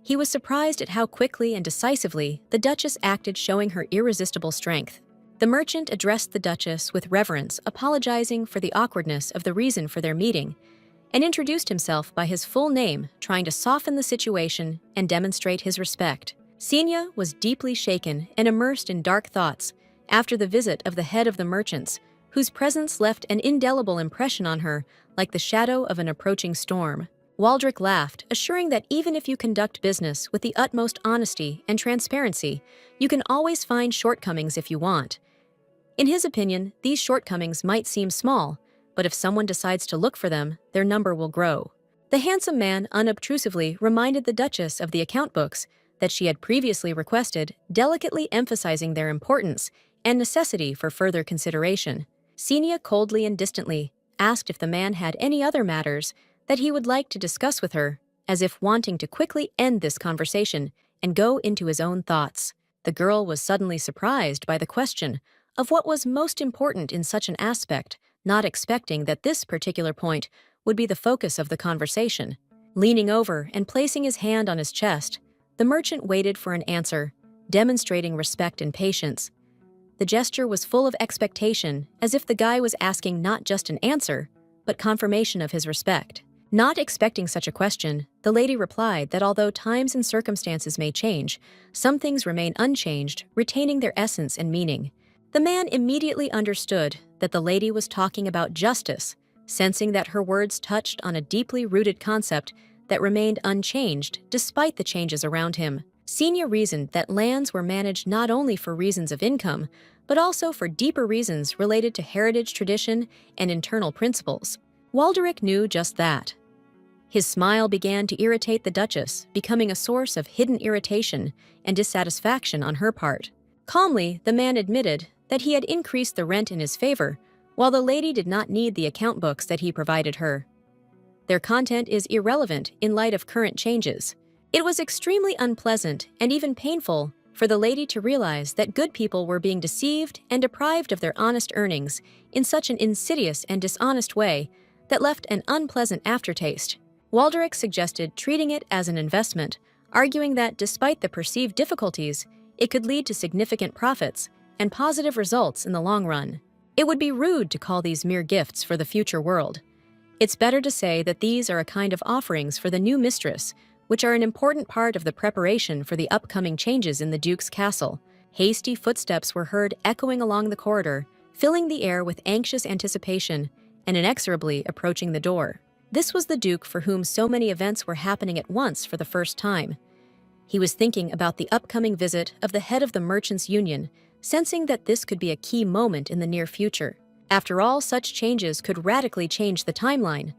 He was surprised at how quickly and decisively the Duchess acted, showing her irresistible strength. The merchant addressed the Duchess with reverence, apologizing for the awkwardness of the reason for their meeting, and introduced himself by his full name, trying to soften the situation and demonstrate his respect. Xenia was deeply shaken and immersed in dark thoughts after the visit of the head of the merchants, whose presence left an indelible impression on her like the shadow of an approaching storm. Walderic laughed, assuring that even if you conduct business with the utmost honesty and transparency, you can always find shortcomings if you want. In his opinion, these shortcomings might seem small, but if someone decides to look for them, their number will grow. The handsome man unobtrusively reminded the Duchess of the account books that she had previously requested, delicately emphasizing their importance and necessity for further consideration. Xenia coldly and distantly asked if the man had any other matters that he would like to discuss with her, as if wanting to quickly end this conversation and go into his own thoughts. The girl was suddenly surprised by the question of what was most important in such an aspect, not expecting that this particular point would be the focus of the conversation. Leaning over and placing his hand on his chest, the merchant waited for an answer, demonstrating respect and patience. The gesture was full of expectation, as if the guy was asking not just an answer, but confirmation of his respect. Not expecting such a question, the lady replied that although times and circumstances may change, some things remain unchanged, retaining their essence and meaning. The man immediately understood that the lady was talking about justice, sensing that her words touched on a deeply rooted concept that remained unchanged despite the changes around him. Xenia reasoned that lands were managed not only for reasons of income, but also for deeper reasons related to heritage, tradition, and internal principles. Walderic knew just that. His smile began to irritate the Duchess, becoming a source of hidden irritation and dissatisfaction on her part. Calmly, the man admitted that he had increased the rent in his favor, while the lady did not need the account books that he provided her. Their content is irrelevant in light of current changes. It was extremely unpleasant and even painful for the lady to realize that good people were being deceived and deprived of their honest earnings in such an insidious and dishonest way that left an unpleasant aftertaste. Walderick suggested treating it as an investment, arguing that despite the perceived difficulties, it could lead to significant profits and positive results in the long run. It would be rude to call these mere gifts for the future world. It's better to say that these are a kind of offerings for the new mistress, which are an important part of the preparation for the upcoming changes in the Duke's castle. Hasty footsteps were heard echoing along the corridor, filling the air with anxious anticipation and inexorably approaching the door. This was the Duke for whom so many events were happening at once for the first time. He was thinking about the upcoming visit of the head of the Merchants' Union, sensing that this could be a key moment in the near future. After all, such changes could radically change the timeline.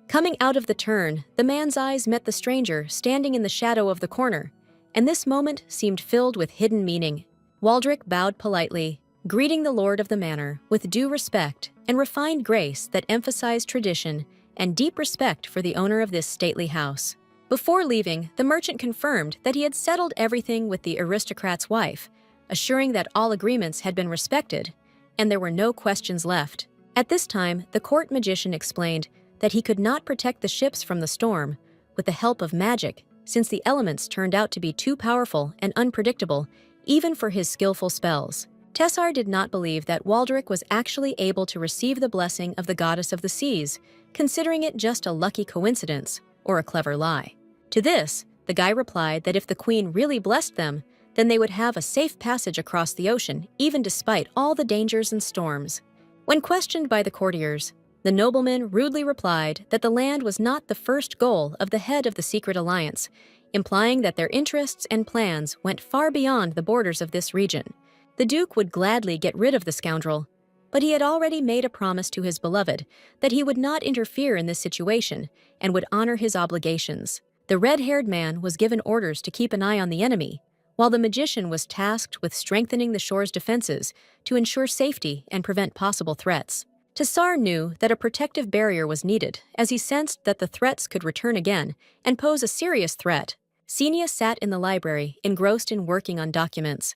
Coming out of the turn, the man's eyes met the stranger standing in the shadow of the corner, and this moment seemed filled with hidden meaning. Walderick bowed politely, greeting the lord of the manor with due respect and refined grace that emphasized tradition and deep respect for the owner of this stately house. Before leaving, the merchant confirmed that he had settled everything with the aristocrat's wife, assuring that all agreements had been respected and there were no questions left. At this time, the court magician explained that he could not protect the ships from the storm with the help of magic, since the elements turned out to be too powerful and unpredictable, even for his skillful spells. Tessar did not believe that Walderick was actually able to receive the blessing of the goddess of the seas, considering it just a lucky coincidence or a clever lie. To this, the guy replied that if the queen really blessed them, then they would have a safe passage across the ocean, even despite all the dangers and storms. When questioned by the courtiers, the nobleman rudely replied that the land was not the first goal of the head of the secret alliance, implying that their interests and plans went far beyond the borders of this region. The Duke would gladly get rid of the scoundrel, but he had already made a promise to his beloved that he would not interfere in this situation and would honor his obligations. The red-haired man was given orders to keep an eye on the enemy, while the magician was tasked with strengthening the shore's defenses to ensure safety and prevent possible threats. Tessar knew that a protective barrier was needed, as he sensed that the threats could return again and pose a serious threat. Xenia sat in the library, engrossed in working on documents.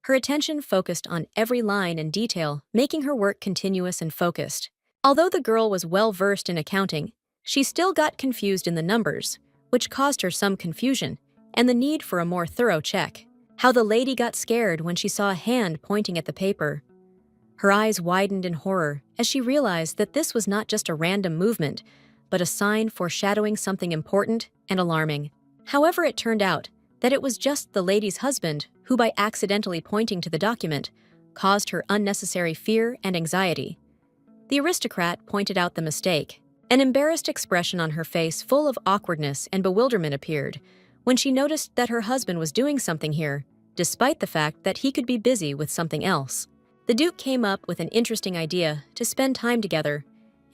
Her attention focused on every line and detail, making her work continuous and focused. Although the girl was well-versed in accounting, she still got confused in the numbers, which caused her some confusion and the need for a more thorough check. How the lady got scared when she saw a hand pointing at the paper. Her eyes widened in horror as she realized that this was not just a random movement, but a sign foreshadowing something important and alarming. However, it turned out that it was just the lady's husband who, by accidentally pointing to the document, caused her unnecessary fear and anxiety. The aristocrat pointed out the mistake. An embarrassed expression on her face full of awkwardness and bewilderment appeared when she noticed that her husband was doing something here, despite the fact that he could be busy with something else. The Duke came up with an interesting idea to spend time together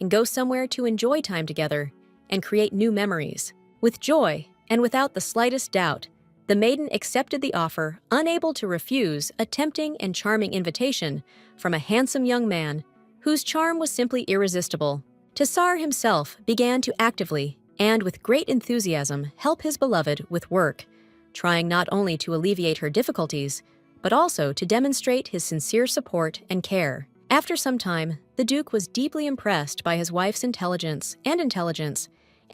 and go somewhere to enjoy time together and create new memories. With joy and without the slightest doubt, the maiden accepted the offer, unable to refuse a tempting and charming invitation from a handsome young man whose charm was simply irresistible. Tessar himself began to actively and with great enthusiasm help his beloved with work, trying not only to alleviate her difficulties, but also to demonstrate his sincere support and care. After some time, the Duke was deeply impressed by his wife's intelligence and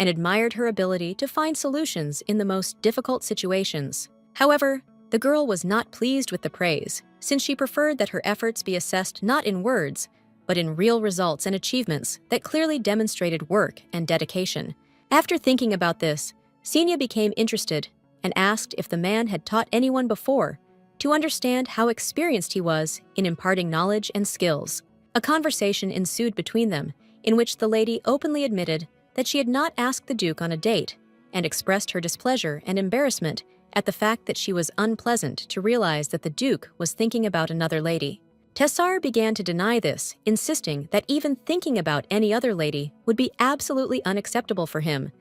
admired her ability to find solutions in the most difficult situations. However, the girl was not pleased with the praise, since she preferred that her efforts be assessed not in words, but in real results and achievements that clearly demonstrated work and dedication. After thinking about this, Xenia became interested and asked if the man had taught anyone before, to understand how experienced he was in imparting knowledge and skills. A conversation ensued between them, in which the lady openly admitted that she had not asked the Duke on a date and expressed her displeasure and embarrassment at the fact that she was unpleasant to realize that the Duke was thinking about another lady. Tessar began to deny this, insisting that even thinking about any other lady would be absolutely unacceptable for him,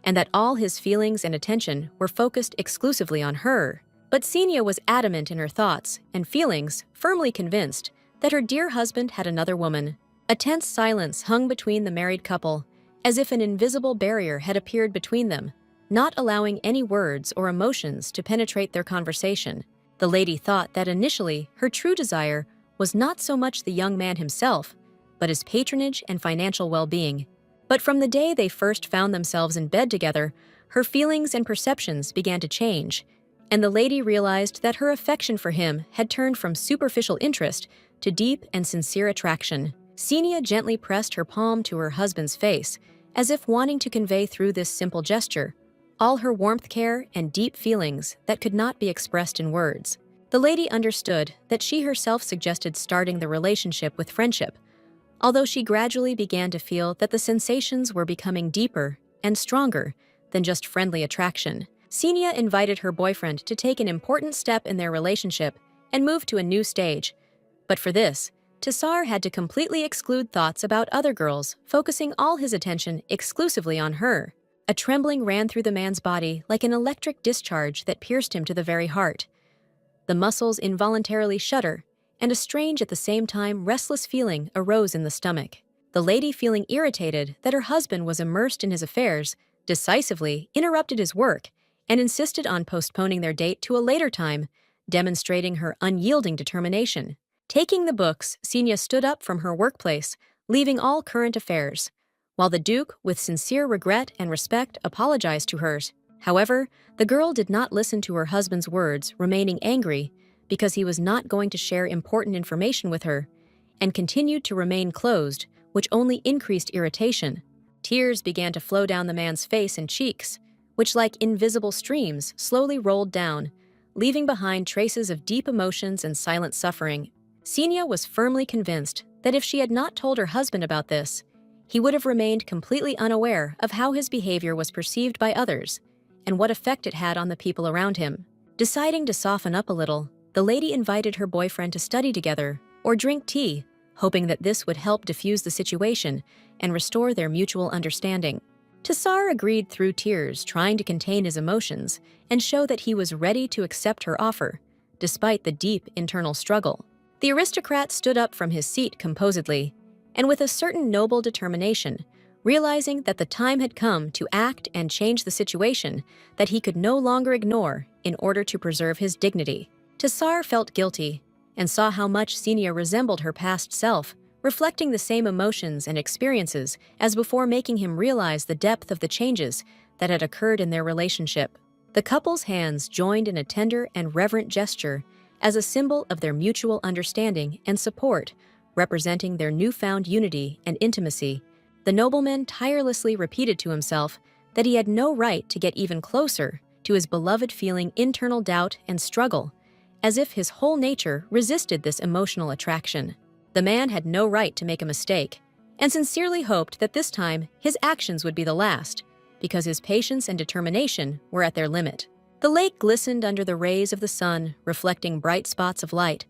and that all his feelings and attention were focused exclusively on her. But Xenia was adamant in her thoughts and feelings, firmly convinced that her dear husband had another woman. A tense silence hung between the married couple, as if an invisible barrier had appeared between them, not allowing any words or emotions to penetrate their conversation. The lady thought that initially her true desire was not so much the young man himself, but his patronage and financial well-being. But from the day they first found themselves in bed together, her feelings and perceptions began to change, and the lady realized that her affection for him had turned from superficial interest to deep and sincere attraction. Xenia gently pressed her palm to her husband's face, as if wanting to convey through this simple gesture all her warmth, care, and deep feelings that could not be expressed in words. The lady understood that she herself suggested starting the relationship with friendship, although she gradually began to feel that the sensations were becoming deeper and stronger than just friendly attraction. Xenia invited her boyfriend to take an important step in their relationship and move to a new stage. But for this, Tassar had to completely exclude thoughts about other girls, focusing all his attention exclusively on her. A trembling ran through the man's body like an electric discharge that pierced him to the very heart. The muscles involuntarily shudder, and a strange at the same time restless feeling arose in the stomach. The lady, feeling irritated that her husband was immersed in his affairs, decisively interrupted his work and insisted on postponing their date to a later time, demonstrating her unyielding determination. Taking the books, Xenia stood up from her workplace, leaving all current affairs, while the Duke, with sincere regret and respect, apologized to hers. However, the girl did not listen to her husband's words, remaining angry because he was not going to share important information with her, and continued to remain closed, which only increased irritation. Tears began to flow down the man's face and cheeks, which like invisible streams slowly rolled down, leaving behind traces of deep emotions and silent suffering. Xenia was firmly convinced that if she had not told her husband about this, he would have remained completely unaware of how his behavior was perceived by others and what effect it had on the people around him. Deciding to soften up a little, the lady invited her boyfriend to study together or drink tea, hoping that this would help diffuse the situation and restore their mutual understanding. Tassar agreed through tears, trying to contain his emotions and show that he was ready to accept her offer, despite the deep internal struggle. The aristocrat stood up from his seat composedly, and with a certain noble determination, realizing that the time had come to act and change the situation that he could no longer ignore in order to preserve his dignity. Tassar felt guilty and saw how much Xenia resembled her past self, reflecting the same emotions and experiences as before, making him realize the depth of the changes that had occurred in their relationship. The couple's hands joined in a tender and reverent gesture as a symbol of their mutual understanding and support, representing their newfound unity and intimacy. The nobleman tirelessly repeated to himself that he had no right to get even closer to his beloved, feeling internal doubt and struggle, as if his whole nature resisted this emotional attraction. The man had no right to make a mistake, and sincerely hoped that this time his actions would be the last, because his patience and determination were at their limit. The lake glistened under the rays of the sun, reflecting bright spots of light,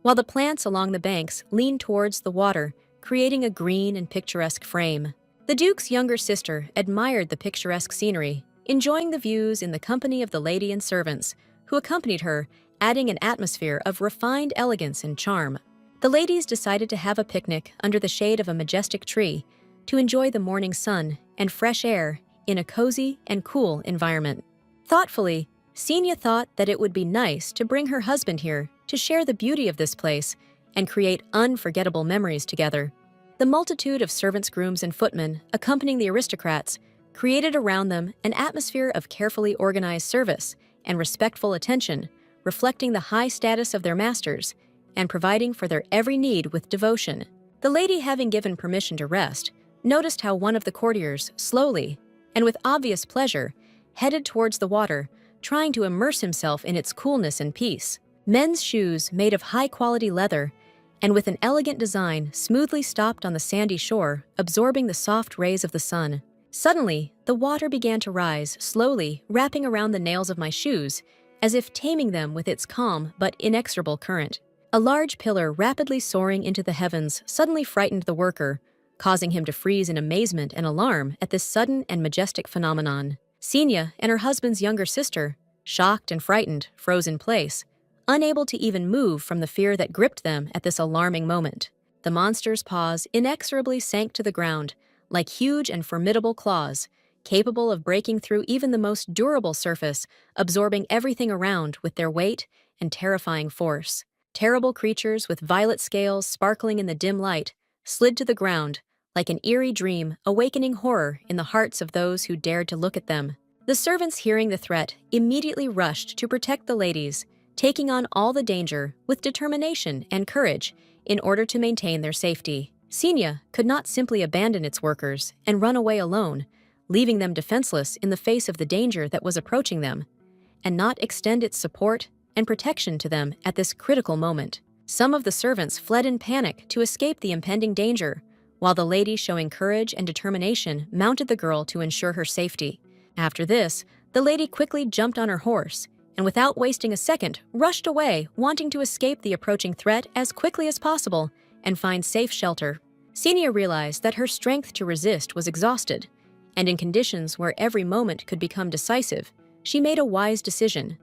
while the plants along the banks leaned towards the water, creating a green and picturesque frame. The Duke's younger sister admired the picturesque scenery, enjoying the views in the company of the lady and servants, who accompanied her, adding an atmosphere of refined elegance and charm. The ladies decided to have a picnic under the shade of a majestic tree to enjoy the morning sun and fresh air in a cozy and cool environment. Thoughtfully, Xenia thought that it would be nice to bring her husband here to share the beauty of this place and create unforgettable memories together. The multitude of servants, grooms, and footmen accompanying the aristocrats created around them an atmosphere of carefully organized service and respectful attention, reflecting the high status of their masters and providing for their every need with devotion. The lady, having given permission to rest, noticed how one of the courtiers slowly, and with obvious pleasure, headed towards the water, trying to immerse himself in its coolness and peace. Men's shoes made of high-quality leather and with an elegant design smoothly stopped on the sandy shore, absorbing the soft rays of the sun. Suddenly, the water began to rise, slowly wrapping around the nails of my shoes, as if taming them with its calm but inexorable current. A large pillar rapidly soaring into the heavens suddenly frightened the worker, causing him to freeze in amazement and alarm at this sudden and majestic phenomenon. Xenia and her husband's younger sister, shocked and frightened, froze in place, unable to even move from the fear that gripped them at this alarming moment. The monster's paws inexorably sank to the ground, like huge and formidable claws, capable of breaking through even the most durable surface, absorbing everything around with their weight and terrifying force. Terrible creatures with violet scales sparkling in the dim light slid to the ground, like an eerie dream, awakening horror in the hearts of those who dared to look at them. The servants, hearing the threat, immediately rushed to protect the ladies, taking on all the danger with determination and courage in order to maintain their safety. Xenia could not simply abandon its workers and run away alone, leaving them defenseless in the face of the danger that was approaching them, and not extend its support and protection to them at this critical moment. Some of the servants fled in panic to escape the impending danger, while the lady, showing courage and determination, mounted the girl to ensure her safety. After this, the lady quickly jumped on her horse, and without wasting a second, rushed away, wanting to escape the approaching threat as quickly as possible and find safe shelter. Xenia realized that her strength to resist was exhausted, and in conditions where every moment could become decisive, she made a wise decision: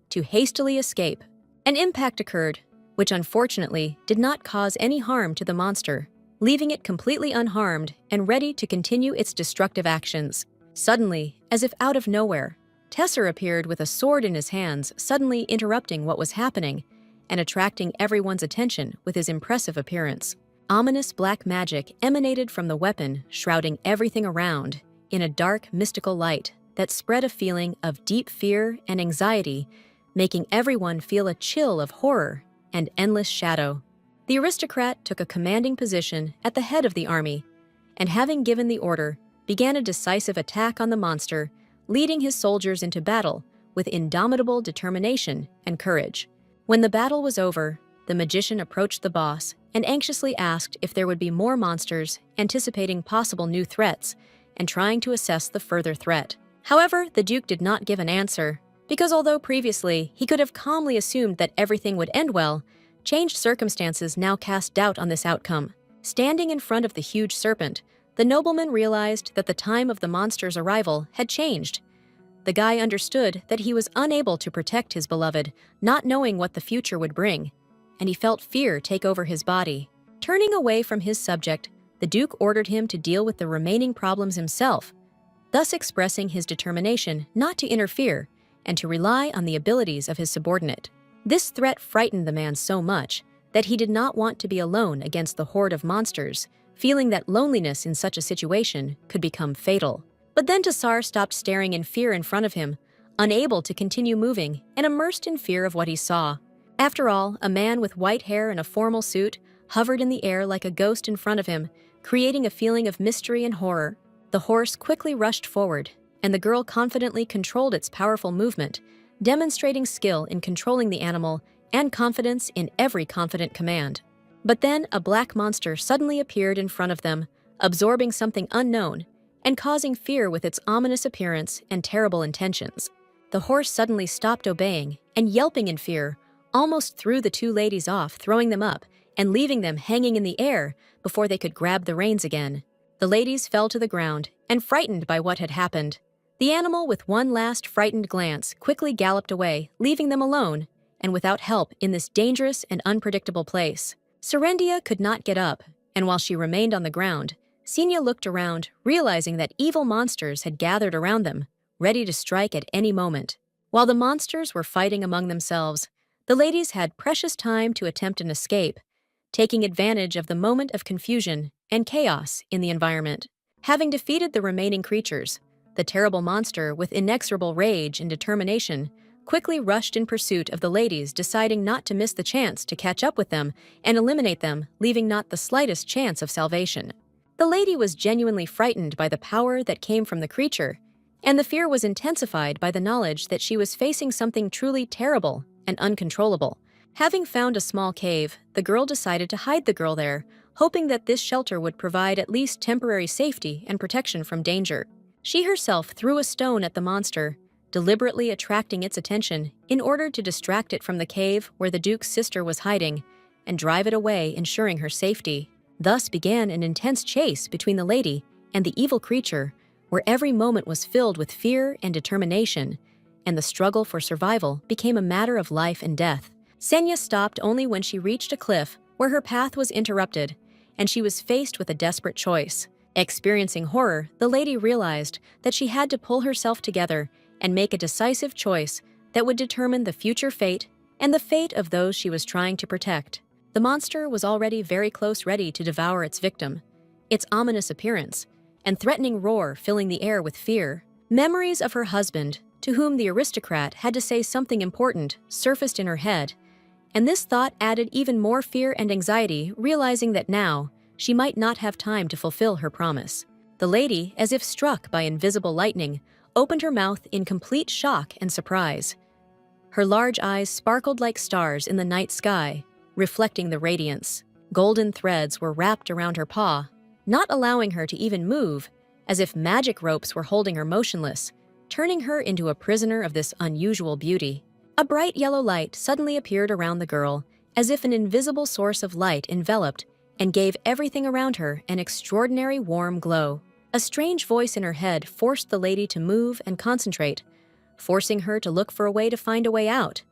to hastily escape. An impact occurred, which unfortunately did not cause any harm to the monster, leaving it completely unharmed and ready to continue its destructive actions. Suddenly, as if out of nowhere, Tesser appeared with a sword in his hands, suddenly interrupting what was happening and attracting everyone's attention with his impressive appearance. Ominous black magic emanated from the weapon, shrouding everything around in a dark, mystical light that spread a feeling of deep fear and anxiety, making everyone feel a chill of horror and endless shadow. The aristocrat took a commanding position at the head of the army, and having given the order, began a decisive attack on the monster, leading his soldiers into battle with indomitable determination and courage. When the battle was over, the magician approached the boss and anxiously asked if there would be more monsters, anticipating possible new threats and trying to assess the further threat. However, the Duke did not give an answer, because although previously he could have calmly assumed that everything would end well, changed circumstances now cast doubt on this outcome. Standing in front of the huge serpent, the nobleman realized that the time of the monster's arrival had changed. The guy understood that he was unable to protect his beloved, not knowing what the future would bring, and he felt fear take over his body. Turning away from his subject, the Duke ordered him to deal with the remaining problems himself, thus expressing his determination not to interfere and to rely on the abilities of his subordinate. This threat frightened the man so much that he did not want to be alone against the horde of monsters, feeling that loneliness in such a situation could become fatal. But then Tassar stopped staring in fear in front of him, unable to continue moving and immersed in fear of what he saw. After all, a man with white hair and a formal suit hovered in the air like a ghost in front of him, creating a feeling of mystery and horror. The horse quickly rushed forward, and the girl confidently controlled its powerful movement, demonstrating skill in controlling the animal and confidence in every confident command. But then a black monster suddenly appeared in front of them, absorbing something unknown and causing fear with its ominous appearance and terrible intentions. The horse suddenly stopped obeying and, yelping in fear, almost threw the two ladies off, throwing them up and leaving them hanging in the air before they could grab the reins again. The ladies fell to the ground and, frightened by what had happened, the animal, with one last frightened glance, quickly galloped away, leaving them alone and without help in this dangerous and unpredictable place. Serendia could not get up, and while she remained on the ground, Xenia looked around, realizing that evil monsters had gathered around them, ready to strike at any moment. While the monsters were fighting among themselves, the ladies had precious time to attempt an escape, taking advantage of the moment of confusion and chaos in the environment. Having defeated the remaining creatures, the terrible monster, with inexorable rage and determination, quickly rushed in pursuit of the ladies, deciding not to miss the chance to catch up with them and eliminate them, leaving not the slightest chance of salvation. The lady was genuinely frightened by the power that came from the creature, and the fear was intensified by the knowledge that she was facing something truly terrible and uncontrollable. Having found a small cave, the girl decided to hide the girl there, hoping that this shelter would provide at least temporary safety and protection from danger. She herself threw a stone at the monster, deliberately attracting its attention in order to distract it from the cave where the Duke's sister was hiding and drive it away, ensuring her safety. Thus began an intense chase between the lady and the evil creature, where every moment was filled with fear and determination, and the struggle for survival became a matter of life and death. Xenia stopped only when she reached a cliff where her path was interrupted, and she was faced with a desperate choice: Experiencing horror, the lady realized that she had to pull herself together and make a decisive choice that would determine the future fate and the fate of those she was trying to protect. The monster was already very close, ready to devour its victim. Its ominous appearance and threatening roar filling the air with fear. Memories of her husband, to whom the aristocrat had to say something important, surfaced in her head, and this thought added even more fear and anxiety, realizing that now she might not have time to fulfill her promise. The lady, as if struck by invisible lightning, opened her mouth in complete shock and surprise. Her large eyes sparkled like stars in the night sky, reflecting the radiance. Golden threads were wrapped around her paw, not allowing her to even move, as if magic ropes were holding her motionless, turning her into a prisoner of this unusual beauty. A bright yellow light suddenly appeared around the girl, as if an invisible source of light enveloped and gave everything around her an extraordinary warm glow. A strange voice in her head forced the lady to move and concentrate, forcing her to look for a way to find a way out,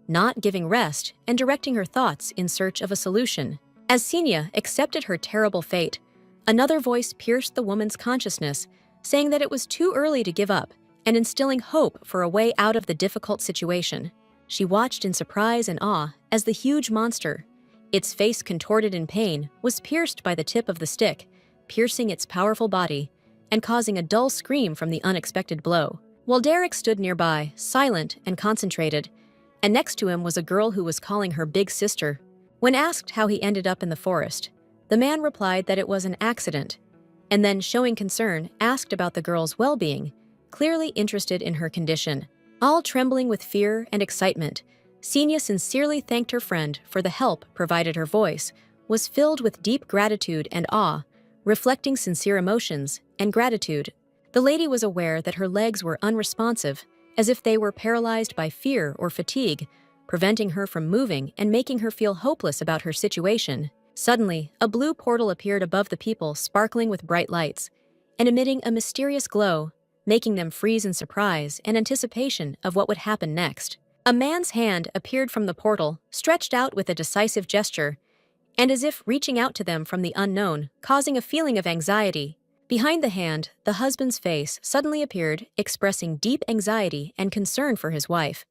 not giving rest and directing her thoughts in search of a solution. As Xenia accepted her terrible fate, another voice pierced the woman's consciousness, saying that it was too early to give up and instilling hope for a way out of the difficult situation. She watched in surprise and awe as the huge monster, its face contorted in pain, was pierced by the tip of the stick, piercing its powerful body and causing a dull scream from the unexpected blow. While Derek stood nearby, silent and concentrated, and next to him was a girl who was calling her big sister. When asked how he ended up in the forest, the man replied that it was an accident, and then, showing concern, asked about the girl's well-being, clearly interested in her condition. All trembling with fear and excitement, Xenia sincerely thanked her friend for the help provided. Her voice was filled with deep gratitude and awe, reflecting sincere emotions and gratitude. The lady was aware that her legs were unresponsive, as if they were paralyzed by fear or fatigue, preventing her from moving and making her feel hopeless about her situation. Suddenly, a blue portal appeared above the people, sparkling with bright lights and emitting a mysterious glow, making them freeze in surprise and anticipation of what would happen next. A man's hand appeared from the portal, stretched out with a decisive gesture, and as if reaching out to them from the unknown, causing a feeling of anxiety. Behind the hand, the husband's face suddenly appeared, expressing deep anxiety and concern for his wife.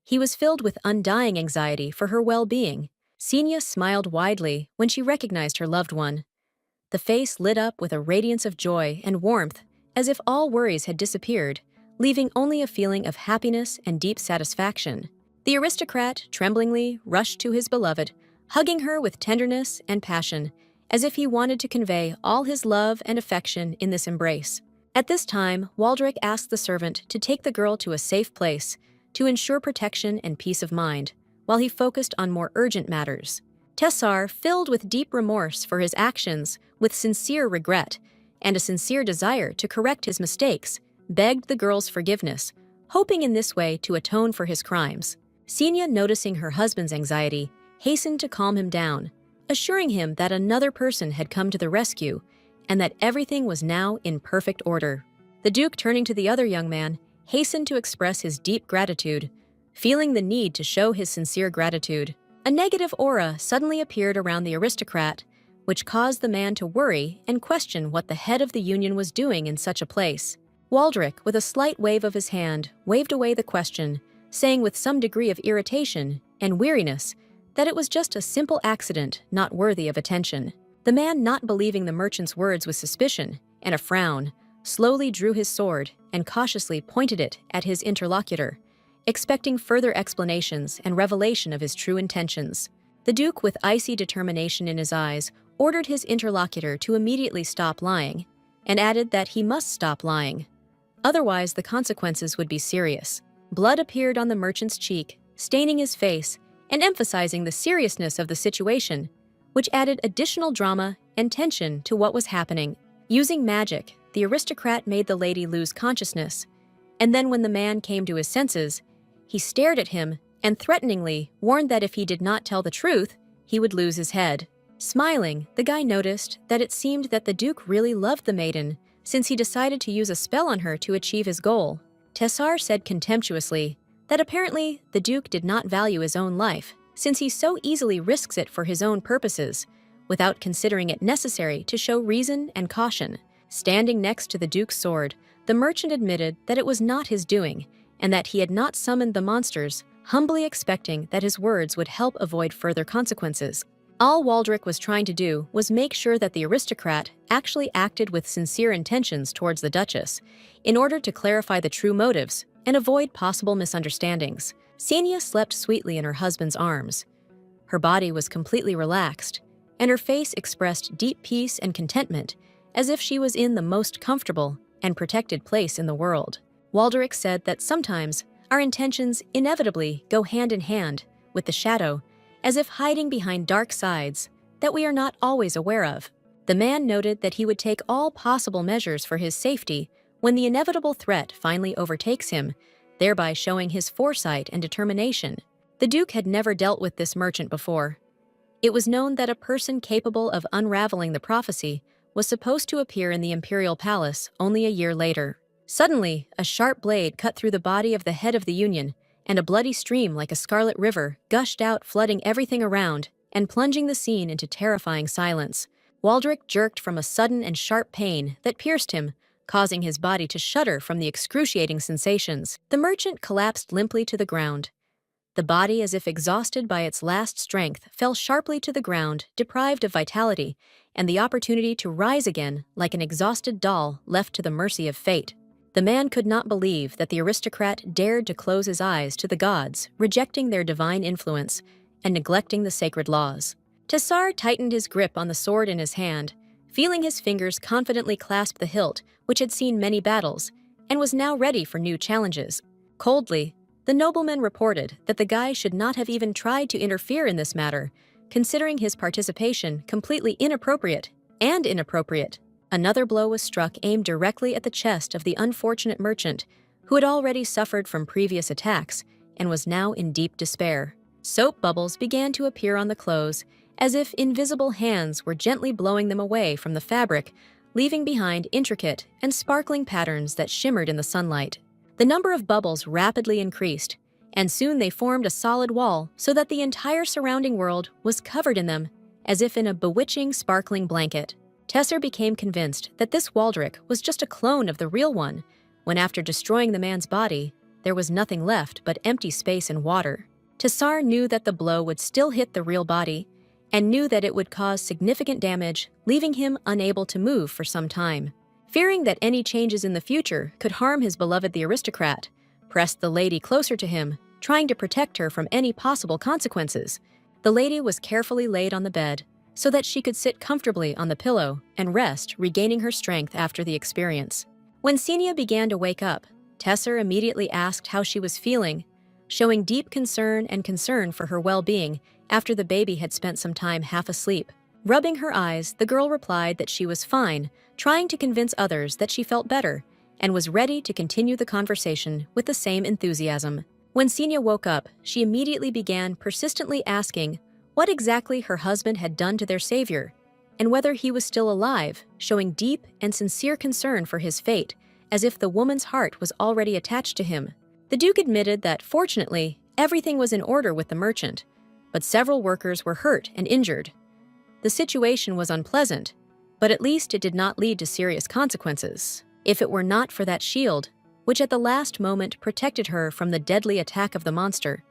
He was filled with undying anxiety for her well-being. Xenia smiled widely when she recognized her loved one. The face lit up with a radiance of joy and warmth, as if all worries had disappeared, leaving only a feeling of happiness and deep satisfaction. The aristocrat tremblingly rushed to his beloved, hugging her with tenderness and passion, as if he wanted to convey all his love and affection in this embrace. At this time, Waldrick asked the servant to take the girl to a safe place to ensure protection and peace of mind, while he focused on more urgent matters. Tessar, filled with deep remorse for his actions, with sincere regret, and a sincere desire to correct his mistakes, begged the girl's forgiveness, hoping in this way to atone for his crimes. Xenia, noticing her husband's anxiety, hastened to calm him down, assuring him that another person had come to the rescue and that everything was now in perfect order. The Duke, turning to the other young man, hastened to express his deep gratitude, feeling the need to show his sincere gratitude. A negative aura suddenly appeared around the aristocrat, which caused the man to worry and question what the head of the union was doing in such a place. Waldrick, with a slight wave of his hand, waved away the question, saying with some degree of irritation and weariness that it was just a simple accident not worthy of attention. The man, not believing the merchant's words with suspicion and a frown, slowly drew his sword and cautiously pointed it at his interlocutor, expecting further explanations and revelation of his true intentions. The Duke, with icy determination in his eyes, ordered his interlocutor to immediately stop lying, and added that he must stop lying. Otherwise, the consequences would be serious. Blood appeared on the merchant's cheek, staining his face and emphasizing the seriousness of the situation, which added additional drama and tension to what was happening. Using magic, the aristocrat made the lady lose consciousness, and then when the man came to his senses, he stared at him and threateningly warned that if he did not tell the truth, he would lose his head. Smiling, the guy noticed that it seemed that the Duke really loved the maiden, since he decided to use a spell on her to achieve his goal. Tessar said contemptuously that apparently the Duke did not value his own life, since he so easily risks it for his own purposes, without considering it necessary to show reason and caution. Standing next to the Duke's sword, the merchant admitted that it was not his doing, and that he had not summoned the monsters, humbly expecting that his words would help avoid further consequences. All Waldrick was trying to do was make sure that the aristocrat actually acted with sincere intentions towards the Duchess, in order to clarify the true motives and avoid possible misunderstandings. Xenia slept sweetly in her husband's arms. Her body was completely relaxed, and her face expressed deep peace and contentment, as if she was in the most comfortable and protected place in the world. Waldrick said that sometimes our intentions inevitably go hand in hand with the shadow, as if hiding behind dark sides that we are not always aware of. The man noted that he would take all possible measures for his safety when the inevitable threat finally overtakes him, thereby showing his foresight and determination. The Duke had never dealt with this merchant before. It was known that a person capable of unraveling the prophecy was supposed to appear in the imperial palace only a year later. Suddenly, a sharp blade cut through the body of the head of the Union, and a bloody stream like a scarlet river gushed out, flooding everything around and plunging the scene into terrifying silence. Waldrick jerked from a sudden and sharp pain that pierced him, causing his body to shudder from the excruciating sensations. The merchant collapsed limply to the ground. The body, as if exhausted by its last strength, fell sharply to the ground, deprived of vitality and the opportunity to rise again like an exhausted doll left to the mercy of fate. The man could not believe that the aristocrat dared to close his eyes to the gods, rejecting their divine influence and neglecting the sacred laws. Tessar tightened his grip on the sword in his hand, feeling his fingers confidently clasp the hilt, which had seen many battles, and was now ready for new challenges. Coldly, the nobleman reported that the guy should not have even tried to interfere in this matter, considering his participation completely inappropriate. Another blow was struck, aimed directly at the chest of the unfortunate merchant, who had already suffered from previous attacks and was now in deep despair. Soap bubbles began to appear on the clothes, as if invisible hands were gently blowing them away from the fabric, leaving behind intricate and sparkling patterns that shimmered in the sunlight. The number of bubbles rapidly increased, and soon they formed a solid wall so that the entire surrounding world was covered in them, as if in a bewitching, sparkling blanket. Tessar became convinced that this Waldrick was just a clone of the real one, when after destroying the man's body, there was nothing left but empty space and water. Tessar knew that the blow would still hit the real body, and knew that it would cause significant damage, leaving him unable to move for some time. Fearing that any changes in the future could harm his beloved the aristocrat, pressed the lady closer to him, trying to protect her from any possible consequences. The lady was carefully laid on the bed, so that she could sit comfortably on the pillow and rest, regaining her strength after the experience. When Xenia began to wake up, Tessar immediately asked how she was feeling, showing deep concern for her well-being after the baby had spent some time half asleep. Rubbing her eyes, the girl replied that she was fine, trying to convince others that she felt better, and was ready to continue the conversation with the same enthusiasm. When Xenia woke up, she immediately began persistently asking what exactly her husband had done to their savior, and whether he was still alive, showing deep and sincere concern for his fate, as if the woman's heart was already attached to him. The Duke admitted that, fortunately, everything was in order with the merchant, but several workers were hurt and injured. The situation was unpleasant, but at least it did not lead to serious consequences. If it were not for that shield, which at the last moment protected her from the deadly attack of the monster,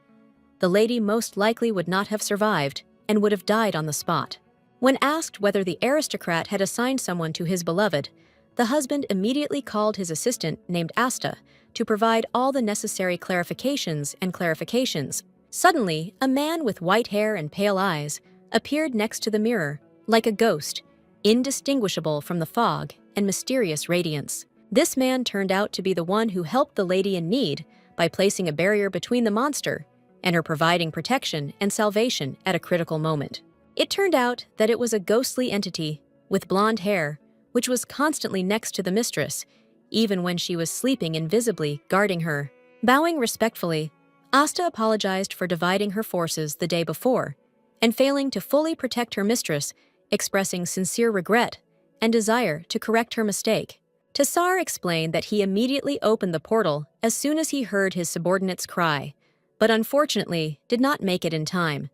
the lady most likely would not have survived and would have died on the spot. When asked whether the aristocrat had assigned someone to his beloved, the husband immediately called his assistant named Asta to provide all the necessary clarifications. Suddenly, a man with white hair and pale eyes appeared next to the mirror, like a ghost, indistinguishable from the fog and mysterious radiance. This man turned out to be the one who helped the lady in need by placing a barrier between the monster and her, providing protection and salvation at a critical moment. It turned out that it was a ghostly entity with blonde hair, which was constantly next to the mistress, even when she was sleeping, invisibly guarding her. Bowing respectfully, Asta apologized for dividing her forces the day before and failing to fully protect her mistress, expressing sincere regret and desire to correct her mistake. Tessar explained that he immediately opened the portal as soon as he heard his subordinate's cry, but unfortunately did not make it in time.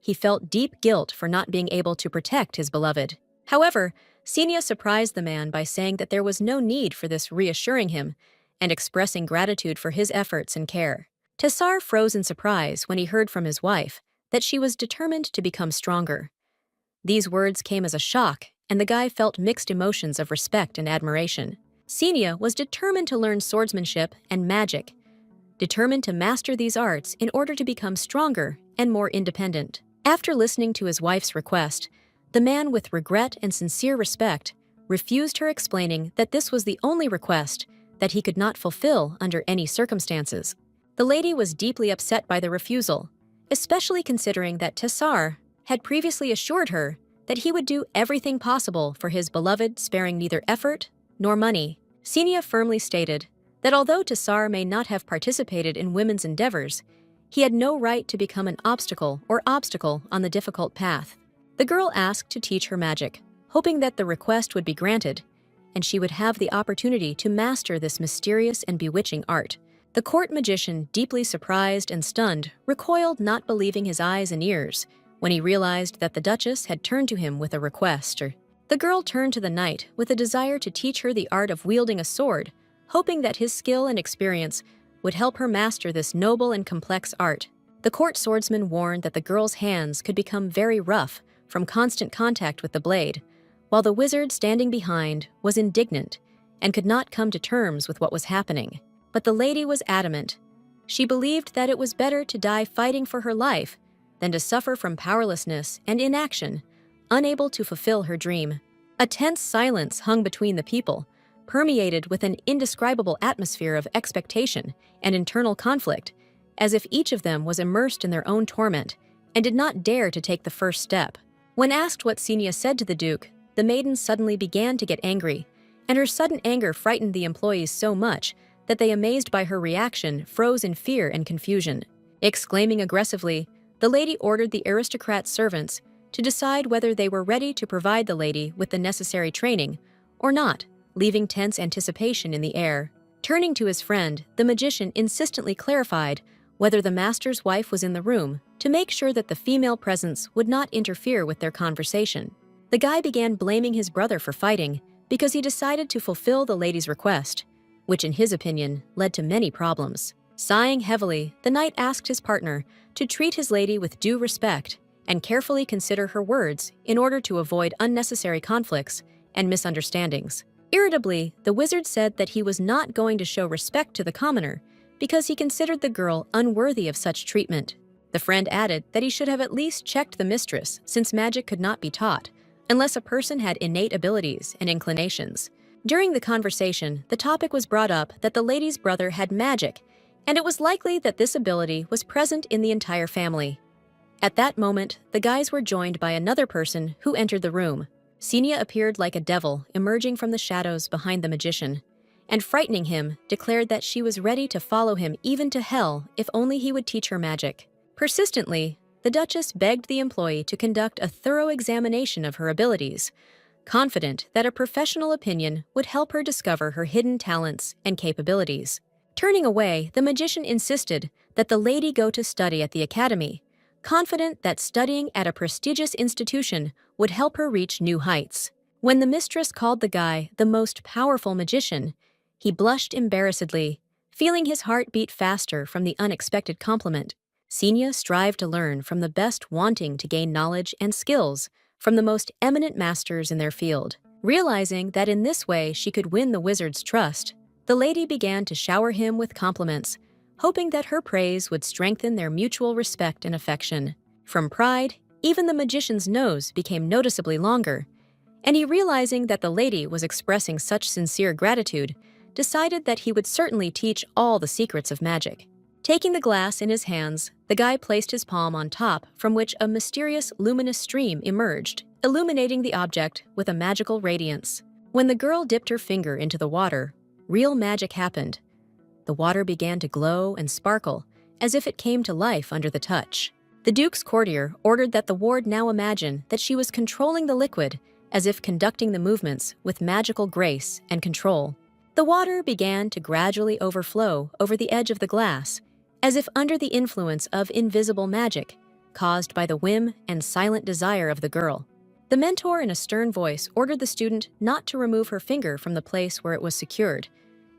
he felt deep guilt for not being able to protect his beloved. However, Senia surprised the man by saying that there was no need for this, reassuring him and expressing gratitude for his efforts and care. Tessar froze in surprise when he heard from his wife that she was determined to become stronger. These words came as a shock, and the guy felt mixed emotions of respect and admiration. Senia was determined to learn swordsmanship and magic, determined to master these arts in order to become stronger and more independent. After listening to his wife's request, the man, with regret and sincere respect, refused her, explaining that this was the only request that he could not fulfill under any circumstances. The lady was deeply upset by the refusal, especially considering that Tessar had previously assured her that he would do everything possible for his beloved, sparing neither effort nor money. Senia firmly stated that although Tessar may not have participated in women's endeavors, he had no right to become an obstacle on the difficult path. The girl asked to teach her magic, hoping that the request would be granted, and she would have the opportunity to master this mysterious and bewitching art. The court magician, deeply surprised and stunned, recoiled, not believing his eyes and ears, when he realized that the Duchess had turned to him with a request. The girl turned to the knight with a desire to teach her the art of wielding a sword, hoping that his skill and experience would help her master this noble and complex art. The court swordsman warned that the girl's hands could become very rough from constant contact with the blade, while the wizard standing behind was indignant and could not come to terms with what was happening. But the lady was adamant. She believed that it was better to die fighting for her life than to suffer from powerlessness and inaction, unable to fulfill her dream. A tense silence hung between the people, permeated with an indescribable atmosphere of expectation and internal conflict, as if each of them was immersed in their own torment and did not dare to take the first step. When asked what Senia said to the Duke, the maiden suddenly began to get angry, and her sudden anger frightened the employees so much that they, amazed by her reaction, froze in fear and confusion. Exclaiming aggressively, the lady ordered the aristocrat's servants to decide whether they were ready to provide the lady with the necessary training or not, leaving tense anticipation in the air. Turning to his friend, the magician insistently clarified whether the master's wife was in the room to make sure that the female presence would not interfere with their conversation. The guy began blaming his brother for fighting because he decided to fulfill the lady's request, which in his opinion led to many problems. Sighing heavily, the knight asked his partner to treat his lady with due respect and carefully consider her words in order to avoid unnecessary conflicts and misunderstandings. Irritably, the wizard said that he was not going to show respect to the commoner because he considered the girl unworthy of such treatment. The friend added that he should have at least checked the mistress, since magic could not be taught unless a person had innate abilities and inclinations. During the conversation, the topic was brought up that the lady's brother had magic, and it was likely that this ability was present in the entire family. At that moment, the guys were joined by another person who entered the room. Senia appeared like a devil emerging from the shadows behind the magician, and frightening him, declared that she was ready to follow him even to hell if only he would teach her magic. Persistently, the Duchess begged the employee to conduct a thorough examination of her abilities, confident that a professional opinion would help her discover her hidden talents and capabilities. Turning away, the magician insisted that the lady go to study at the academy, confident that studying at a prestigious institution would help her reach new heights. When the mistress called the guy the most powerful magician, he blushed embarrassedly, feeling his heart beat faster from the unexpected compliment. Senia strived to learn from the best, wanting to gain knowledge and skills from the most eminent masters in their field. Realizing that in this way she could win the wizard's trust, the lady began to shower him with compliments, hoping that her praise would strengthen their mutual respect and affection. From pride, even the magician's nose became noticeably longer, and he, realizing that the lady was expressing such sincere gratitude, decided that he would certainly teach all the secrets of magic. Taking the glass in his hands, the guy placed his palm on top, from which a mysterious luminous stream emerged, illuminating the object with a magical radiance. When the girl dipped her finger into the water, real magic happened. The water began to glow and sparkle, as if it came to life under the touch. The Duke's courtier ordered that the ward now imagine that she was controlling the liquid, as if conducting the movements with magical grace and control. The water began to gradually overflow over the edge of the glass, as if under the influence of invisible magic, caused by the whim and silent desire of the girl. The mentor, in a stern voice, ordered the student not to remove her finger from the place where it was secured,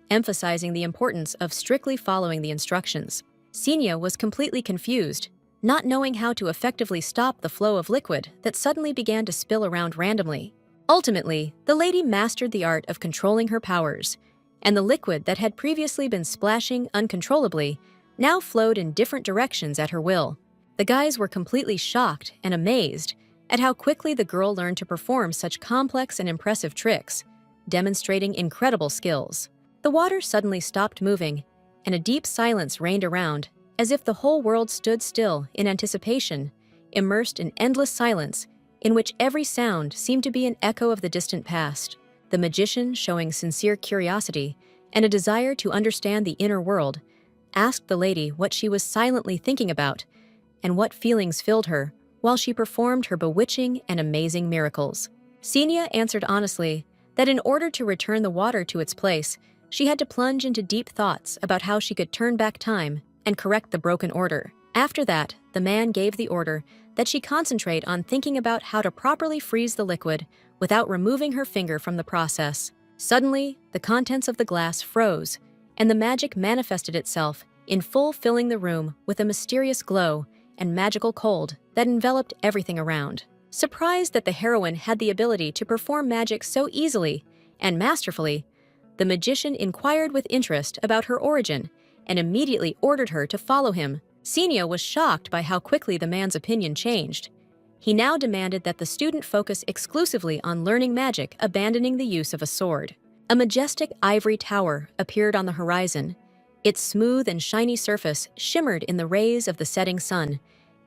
emphasizing the importance of strictly following the instructions. Senya was completely confused, not knowing how to effectively stop the flow of liquid that suddenly began to spill around randomly. Ultimately, the lady mastered the art of controlling her powers, and the liquid that had previously been splashing uncontrollably now flowed in different directions at her will. The guys were completely shocked and amazed at how quickly the girl learned to perform such complex and impressive tricks, demonstrating incredible skills. The water suddenly stopped moving, and a deep silence reigned around, as if the whole world stood still in anticipation, immersed in endless silence in which every sound seemed to be an echo of the distant past. The magician, showing sincere curiosity and a desire to understand the inner world, asked the lady what she was silently thinking about and what feelings filled her while she performed her bewitching and amazing miracles. Senya answered honestly that in order to return the water to its place, she had to plunge into deep thoughts about how she could turn back time and correct the broken order. After that, the man gave the order that she concentrate on thinking about how to properly freeze the liquid without removing her finger from the process. Suddenly, the contents of the glass froze, and the magic manifested itself in full, filling the room with a mysterious glow and magical cold that enveloped everything around. Surprised that the heroine had the ability to perform magic so easily and masterfully, the magician inquired with interest about her origin and immediately ordered her to follow him. Senya was shocked by how quickly the man's opinion changed. He now demanded that the student focus exclusively on learning magic, abandoning the use of a sword. A majestic ivory tower appeared on the horizon. Its smooth and shiny surface shimmered in the rays of the setting sun,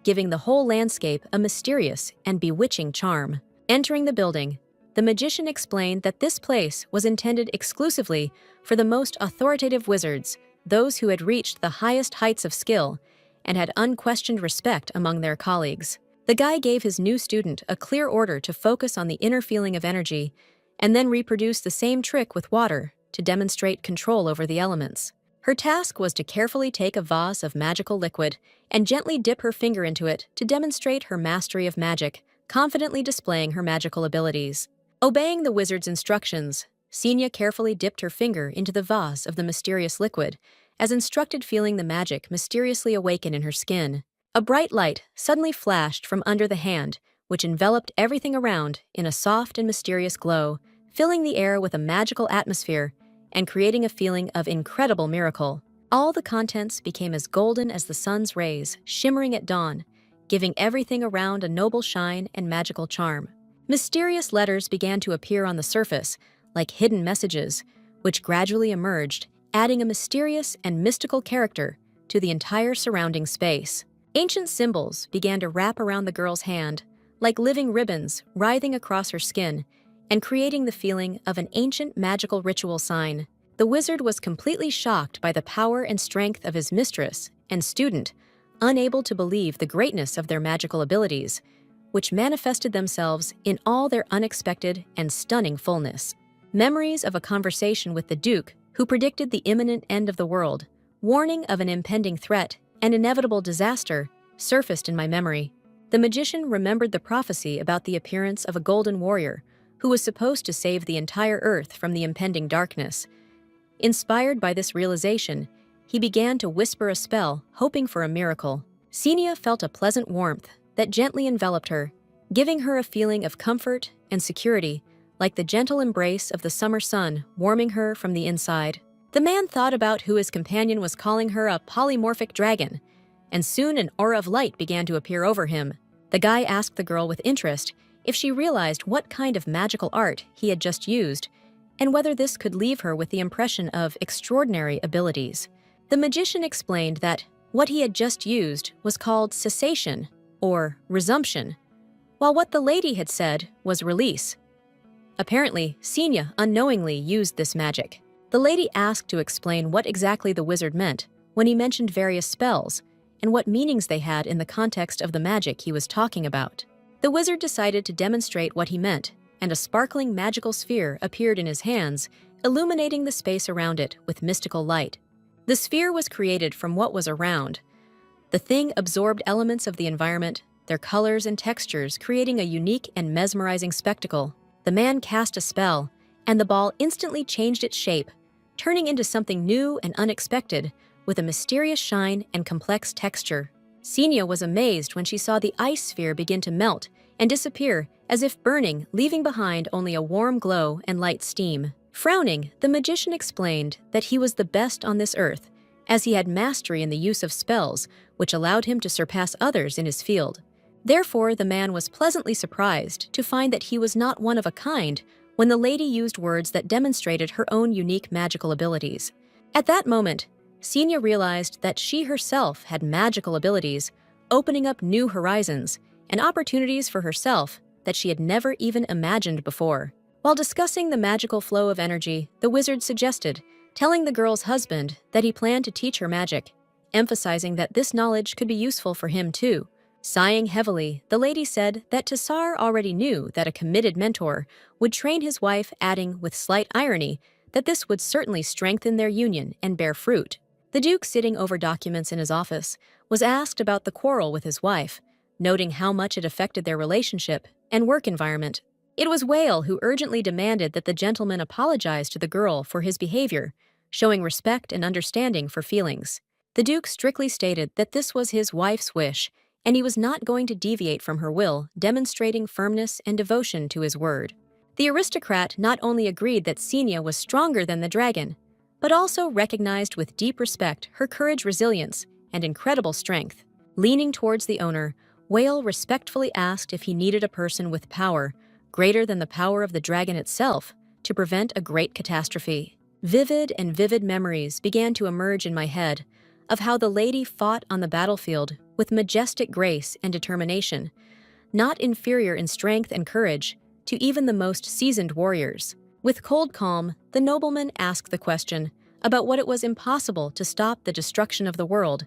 giving the whole landscape a mysterious and bewitching charm. Entering the building, the magician explained that this place was intended exclusively for the most authoritative wizards, those who had reached the highest heights of skill and had unquestioned respect among their colleagues. The guy gave his new student a clear order to focus on the inner feeling of energy and then reproduce the same trick with water to demonstrate control over the elements. Her task was to carefully take a vase of magical liquid and gently dip her finger into it to demonstrate her mastery of magic, confidently displaying her magical abilities. Obeying the wizard's instructions, Senya carefully dipped her finger into the vase of the mysterious liquid, as instructed, feeling the magic mysteriously awaken in her skin. A bright light suddenly flashed from under the hand, which enveloped everything around in a soft and mysterious glow, filling the air with a magical atmosphere and creating a feeling of incredible miracle. All the contents became as golden as the sun's rays, shimmering at dawn, giving everything around a noble shine and magical charm. Mysterious letters began to appear on the surface, like hidden messages, which gradually emerged, adding a mysterious and mystical character to the entire surrounding space. Ancient symbols began to wrap around the girl's hand, like living ribbons writhing across her skin and creating the feeling of an ancient magical ritual sign. The wizard was completely shocked by the power and strength of his mistress and student, unable to believe the greatness of their magical abilities, which manifested themselves in all their unexpected and stunning fullness. Memories of a conversation with the Duke, who predicted the imminent end of the world, warning of an impending threat and inevitable disaster, surfaced in my memory. The magician remembered the prophecy about the appearance of a golden warrior who was supposed to save the entire earth from the impending darkness. Inspired by this realization, he began to whisper a spell, hoping for a miracle. Senya felt a pleasant warmth that gently enveloped her, giving her a feeling of comfort and security, like the gentle embrace of the summer sun warming her from the inside. The man thought about who his companion was calling her a polymorphic dragon, and soon an aura of light began to appear over him. The guy asked the girl with interest if she realized what kind of magical art he had just used, and whether this could leave her with the impression of extraordinary abilities. The magician explained that what he had just used was called cessation, or resumption, while what the lady had said was release. Apparently, Senya unknowingly used this magic. The lady asked to explain what exactly the wizard meant when he mentioned various spells and what meanings they had in the context of the magic he was talking about. The wizard decided to demonstrate what he meant, and a sparkling magical sphere appeared in his hands, illuminating the space around it with mystical light. The sphere was created from what was around. The thing absorbed elements of the environment, their colors and textures, creating a unique and mesmerizing spectacle. The man cast a spell, and the ball instantly changed its shape, turning into something new and unexpected, with a mysterious shine and complex texture. Xenia was amazed when she saw the ice sphere begin to melt and disappear as if burning, leaving behind only a warm glow and light steam. Frowning, the magician explained that he was the best on this earth, as he had mastery in the use of spells, which allowed him to surpass others in his field. Therefore, the man was pleasantly surprised to find that he was not one of a kind when the lady used words that demonstrated her own unique magical abilities. At that moment, Xenia realized that she herself had magical abilities, opening up new horizons and opportunities for herself that she had never even imagined before. While discussing the magical flow of energy, the wizard suggested, telling the girl's husband that he planned to teach her magic, emphasizing that this knowledge could be useful for him too. Sighing heavily, the lady said that Tassar already knew that a committed mentor would train his wife, adding with slight irony that this would certainly strengthen their union and bear fruit. The Duke, sitting over documents in his office, was asked about the quarrel with his wife, noting how much it affected their relationship and work environment. It was Whale who urgently demanded that the gentleman apologize to the girl for his behavior, showing respect and understanding for feelings. The Duke strictly stated that this was his wife's wish, and he was not going to deviate from her will, demonstrating firmness and devotion to his word. The aristocrat not only agreed that Xenia was stronger than the dragon, but also recognized with deep respect her courage, resilience, and incredible strength. Leaning towards the owner, Whale respectfully asked if he needed a person with power greater than the power of the dragon itself to prevent a great catastrophe. Vivid memories began to emerge in my head of how the lady fought on the battlefield with majestic grace and determination, not inferior in strength and courage to even the most seasoned warriors. With cold calm, the nobleman asked the question about what it was impossible to stop the destruction of the world,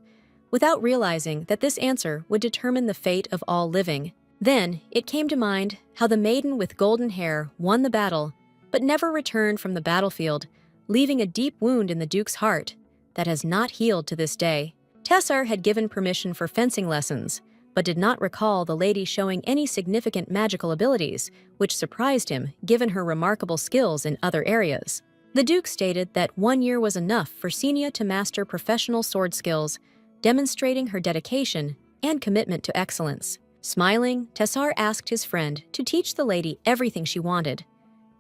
without realizing that this answer would determine the fate of all living. Then it came to mind how the maiden with golden hair won the battle, but never returned from the battlefield, leaving a deep wound in the Duke's heart that has not healed to this day. Tessar had given permission for fencing lessons, but did not recall the lady showing any significant magical abilities, which surprised him given her remarkable skills in other areas. The Duke stated that 1 year was enough for Xenia to master professional sword skills, demonstrating her dedication and commitment to excellence. Smiling, Tessar asked his friend to teach the lady everything she wanted,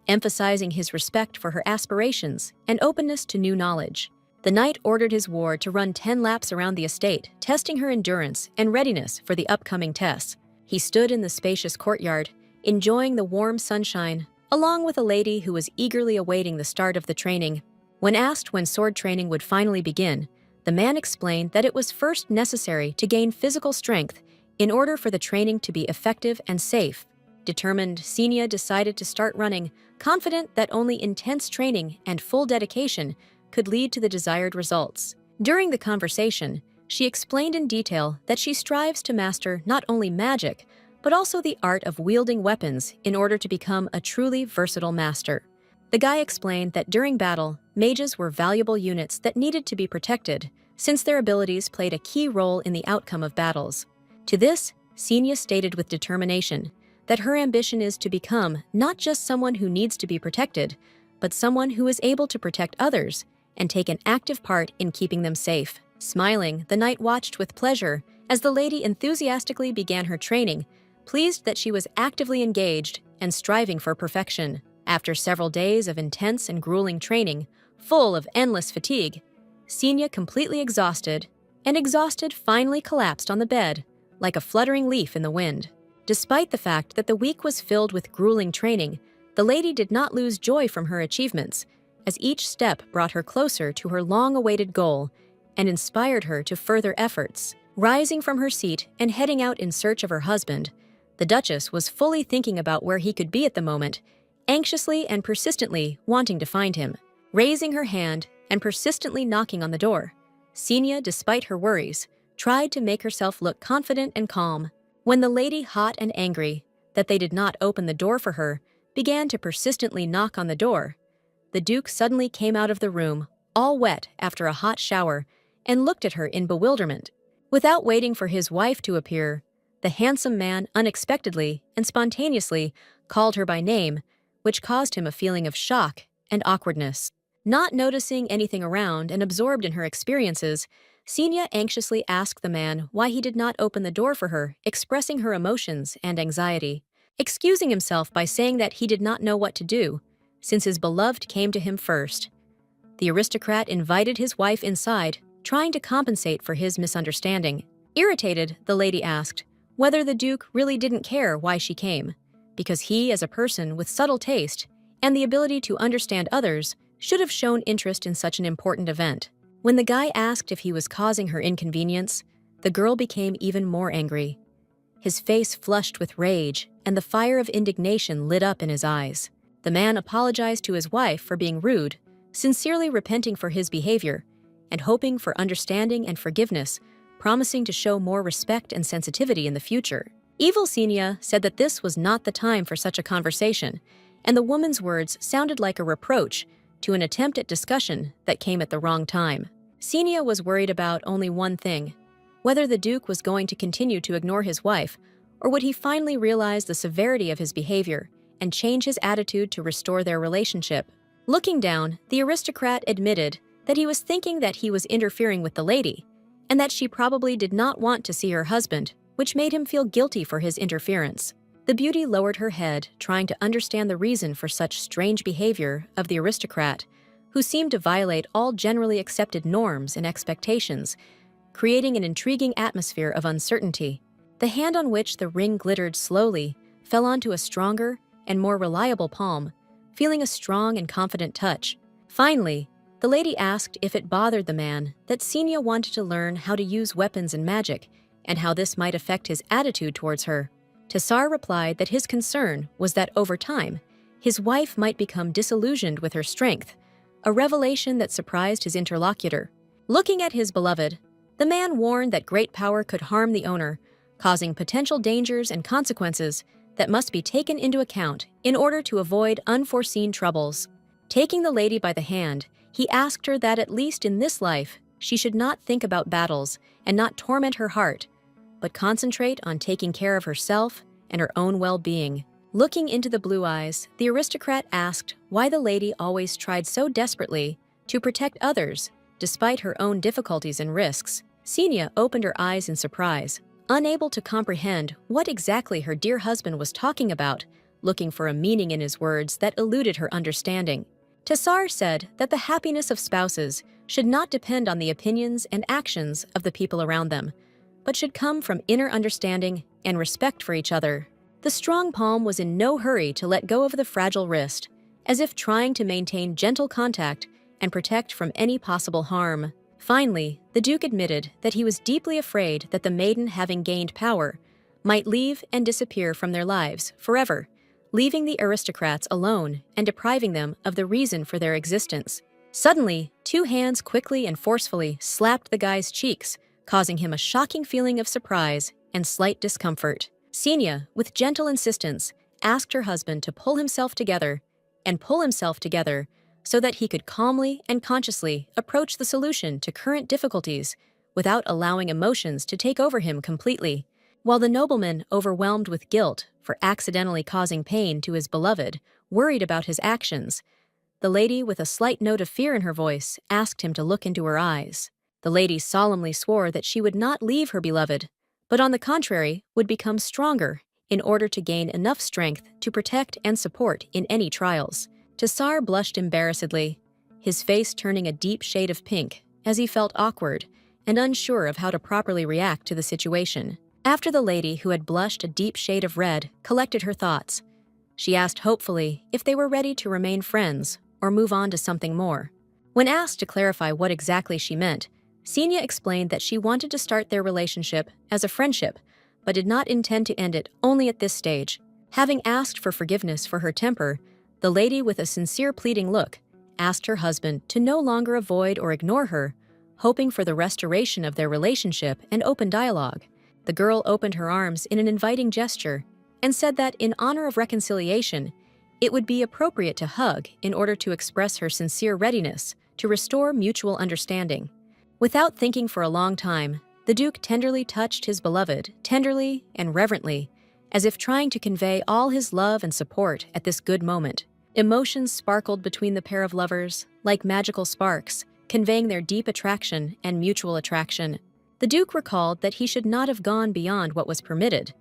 emphasizing his respect for her aspirations and openness to new knowledge. The knight ordered his ward to run 10 laps around the estate, testing her endurance and readiness for the upcoming tests. He stood in the spacious courtyard, enjoying the warm sunshine, along with a lady who was eagerly awaiting the start of the training. When asked when sword training would finally begin, the man explained that it was first necessary to gain physical strength in order for the training to be effective and safe. Determined, Xenia decided to start running, confident that only intense training and full dedication could lead to the desired results. During the conversation, she explained in detail that she strives to master not only magic, but also the art of wielding weapons in order to become a truly versatile master. The guy explained that during battle, mages were valuable units that needed to be protected, since their abilities played a key role in the outcome of battles. To this, Xenia stated with determination that her ambition is to become not just someone who needs to be protected, but someone who is able to protect others and take an active part in keeping them safe. Smiling, the knight watched with pleasure as the lady enthusiastically began her training, pleased that she was actively engaged and striving for perfection. After several days of intense and grueling training, full of endless fatigue, Xenia, completely exhausted, finally collapsed on the bed, like a fluttering leaf in the wind. Despite the fact that the week was filled with grueling training, the lady did not lose joy from her achievements, as each step brought her closer to her long-awaited goal and inspired her to further efforts. Rising from her seat and heading out in search of her husband, the Duchess was fully thinking about where he could be at the moment, anxiously and persistently wanting to find him. Raising her hand and persistently knocking on the door, Xenia, despite her worries, tried to make herself look confident and calm. When the lady, hot and angry that they did not open the door for her, began to persistently knock on the door, the Duke suddenly came out of the room, all wet after a hot shower, and looked at her in bewilderment. Without waiting for his wife to appear, the handsome man unexpectedly and spontaneously called her by name, which caused him a feeling of shock and awkwardness. Not noticing anything around and absorbed in her experiences, Senia anxiously asked the man why he did not open the door for her, expressing her emotions and anxiety, excusing himself by saying that he did not know what to do, since his beloved came to him first. The aristocrat invited his wife inside, trying to compensate for his misunderstanding. Irritated, the lady asked whether the Duke really didn't care why she came, because he, as a person with subtle taste and the ability to understand others, should have shown interest in such an important event. When the guy asked if he was causing her inconvenience, the girl became even more angry. His face flushed with rage, and the fire of indignation lit up in his eyes. The man apologized to his wife for being rude, sincerely repenting for his behavior, and hoping for understanding and forgiveness, promising to show more respect and sensitivity in the future. Evil Senia said that this was not the time for such a conversation, and the woman's words sounded like a reproach to an attempt at discussion that came at the wrong time. Senia was worried about only one thing: whether the Duke was going to continue to ignore his wife, or would he finally realize the severity of his behavior and change his attitude to restore their relationship. Looking down, the aristocrat admitted that he was thinking that he was interfering with the lady, and that she probably did not want to see her husband, which made him feel guilty for his interference. The beauty lowered her head, trying to understand the reason for such strange behavior of the aristocrat, who seemed to violate all generally accepted norms and expectations, creating an intriguing atmosphere of uncertainty. The hand on which the ring glittered slowly fell onto a stronger and more reliable palm, feeling a strong and confident touch. Finally, the lady asked if it bothered the man that Senia wanted to learn how to use weapons and magic, and how this might affect his attitude towards her. Tassar replied that his concern was that over time, his wife might become disillusioned with her strength, a revelation that surprised his interlocutor. Looking at his beloved, the man warned that great power could harm the owner, causing potential dangers and consequences that must be taken into account in order to avoid unforeseen troubles. Taking the lady by the hand, he asked her that at least in this life, she should not think about battles and not torment her heart, but concentrate on taking care of herself and her own well-being. Looking into the blue eyes, the aristocrat asked why the lady always tried so desperately to protect others despite her own difficulties and risks. Senia opened her eyes in surprise, unable to comprehend what exactly her dear husband was talking about, looking for a meaning in his words that eluded her understanding. Tassar said that the happiness of spouses should not depend on the opinions and actions of the people around them, but should come from inner understanding and respect for each other. The strong palm was in no hurry to let go of the fragile wrist, as if trying to maintain gentle contact and protect from any possible harm. Finally, the Duke admitted that he was deeply afraid that the maiden, having gained power, might leave and disappear from their lives forever, leaving the aristocrats alone and depriving them of the reason for their existence. Suddenly, two hands quickly and forcefully slapped the guy's cheeks, causing him a shocking feeling of surprise and slight discomfort. Senia, with gentle insistence, asked her husband to pull himself together so that he could calmly and consciously approach the solution to current difficulties without allowing emotions to take over him completely. While the nobleman, overwhelmed with guilt for accidentally causing pain to his beloved, worried about his actions, the lady, with a slight note of fear in her voice, asked him to look into her eyes. The lady solemnly swore that she would not leave her beloved, but on the contrary, would become stronger in order to gain enough strength to protect and support in any trials. Tassar blushed embarrassedly, his face turning a deep shade of pink as he felt awkward and unsure of how to properly react to the situation. After the lady, who had blushed a deep shade of red, collected her thoughts, she asked hopefully if they were ready to remain friends or move on to something more. When asked to clarify what exactly she meant, Senia explained that she wanted to start their relationship as a friendship, but did not intend to end it only at this stage. Having asked for forgiveness for her temper, the lady, with a sincere pleading look, asked her husband to no longer avoid or ignore her, hoping for the restoration of their relationship and open dialogue. The girl opened her arms in an inviting gesture and said that in honor of reconciliation, it would be appropriate to hug in order to express her sincere readiness to restore mutual understanding. Without thinking for a long time, The Duke tenderly touched his beloved, tenderly and reverently, as if trying to convey all his love and support at this good moment. Emotions sparkled between the pair of lovers, like magical sparks, conveying their deep attraction and mutual attraction. The Duke recalled that he should not have gone beyond what was permitted,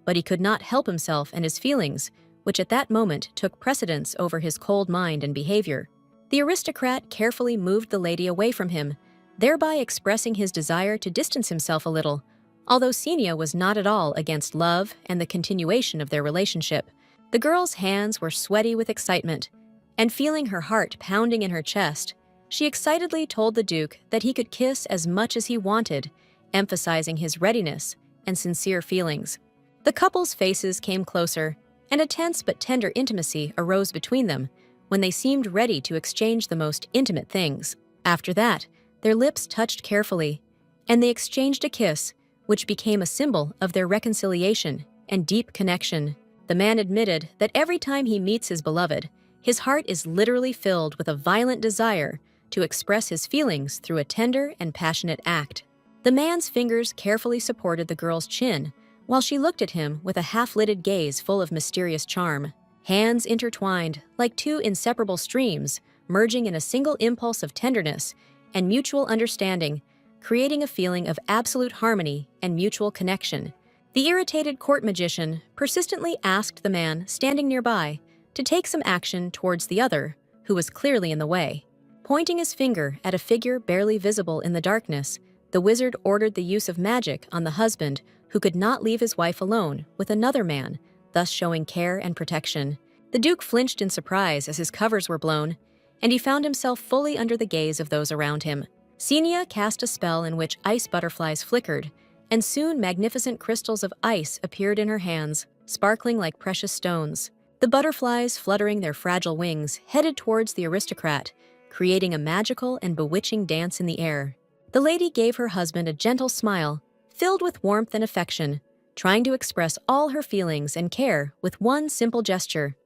but he could not help himself and his feelings, which at that moment took precedence over his cold mind and behavior. The aristocrat carefully moved the lady away from him, thereby expressing his desire to distance himself a little, although Xenia was not at all against love and the continuation of their relationship. The girl's hands were sweaty with excitement, and feeling her heart pounding in her chest, she excitedly told the Duke that he could kiss as much as he wanted, emphasizing his readiness and sincere feelings. The couple's faces came closer, and a tense but tender intimacy arose between them when they seemed ready to exchange the most intimate things. After that, their lips touched carefully, and they exchanged a kiss, which became a symbol of their reconciliation and deep connection. The man admitted that every time he meets his beloved, his heart is literally filled with a violent desire to express his feelings through a tender and passionate act. The man's fingers carefully supported the girl's chin, while she looked at him with a half-lidded gaze full of mysterious charm. Hands intertwined, like two inseparable streams, merging in a single impulse of tenderness and mutual understanding, creating a feeling of absolute harmony and mutual connection. The irritated court magician persistently asked the man standing nearby to take some action towards the other, who was clearly in the way. Pointing his finger at a figure barely visible in the darkness, the wizard ordered the use of magic on the husband who could not leave his wife alone with another man, thus showing care and protection. The Duke flinched in surprise as his covers were blown, and he found himself fully under the gaze of those around him. Xenia cast a spell in which ice butterflies flickered, and soon magnificent crystals of ice appeared in her hands, sparkling like precious stones. The butterflies, fluttering their fragile wings, headed towards the aristocrat, creating a magical and bewitching dance in the air. The lady gave her husband a gentle smile, filled with warmth and affection, trying to express all her feelings and care with one simple gesture.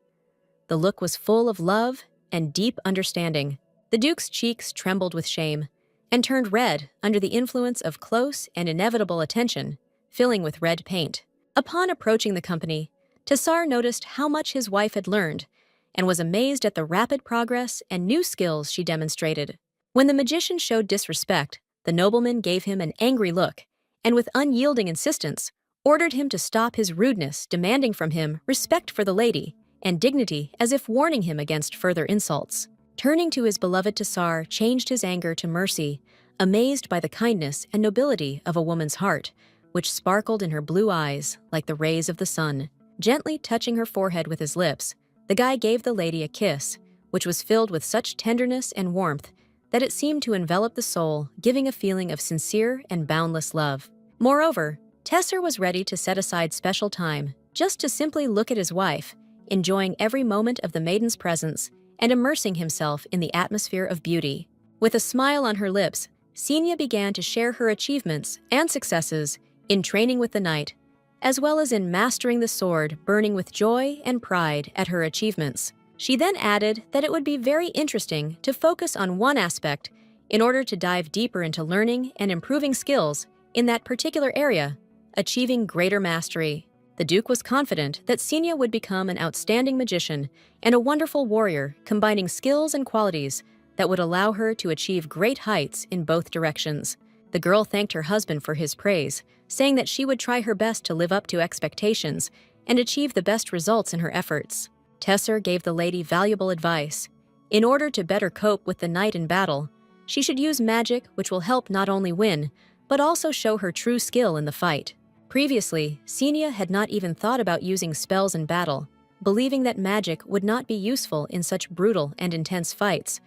The look was full of love and deep understanding. The Duke's cheeks trembled with shame and turned red under the influence of close and inevitable attention, filling with red paint. Upon approaching the company, Tassar noticed how much his wife had learned and was amazed at the rapid progress and new skills she demonstrated. When the magician showed disrespect, the nobleman gave him an angry look and with unyielding insistence, ordered him to stop his rudeness, demanding from him respect for the lady and dignity as if warning him against further insults. Turning to his beloved, Tassar changed his anger to mercy, amazed by the kindness and nobility of a woman's heart, which sparkled in her blue eyes like the rays of the sun. Gently touching her forehead with his lips, the guy gave the lady a kiss, which was filled with such tenderness and warmth that it seemed to envelop the soul, giving a feeling of sincere and boundless love. Moreover, Tesser was ready to set aside special time just to simply look at his wife, enjoying every moment of the maiden's presence and immersing himself in the atmosphere of beauty. With a smile on her lips, Xenia began to share her achievements and successes in training with the knight, as well as in mastering the sword, burning with joy and pride at her achievements. She then added that it would be very interesting to focus on one aspect in order to dive deeper into learning and improving skills in that particular area, achieving greater mastery. The Duke was confident that Xenia would become an outstanding magician and a wonderful warrior, combining skills and qualities that would allow her to achieve great heights in both directions. The girl thanked her husband for his praise, saying that she would try her best to live up to expectations and achieve the best results in her efforts. Tesser gave the lady valuable advice. In order to better cope with the knight in battle, she should use magic, which will help not only win, but also show her true skill in the fight. Previously, Xenia had not even thought about using spells in battle, believing that magic would not be useful in such brutal and intense fights,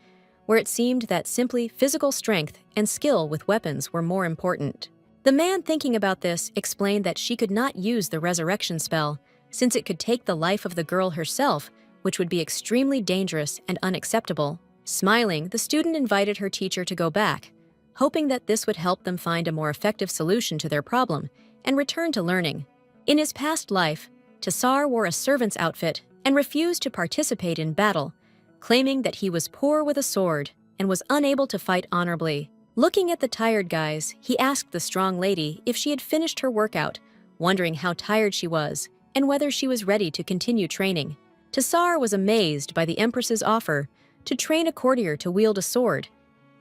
where it seemed that simply physical strength and skill with weapons were more important. The man thinking about this explained that she could not use the resurrection spell, since it could take the life of the girl herself, which would be extremely dangerous and unacceptable. Smiling, the student invited her teacher to go back, hoping that this would help them find a more effective solution to their problem and return to learning. In his past life, Tassar wore a servant's outfit and refused to participate in battle, claiming that he was poor with a sword and was unable to fight honorably. Looking at the tired guys, he asked the strong lady if she had finished her workout, wondering how tired she was and whether she was ready to continue training. Tassar was amazed by the Empress's offer to train a courtier to wield a sword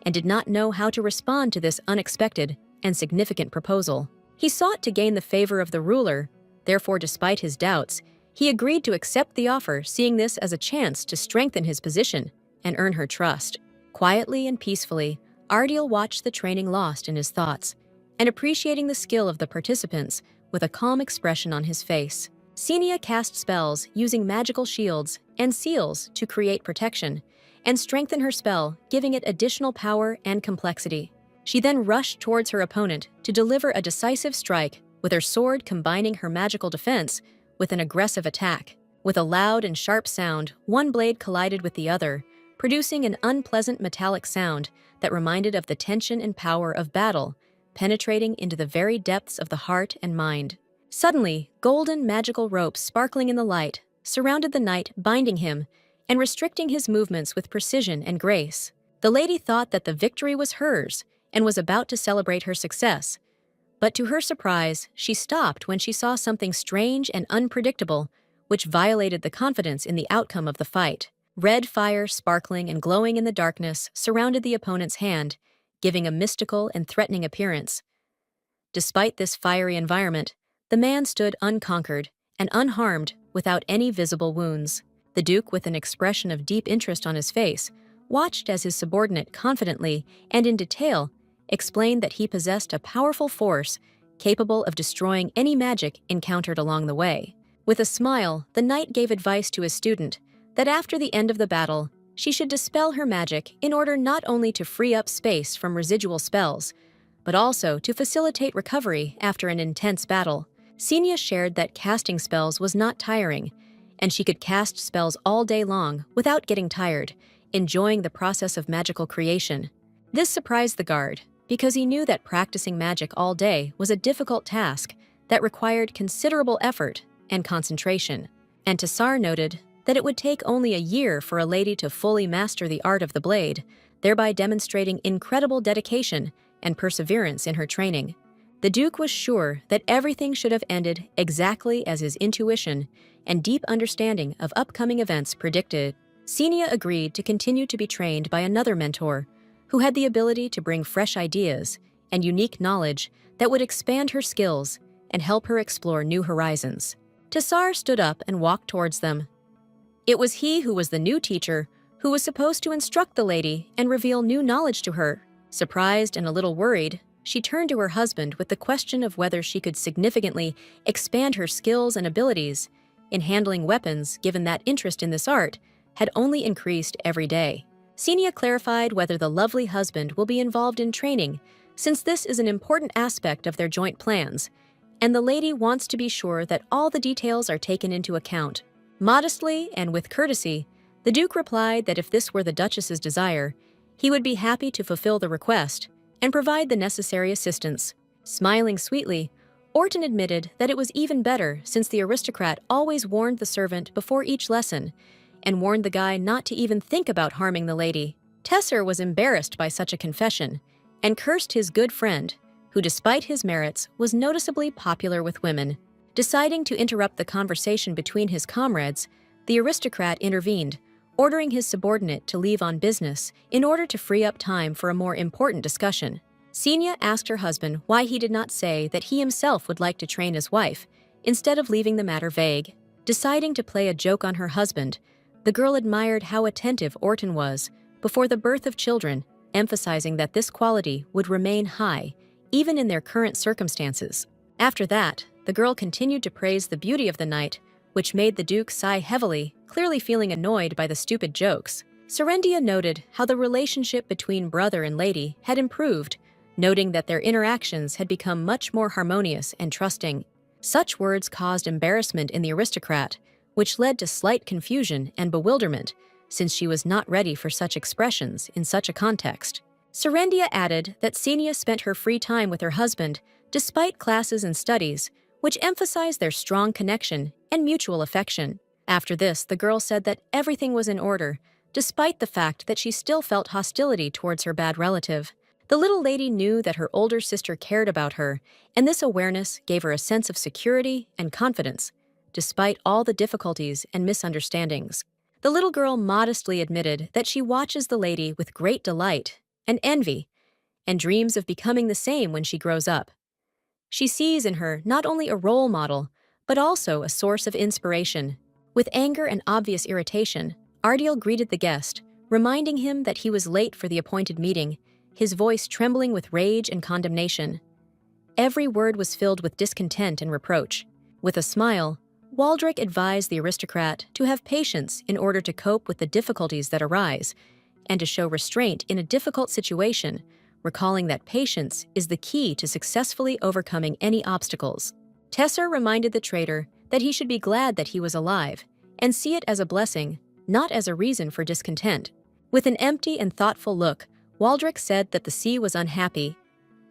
and did not know how to respond to this unexpected and significant proposal. He sought to gain the favor of the ruler, therefore, despite his doubts, he agreed to accept the offer, seeing this as a chance to strengthen his position and earn her trust. Quietly and peacefully, Ardiel watched the training lost in his thoughts and appreciating the skill of the participants with a calm expression on his face. Xenia cast spells using magical shields and seals to create protection and strengthen her spell, giving it additional power and complexity. She then rushed towards her opponent to deliver a decisive strike, with her sword combining her magical defense with an aggressive attack. With a loud and sharp sound, one blade collided with the other, producing an unpleasant metallic sound that reminded of the tension and power of battle, penetrating into the very depths of the heart and mind. Suddenly, golden magical ropes sparkling in the light surrounded the knight, binding him and restricting his movements with precision and grace. The lady thought that the victory was hers and was about to celebrate her success, but to her surprise, she stopped when she saw something strange and unpredictable, which violated the confidence in the outcome of the fight. Red fire, sparkling and glowing in the darkness, surrounded the opponent's hand, giving a mystical and threatening appearance. Despite this fiery environment, the man stood unconquered and unharmed, without any visible wounds. The Duke, with an expression of deep interest on his face, watched as his subordinate confidently and in detail explained that he possessed a powerful force capable of destroying any magic encountered along the way. With a smile, the knight gave advice to his student that after the end of the battle, she should dispel her magic in order not only to free up space from residual spells, but also to facilitate recovery after an intense battle. Xenia shared that casting spells was not tiring, and she could cast spells all day long without getting tired, enjoying the process of magical creation. This surprised the guard, because he knew that practicing magic all day was a difficult task that required considerable effort and concentration. And Tassar noted that it would take only a year for a lady to fully master the art of the blade, thereby demonstrating incredible dedication and perseverance in her training. The Duke was sure that everything should have ended exactly as his intuition and deep understanding of upcoming events predicted. Xenia agreed to continue to be trained by another mentor, who had the ability to bring fresh ideas and unique knowledge that would expand her skills and help her explore new horizons. Tassar stood up and walked towards them. It was he who was the new teacher, who was supposed to instruct the lady and reveal new knowledge to her. Surprised and a little worried, she turned to her husband with the question of whether she could significantly expand her skills and abilities in handling weapons, given that interest in this art had only increased every day. Xenia clarified whether the lovely husband will be involved in training, since this is an important aspect of their joint plans, and the lady wants to be sure that all the details are taken into account. Modestly and with courtesy, the Duke replied that if this were the Duchess's desire, he would be happy to fulfill the request and provide the necessary assistance. Smiling sweetly, Orton admitted that it was even better since the aristocrat always warned the servant before each lesson and warned the guy not to even think about harming the lady. Tesser was embarrassed by such a confession and cursed his good friend, who despite his merits was noticeably popular with women. Deciding to interrupt the conversation between his comrades, the aristocrat intervened, ordering his subordinate to leave on business in order to free up time for a more important discussion. Xenia asked her husband why he did not say that he himself would like to train his wife, instead of leaving the matter vague. Deciding to play a joke on her husband, the girl admired how attentive Orton was before the birth of children, emphasizing that this quality would remain high, even in their current circumstances. After that, the girl continued to praise the beauty of the night, which made the Duke sigh heavily, clearly feeling annoyed by the stupid jokes. Serendia noted how the relationship between brother and lady had improved, noting that their interactions had become much more harmonious and trusting. Such words caused embarrassment in the aristocrat, which led to slight confusion and bewilderment, since she was not ready for such expressions in such a context. Serendia added that Xenia spent her free time with her husband despite classes and studies, which emphasized their strong connection and mutual affection. After this, the girl said that everything was in order, despite the fact that she still felt hostility towards her bad relative. The little lady knew that her older sister cared about her, and this awareness gave her a sense of security and confidence, despite all the difficulties and misunderstandings. The little girl modestly admitted that she watches the lady with great delight and envy, and dreams of becoming the same when she grows up. She sees in her not only a role model, but also a source of inspiration. With anger and obvious irritation, Ardiel greeted the guest, reminding him that he was late for the appointed meeting, his voice trembling with rage and condemnation. Every word was filled with discontent and reproach. With a smile, Waldrick advised the aristocrat to have patience in order to cope with the difficulties that arise, and to show restraint in a difficult situation, recalling that patience is the key to successfully overcoming any obstacles. Tesser reminded the trader that he should be glad that he was alive, and see it as a blessing, not as a reason for discontent. With an empty and thoughtful look, Waldrick said that the sea was unhappy.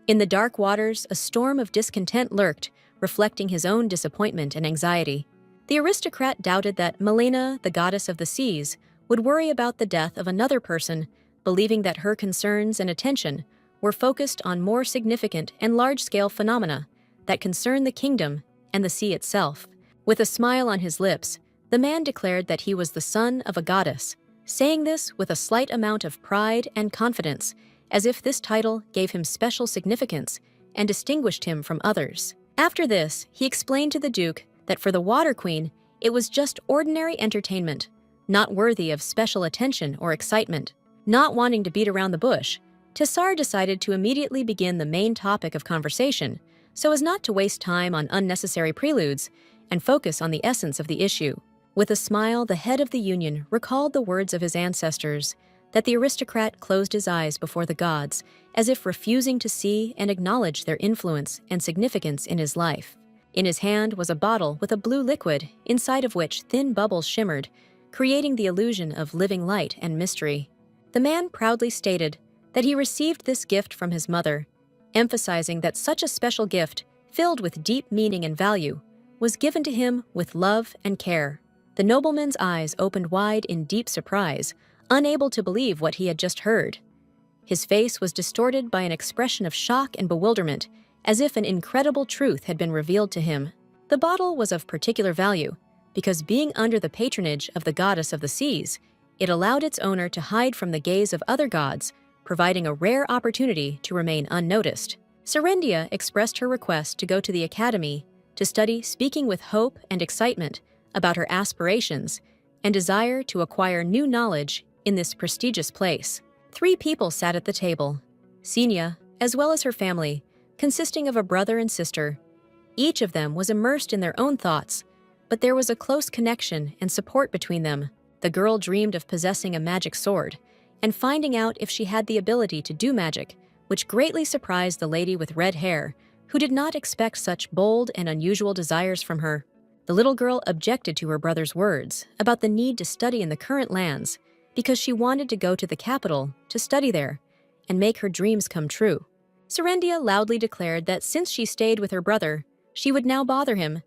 In the dark waters, a storm of discontent lurked, reflecting his own disappointment and anxiety. The aristocrat doubted that Malena, the goddess of the seas, would worry about the death of another person, believing that her concerns and attention were focused on more significant and large-scale phenomena that concern the kingdom and the sea itself. With a smile on his lips, the man declared that he was the son of a goddess, saying this with a slight amount of pride and confidence, as if this title gave him special significance and distinguished him from others. After this, he explained to the Duke that for the Water Queen, it was just ordinary entertainment, not worthy of special attention or excitement. Not wanting to beat around the bush, Tessar decided to immediately begin the main topic of conversation, so as not to waste time on unnecessary preludes and focus on the essence of the issue. With a smile, the head of the Union recalled the words of his ancestors, that the aristocrat closed his eyes before the gods, as if refusing to see and acknowledge their influence and significance in his life. In his hand was a bottle with a blue liquid, inside of which thin bubbles shimmered, creating the illusion of living light and mystery. The man proudly stated that he received this gift from his mother, emphasizing that such a special gift, filled with deep meaning and value, was given to him with love and care. The nobleman's eyes opened wide in deep surprise, unable to believe what he had just heard. His face was distorted by an expression of shock and bewilderment, as if an incredible truth had been revealed to him. The bottle was of particular value, because being under the patronage of the goddess of the seas, it allowed its owner to hide from the gaze of other gods, providing a rare opportunity to remain unnoticed. Serendia expressed her request to go to the academy to study, speaking with hope and excitement about her aspirations and desire to acquire new knowledge in this prestigious place. 3 people sat at the table, Senia, as well as her family, consisting of a brother and sister. Each of them was immersed in their own thoughts, but there was a close connection and support between them. The girl dreamed of possessing a magic sword and finding out if she had the ability to do magic, which greatly surprised the lady with red hair, who did not expect such bold and unusual desires from her. The little girl objected to her brother's words about the need to study in the current lands because she wanted to go to the capital to study there and make her dreams come true. Serendia loudly declared that since she stayed with her brother, she would now bother him.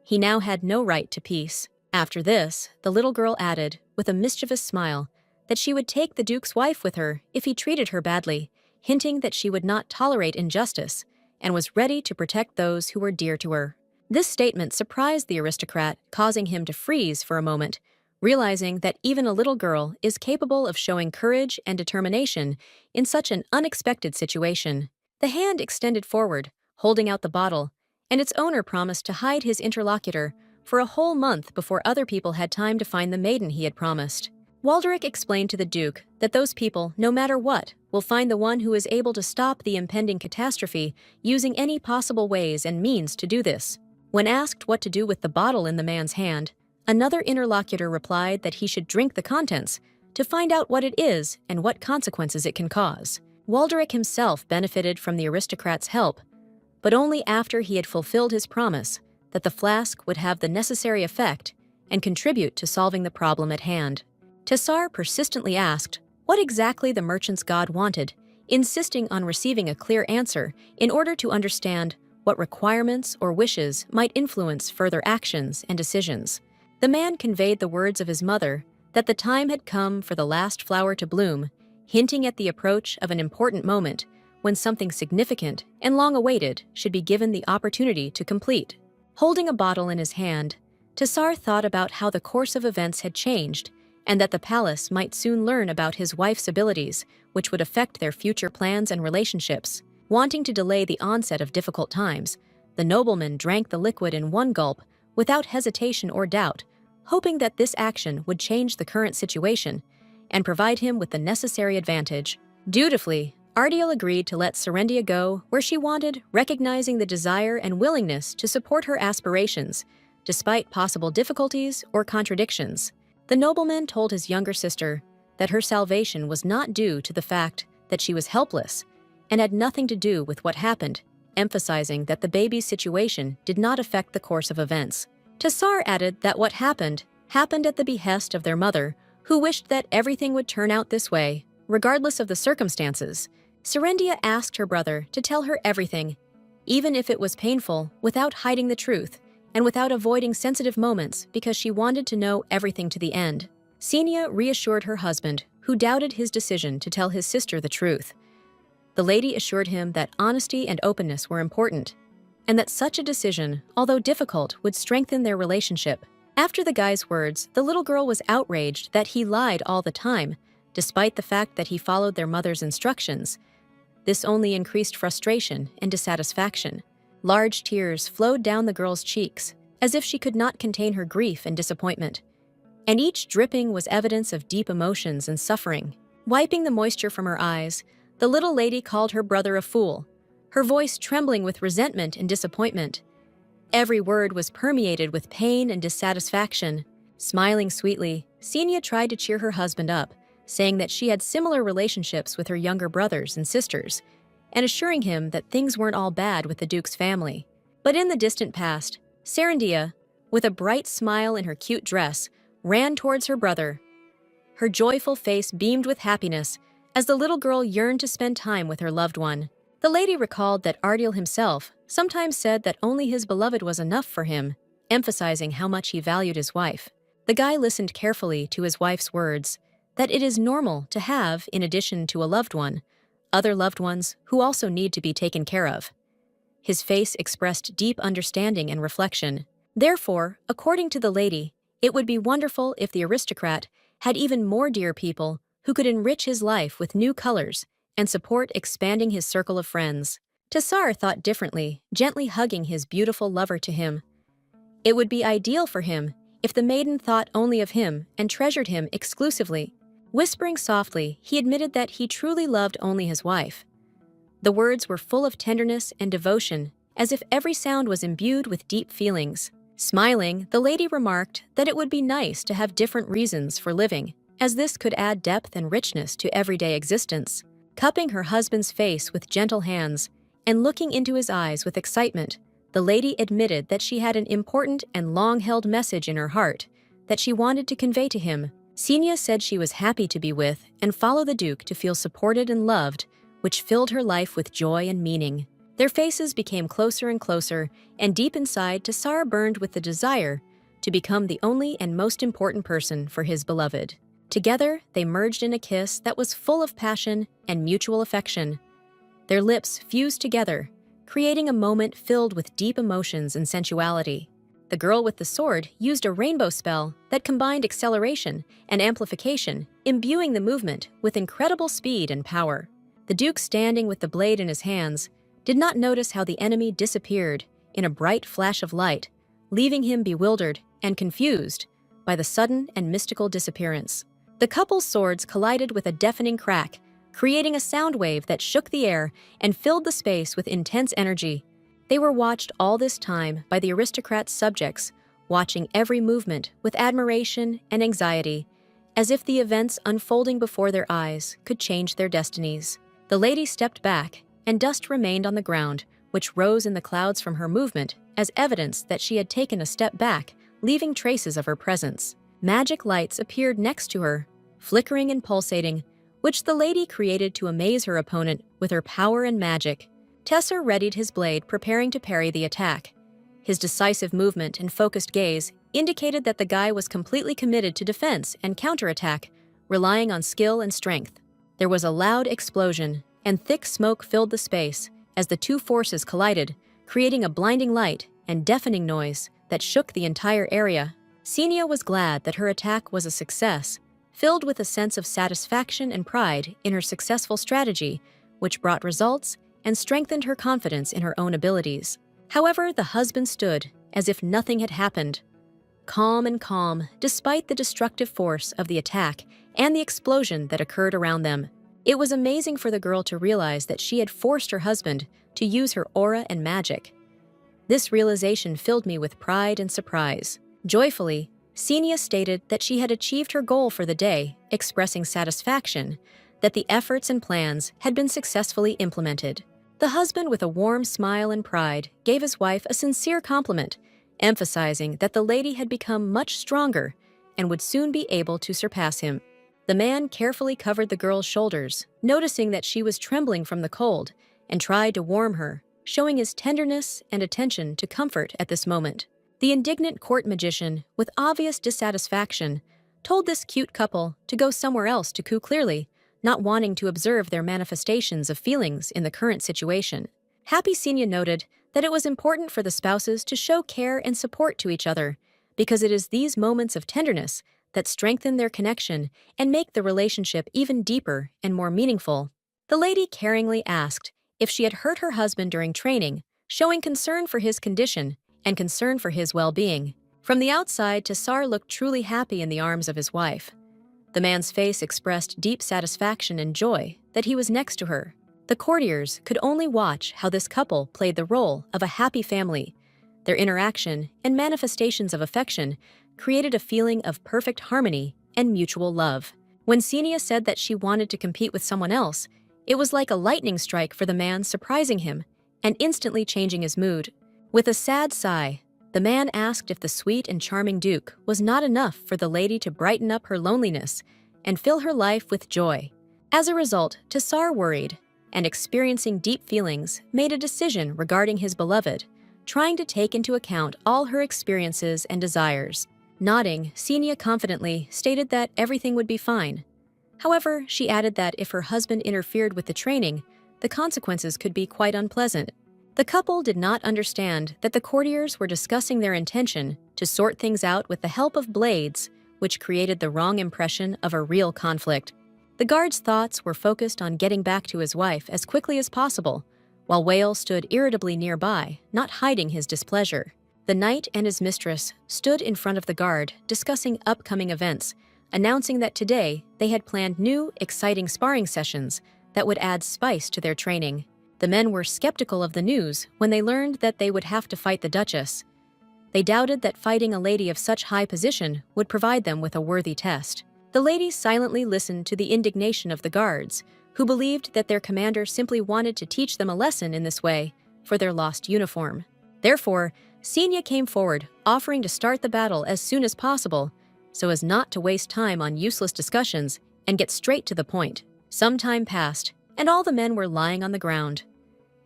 He now had no right to peace. After this, the little girl added, with a mischievous smile, that she would take the Duke's wife with her if he treated her badly, hinting that she would not tolerate injustice and was ready to protect those who were dear to her. This statement surprised the aristocrat, causing him to freeze for a moment, realizing that even a little girl is capable of showing courage and determination in such an unexpected situation. The hand extended forward, holding out the bottle, and its owner promised to hide his interlocutor for a whole month before other people had time to find the maiden he had promised. Waldrick explained to the Duke that those people, no matter what, will find the one who is able to stop the impending catastrophe using any possible ways and means to do this. When asked what to do with the bottle in the man's hand, another interlocutor replied that he should drink the contents to find out what it is and what consequences it can cause. Waldrick himself benefited from the aristocrat's help, but only after he had fulfilled his promise that the flask would have the necessary effect and contribute to solving the problem at hand. Tessar persistently asked what exactly the merchant's god wanted, insisting on receiving a clear answer in order to understand what requirements or wishes might influence further actions and decisions. The man conveyed the words of his mother that the time had come for the last flower to bloom, hinting at the approach of an important moment when something significant and long-awaited should be given the opportunity to complete. Holding a bottle in his hand, Tassar thought about how the course of events had changed and that the palace might soon learn about his wife's abilities, which would affect their future plans and relationships. Wanting to delay the onset of difficult times, the nobleman drank the liquid in one gulp without hesitation or doubt, hoping that this action would change the current situation and provide him with the necessary advantage. Dutifully, Ardiel agreed to let Serendia go where she wanted, recognizing the desire and willingness to support her aspirations, despite possible difficulties or contradictions. The nobleman told his younger sister that her salvation was not due to the fact that she was helpless and had nothing to do with what happened, emphasizing that the baby's situation did not affect the course of events. Tassar added that what happened at the behest of their mother, who wished that everything would turn out this way, regardless of the circumstances. Serendia asked her brother to tell her everything, even if it was painful, without hiding the truth, and without avoiding sensitive moments because she wanted to know everything to the end. Xenia reassured her husband, who doubted his decision to tell his sister the truth. The lady assured him that honesty and openness were important, and that such a decision, although difficult, would strengthen their relationship. After the guy's words, the little girl was outraged that he lied all the time, despite the fact that he followed their mother's instructions. This only increased frustration and dissatisfaction. Large tears flowed down the girl's cheeks, as if she could not contain her grief and disappointment. And each dripping was evidence of deep emotions and suffering. Wiping the moisture from her eyes, the little lady called her brother a fool, her voice trembling with resentment and disappointment. Every word was permeated with pain and dissatisfaction. Smiling sweetly, Xenia tried to cheer her husband up, saying that she had similar relationships with her younger brothers and sisters, and assuring him that things weren't all bad with the Duke's family. But in the distant past, Serendia, with a bright smile in her cute dress, ran towards her brother. Her joyful face beamed with happiness as the little girl yearned to spend time with her loved one. The lady recalled that Ardiel himself sometimes said that only his beloved was enough for him, emphasizing how much he valued his wife. The guy listened carefully to his wife's words, that it is normal to have, in addition to a loved one, other loved ones who also need to be taken care of. His face expressed deep understanding and reflection. Therefore, according to the lady, it would be wonderful if the aristocrat had even more dear people who could enrich his life with new colors and support expanding his circle of friends. Tassar thought differently, gently hugging his beautiful lover to him. It would be ideal for him if the maiden thought only of him and treasured him exclusively. Whispering softly, he admitted that he truly loved only his wife. The words were full of tenderness and devotion, as if every sound was imbued with deep feelings. Smiling, the lady remarked that it would be nice to have different reasons for living, as this could add depth and richness to everyday existence. Cupping her husband's face with gentle hands and looking into his eyes with excitement, the lady admitted that she had an important and long-held message in her heart that she wanted to convey to him. Xenia said she was happy to be with and follow the Duke to feel supported and loved, which filled her life with joy and meaning. Their faces became closer and closer, and deep inside, Tassar burned with the desire to become the only and most important person for his beloved. Together, they merged in a kiss that was full of passion and mutual affection. Their lips fused together, creating a moment filled with deep emotions and sensuality. The girl with the sword used a rainbow spell that combined acceleration and amplification, imbuing the movement with incredible speed and power. The Duke, standing with the blade in his hands, did not notice how the enemy disappeared in a bright flash of light, leaving him bewildered and confused by the sudden and mystical disappearance. The couple's swords collided with a deafening crack, creating a sound wave that shook the air and filled the space with intense energy. They were watched all this time by the aristocrat's subjects, watching every movement with admiration and anxiety, as if the events unfolding before their eyes could change their destinies. The lady stepped back, and dust remained on the ground, which rose in the clouds from her movement as evidence that she had taken a step back, leaving traces of her presence. Magic lights appeared next to her, flickering and pulsating, which the lady created to amaze her opponent with her power and magic. Tesser readied his blade, preparing to parry the attack. His decisive movement and focused gaze indicated that the guy was completely committed to defense and counterattack, relying on skill and strength. There was a loud explosion, and thick smoke filled the space as the two forces collided, creating a blinding light and deafening noise that shook the entire area. Xenia was glad that her attack was a success, filled with a sense of satisfaction and pride in her successful strategy, which brought results and strengthened her confidence in her own abilities. However, the husband stood as if nothing had happened, calm and calm despite the destructive force of the attack and the explosion that occurred around them. It was amazing for the girl to realize that she had forced her husband to use her aura and magic. This realization filled me with pride and surprise. Joyfully, Xenia stated that she had achieved her goal for the day, expressing satisfaction that the efforts and plans had been successfully implemented. The husband, with a warm smile and pride, gave his wife a sincere compliment, emphasizing that the lady had become much stronger and would soon be able to surpass him. The man carefully covered the girl's shoulders, noticing that she was trembling from the cold, and tried to warm her, showing his tenderness and attention to comfort at this moment. The indignant court magician, with obvious dissatisfaction, told this cute couple to go somewhere else to coo clearly, not wanting to observe their manifestations of feelings in the current situation. Happy Xenia noted that it was important for the spouses to show care and support to each other, because it is these moments of tenderness that strengthen their connection and make the relationship even deeper and more meaningful. The lady caringly asked if she had hurt her husband during training, showing concern for his condition and concern for his well-being. From the outside, Tassar looked truly happy in the arms of his wife. The man's face expressed deep satisfaction and joy that he was next to her. The courtiers could only watch how this couple played the role of a happy family. Their interaction and manifestations of affection created a feeling of perfect harmony and mutual love. When Xenia said that she wanted to compete with someone else, it was like a lightning strike for the man, surprising him and instantly changing his mood. With a sad sigh, the man asked if the sweet and charming Duke was not enough for the lady to brighten up her loneliness and fill her life with joy. As a result, Tassar, worried and experiencing deep feelings, made a decision regarding his beloved, trying to take into account all her experiences and desires. Nodding, Xenia confidently stated that everything would be fine. However, she added that if her husband interfered with the training, the consequences could be quite unpleasant. The couple did not understand that the courtiers were discussing their intention to sort things out with the help of blades, which created the wrong impression of a real conflict. The guard's thoughts were focused on getting back to his wife as quickly as possible, while Whale stood irritably nearby, not hiding his displeasure. The knight and his mistress stood in front of the guard, discussing upcoming events, announcing that today they had planned new, exciting sparring sessions that would add spice to their training. The men were skeptical of the news when they learned that they would have to fight the Duchess. They doubted that fighting a lady of such high position would provide them with a worthy test. The ladies silently listened to the indignation of the guards, who believed that their commander simply wanted to teach them a lesson in this way for their lost uniform. Therefore, Xenia came forward, offering to start the battle as soon as possible, so as not to waste time on useless discussions and get straight to the point. Some time passed, and all the men were lying on the ground.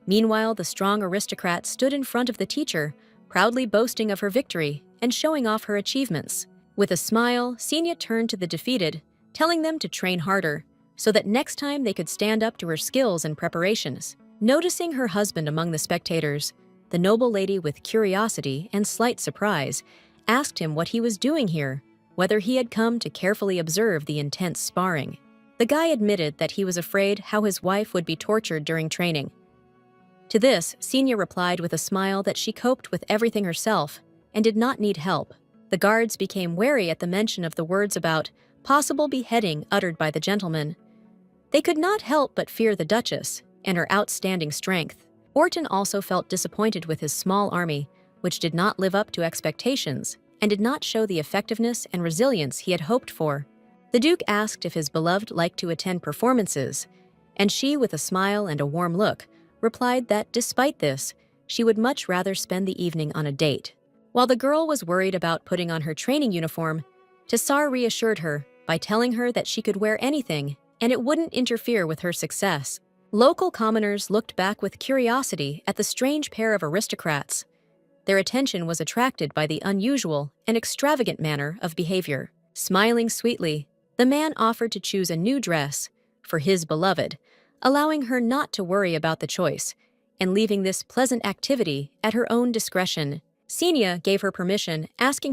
Meanwhile, the strong aristocrat stood in front of the teacher, proudly boasting of her victory and showing off her achievements. With a smile, Xenia turned to the defeated, telling them to train harder, so that next time they could stand up to her skills and preparations. Noticing her husband among the spectators, the noble lady, with curiosity and slight surprise, asked him what he was doing here, whether he had come to carefully observe the intense sparring. The guy admitted that he was afraid how his wife would be tortured during training. To this, Xenia replied with a smile that she coped with everything herself and did not need help. The guards became wary at the mention of the words about possible beheading uttered by the gentleman. They could not help but fear the Duchess and her outstanding strength. Orton also felt disappointed with his small army, which did not live up to expectations and did not show the effectiveness and resilience he had hoped for. The Duke asked if his beloved liked to attend performances, and she, with a smile and a warm look, replied that despite this, she would much rather spend the evening on a date. While the girl was worried about putting on her training uniform, Tassar reassured her by telling her that she could wear anything and it wouldn't interfere with her success. Local commoners looked back with curiosity at the strange pair of aristocrats. Their attention was attracted by the unusual and extravagant manner of behavior. Smiling sweetly, the man offered to choose a new dress for his beloved, allowing her not to worry about the choice and leaving this pleasant activity at her own discretion. Senia gave her permission, asking